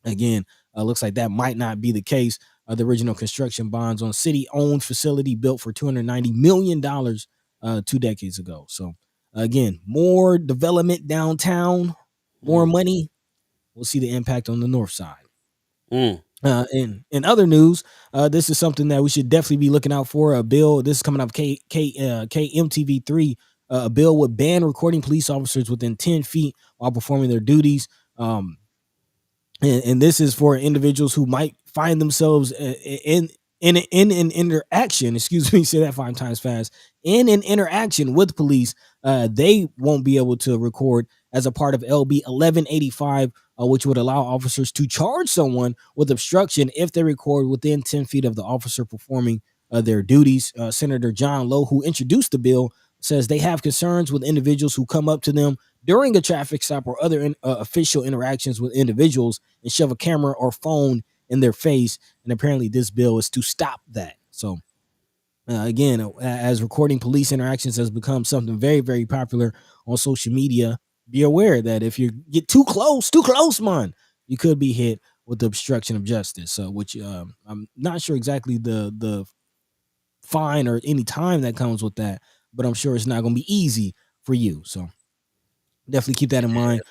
again, looks like that might not be the case. the original construction bonds on city-owned facility built for $290 million 2 decades ago. So again, more development downtown, more money. We'll see the impact on the north side. In other news, this is something that we should definitely be looking out for. A bill, this is coming out of KMTV3, a bill would ban recording police officers within 10 feet while performing their duties. And this is for individuals who might find themselves in an interaction, excuse me, say that 5 times fast, in an interaction with police. They won't be able to record as a part of LB 1185, which would allow officers to charge someone with obstruction if they record within 10 feet of the officer performing their duties. Senator John Lowe, who introduced the bill, says they have concerns with individuals who come up to them during a traffic stop or other official interactions with individuals and shove a camera or phone in their face. And apparently this bill is to stop that. So again, as recording police interactions has become something very, very popular on social media, be aware that if you get too close, man, you could be hit with the obstruction of justice, which I'm not sure exactly the fine or any time that comes with that, but I'm sure it's not going to be easy for you. So definitely keep that in mind.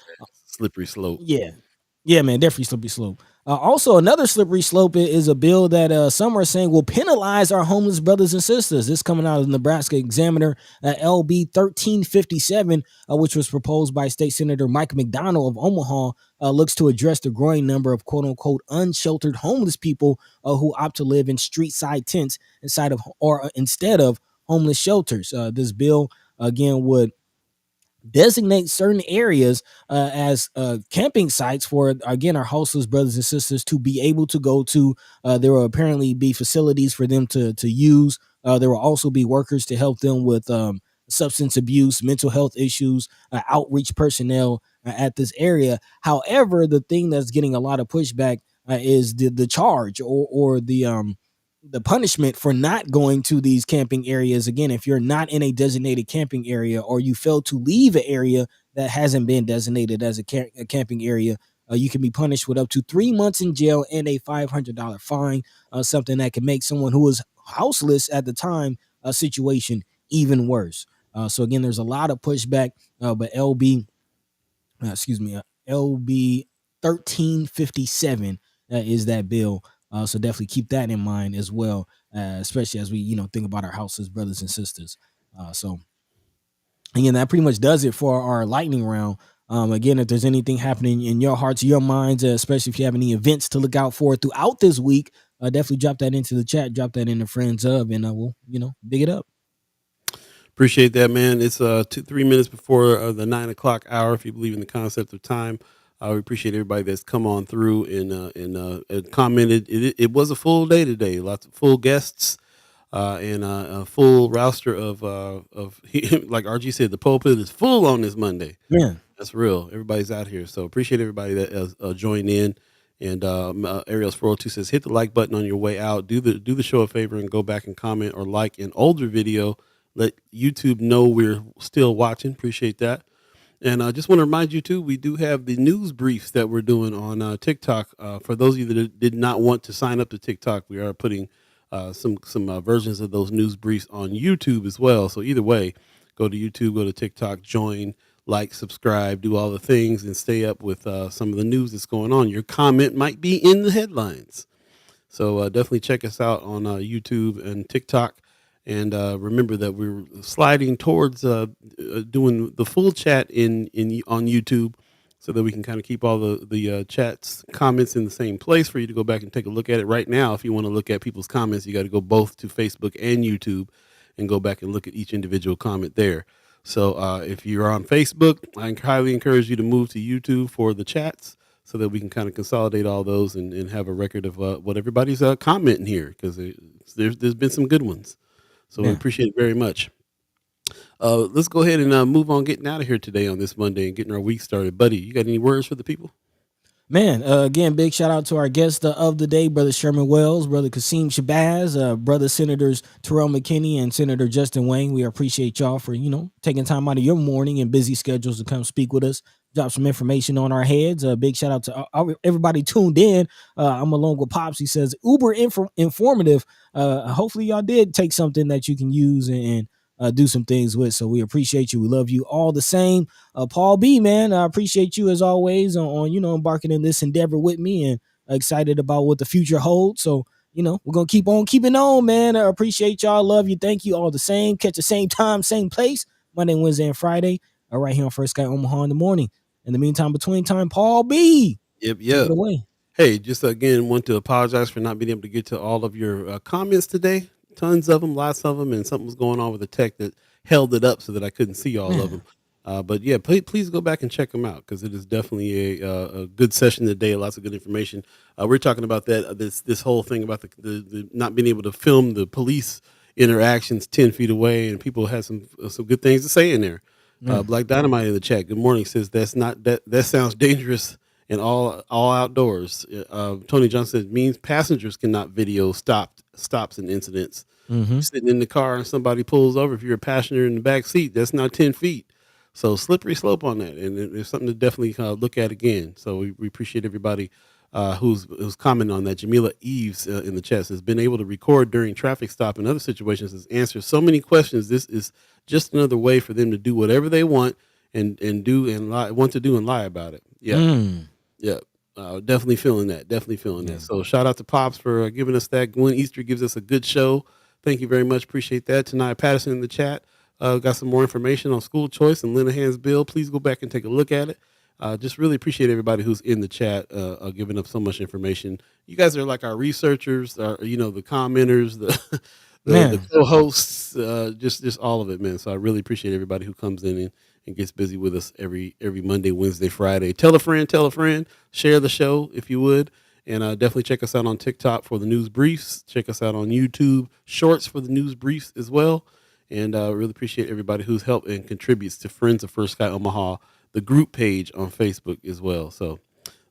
Slippery slope. Yeah, man, definitely slippery slope. Also, another slippery slope is a bill that some are saying will penalize our homeless brothers and sisters. This coming out of the Nebraska Examiner, LB 1357, which was proposed by State Senator Mike McDonald of Omaha, looks to address the growing number of quote-unquote unsheltered homeless people who opt to live in street-side tents instead of homeless shelters. This bill, again, would designate certain areas as camping sites for, again, our houseless brothers and sisters to be able to go to. There will apparently be facilities for them to use. There will also be workers to help them with substance abuse, mental health issues, outreach personnel at this area. However, the thing that's getting a lot of pushback is the charge or the punishment for not going to these camping areas. Again, if you're not in a designated camping area or you fail to leave an area that hasn't been designated as a camping area, you can be punished with up to 3 months in jail and a $500 fine, something that can make someone who was houseless at the time situation even worse. So again, there's a lot of pushback, but LB 1357 is that bill. So definitely keep that in mind as well, especially as we, think about our houses, brothers and sisters. So again, that pretty much does it for our lightning round. Again, if there's anything happening in your hearts, your minds, especially if you have any events to look out for throughout this week, definitely drop that into the chat, drop that in the friends of, and we'll, big it up. Appreciate that, man. It's 3 minutes before the 9 o'clock hour. If you believe in the concept of time, we appreciate everybody that's come on through and commented. It was a full day today. Lots of full guests and a full roster of like RG said, the pulpit is full on this Monday. Yeah, that's real. Everybody's out here, so appreciate everybody that joined in. And Ariel's 402 says, hit the like button on your way out. Do the show a favor and go back and comment or like an older video. Let YouTube know we're still watching. Appreciate that. And I just want to remind you, too, we do have the news briefs that we're doing on TikTok. For those of you that did not want to sign up to TikTok, we are putting some versions of those news briefs on YouTube as well. So either way, go to YouTube, go to TikTok, join, like, subscribe, do all the things, and stay up with some of the news that's going on. Your comment might be in the headlines. So definitely check us out on YouTube and TikTok. And remember that we're sliding towards doing the full chat on YouTube, so that we can kind of keep all the chats, comments in the same place for you to go back and take a look at it. Right now, if you want to look at people's comments, you got to go both to Facebook and YouTube and go back and look at each individual comment there. So if you're on Facebook, I highly encourage you to move to YouTube for the chats, so that we can kind of consolidate all those and have a record of what everybody's commenting here, because there's been some good ones. So we appreciate it very much. Let's go ahead and move on getting out of here today on this Monday and getting our week started. Buddy, you got any words for the people? Man, again, big shout out to our guest of the day, Brother Sherman Wells, Brother Kasim Shabazz, Brother Senators Terrell McKinney and Senator Justin Wayne. We appreciate y'all for, taking time out of your morning and busy schedules to come speak with us. drop some information on our heads. A big shout out to everybody tuned in. I'm along with Pops. He says uber informative. Hopefully y'all did take something that you can use and do some things with. So we appreciate you. We love you all the same. Paul B, man, I appreciate you as always on embarking in this endeavor with me, and excited about what the future holds. So we're gonna keep on keeping on, man. I appreciate y'all. Love you. Thank you all the same. Catch the same time, same place, Monday, Wednesday, and Friday. Right here on First Sky Omaha in the morning. In the meantime, between time, Paul B. Yep. Take it away. Hey, just again, want to apologize for not being able to get to all of your comments today. Tons of them, lots of them, and something was going on with the tech that held it up so that I couldn't see all of them. But yeah, please go back and check them out, because it is definitely a good session today. Lots of good information. We're talking about this whole thing about the not being able to film the police interactions 10 feet away, and people had some good things to say in there. Black Dynamite in the chat, good morning, says that sounds dangerous and all outdoors. Tony Johnson says means passengers cannot video stops and incidents. Sitting in the car and somebody pulls over, if you're a passenger in the back seat, that's not 10 feet. So slippery slope on that, and there's something to definitely look at again. So we appreciate everybody who's commenting on that. Jamila Eves in the chat has been able to record during traffic stop and other situations, has answered so many questions. This is just another way for them to do whatever they want and want to do and lie about it. Yeah. Definitely feeling that. So shout out to Pops for giving us that. Gwen Easter gives us a good show. Thank you very much. Appreciate that. Tonight, Patterson in the chat. Got some more information on school choice and Linehan's bill. Please go back and take a look at it. Just really appreciate everybody who's in the chat, giving up so much information. You guys are like our researchers, the commenters, the co-hosts, just all of it, man. So I really appreciate everybody who comes in and gets busy with us every Monday, Wednesday, Friday. Tell a friend, share the show if you would. And definitely check us out on TikTok for the news briefs. Check us out on YouTube Shorts for the news briefs as well. And really appreciate everybody who's helped and contributes to Friends of First Sky Omaha, the group page on Facebook as well. So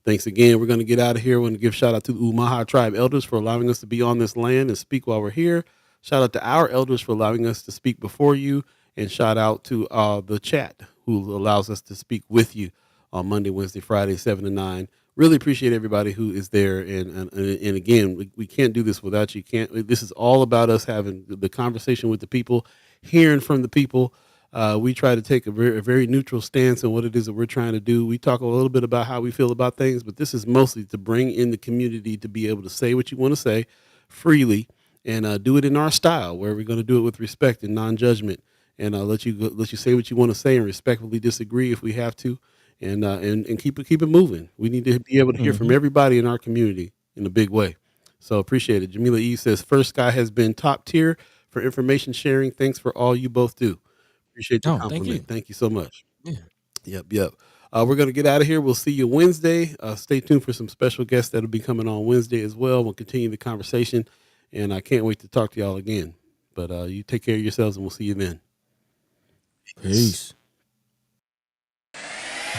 thanks again. We're going to get out of here. We're going to give shout out to the Omaha tribe elders for allowing us to be on this land and speak while we're here. Shout out to our elders for allowing us to speak before you. And shout out to the chat who allows us to speak with you on Monday, Wednesday, Friday, 7 to 9. Really appreciate everybody who is there. And again, we can't do this without you. This is all about us having the conversation with the people, hearing from the people. We try to take a very neutral stance on what it is that we're trying to do. We talk a little bit about how we feel about things, but this is mostly to bring in the community to be able to say what you want to say freely and do it in our style, where we're going to do it with respect and non-judgment, and let you say what you want to say and respectfully disagree if we have to, and keep it moving. We need to be able to hear from everybody in our community in a big way. So appreciate it. Jamila E says First Sky has been top tier for information sharing. Thanks for all you both do. Appreciate the compliment. Thank you so much. Yep. We're going to get out of here. We'll see you Wednesday. Stay tuned for some special guests that'll be coming on Wednesday as well. We'll continue the conversation, and I can't wait to talk to y'all again. But you take care of yourselves, and we'll see you then. Peace.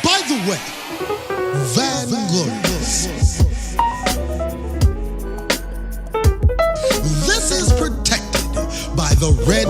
By the way, Vanglorious, this is protected by the red